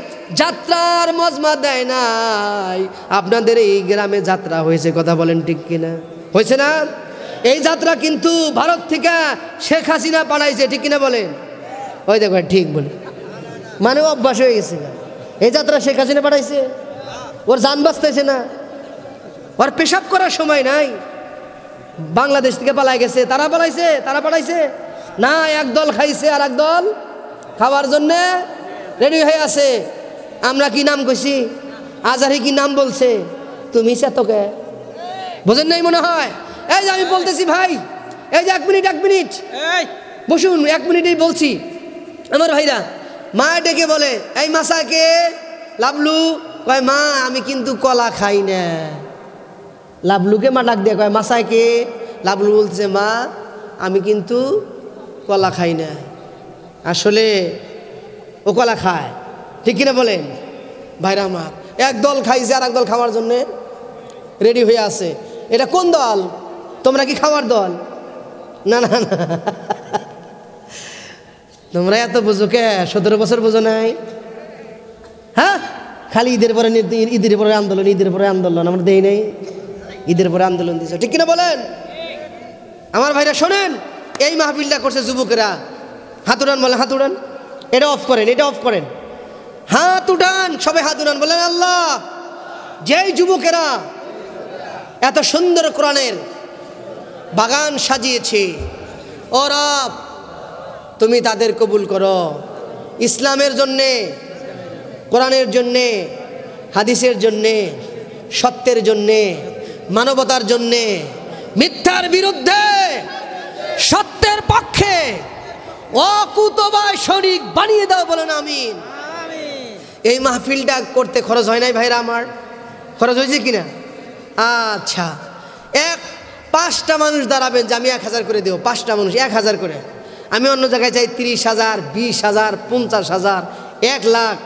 যাত্রার মজমা দেয় নাই। আপনাদের এই গ্রামে যাত্রা হয়েছে, কথা বলেন ঠিক কিনা? হয়েছে না? এই যাত্রা কিন্তু ভারত থেকে শেখ হাসিনা পাঠাইছে, ঠিক কিনা বলেন? ওই দেখো, ঠিক বলে, মানে অভ্যাস হয়ে গেছে। এই যাত্রা শেখ হাসিনা পাঠাইছে, ওর জান বাঁচতেছে না, ওর পেশাব করার সময় নাই। বাংলাদেশ থেকে পালাই গেছে, তারা পালাইছে, তারা পাঠাইছে না। একদল খাইছে আর একদল খাওয়ার জন্য রেডি হয়ে আছে। আমরা কি নাম কইছি? আজারি কি নাম বলছে? তুমি সে তোকে বোঝেন নাই মনে হয়। এই যে আমি বলতেছি ভাই, এই যে 1 মিনিট, 1 মিনিট বসুন, 1 মিনিটেই বলছি। আমার ভাইরা মা ডেকে বলে, এই মাসাকে লাবলু, কয় মা আমি কিন্তু কলা খাই না। লাবলুকে মা ডাক দিয়ে কয় মাসাকে, লাবলু বলতেছে মা আমি কিন্তু কলা খাই না। আসলে ও কলা খায়, ঠিক কিনা বলেন ভাইরা আমার? এক দল খাইছে আর এক দল খাওয়ার জন্যে রেডি হয়ে আছে। এটা কোন দল? তোমরা কি খাওয়ার দল? না না না, তোমরা এত বুঝো কে? 17 বছর বুঝো নাই? হ্যাঁ, খালি ঈদের পরে ঈদের পরে আন্দোলন, ঈদের পরে আন্দোলন। আমরা দেই নাই, ঈদের পরে আন্দোলন দিয়েছে, ঠিক কিনা বলেন? আমার ভাইরা শোনেন, এই মাহফিলটা করছে যুবকেরা। হাত উঠান, বলেন হাত উঠান। এটা অফ করেন, এটা অফ করেন। হাত উঠান, সবাই হাত উঠান, বলেন আল্লাহ। যেই যুবকেরা এত সুন্দর কোরআনের বাগান সাজিয়েছে, ও রব তুমি তাদের কবুল করো। ইসলামের জন্যে, কোরআনের জন্যে, হাদিসের জন্যে, সত্যের জন্যে, মানবতার জন্যে, মিথ্যার বিরুদ্ধে, সত্যের পক্ষে অকুতোবায় শরীক বানিয়ে দাও, বলেন আমিন। এই মাহফিলটা করতে খরচ হয় নাই ভাইরা আমার? খরচ হয়েছে কিনা? আচ্ছা, 5টা মানুষ দাঁড়াবেন যে আমি 1000 করে দেবো। 5টা মানুষ 1000 করে। আমি অন্য জায়গায় চাই 30,000, 20,000, 50,000, 1 লাখ।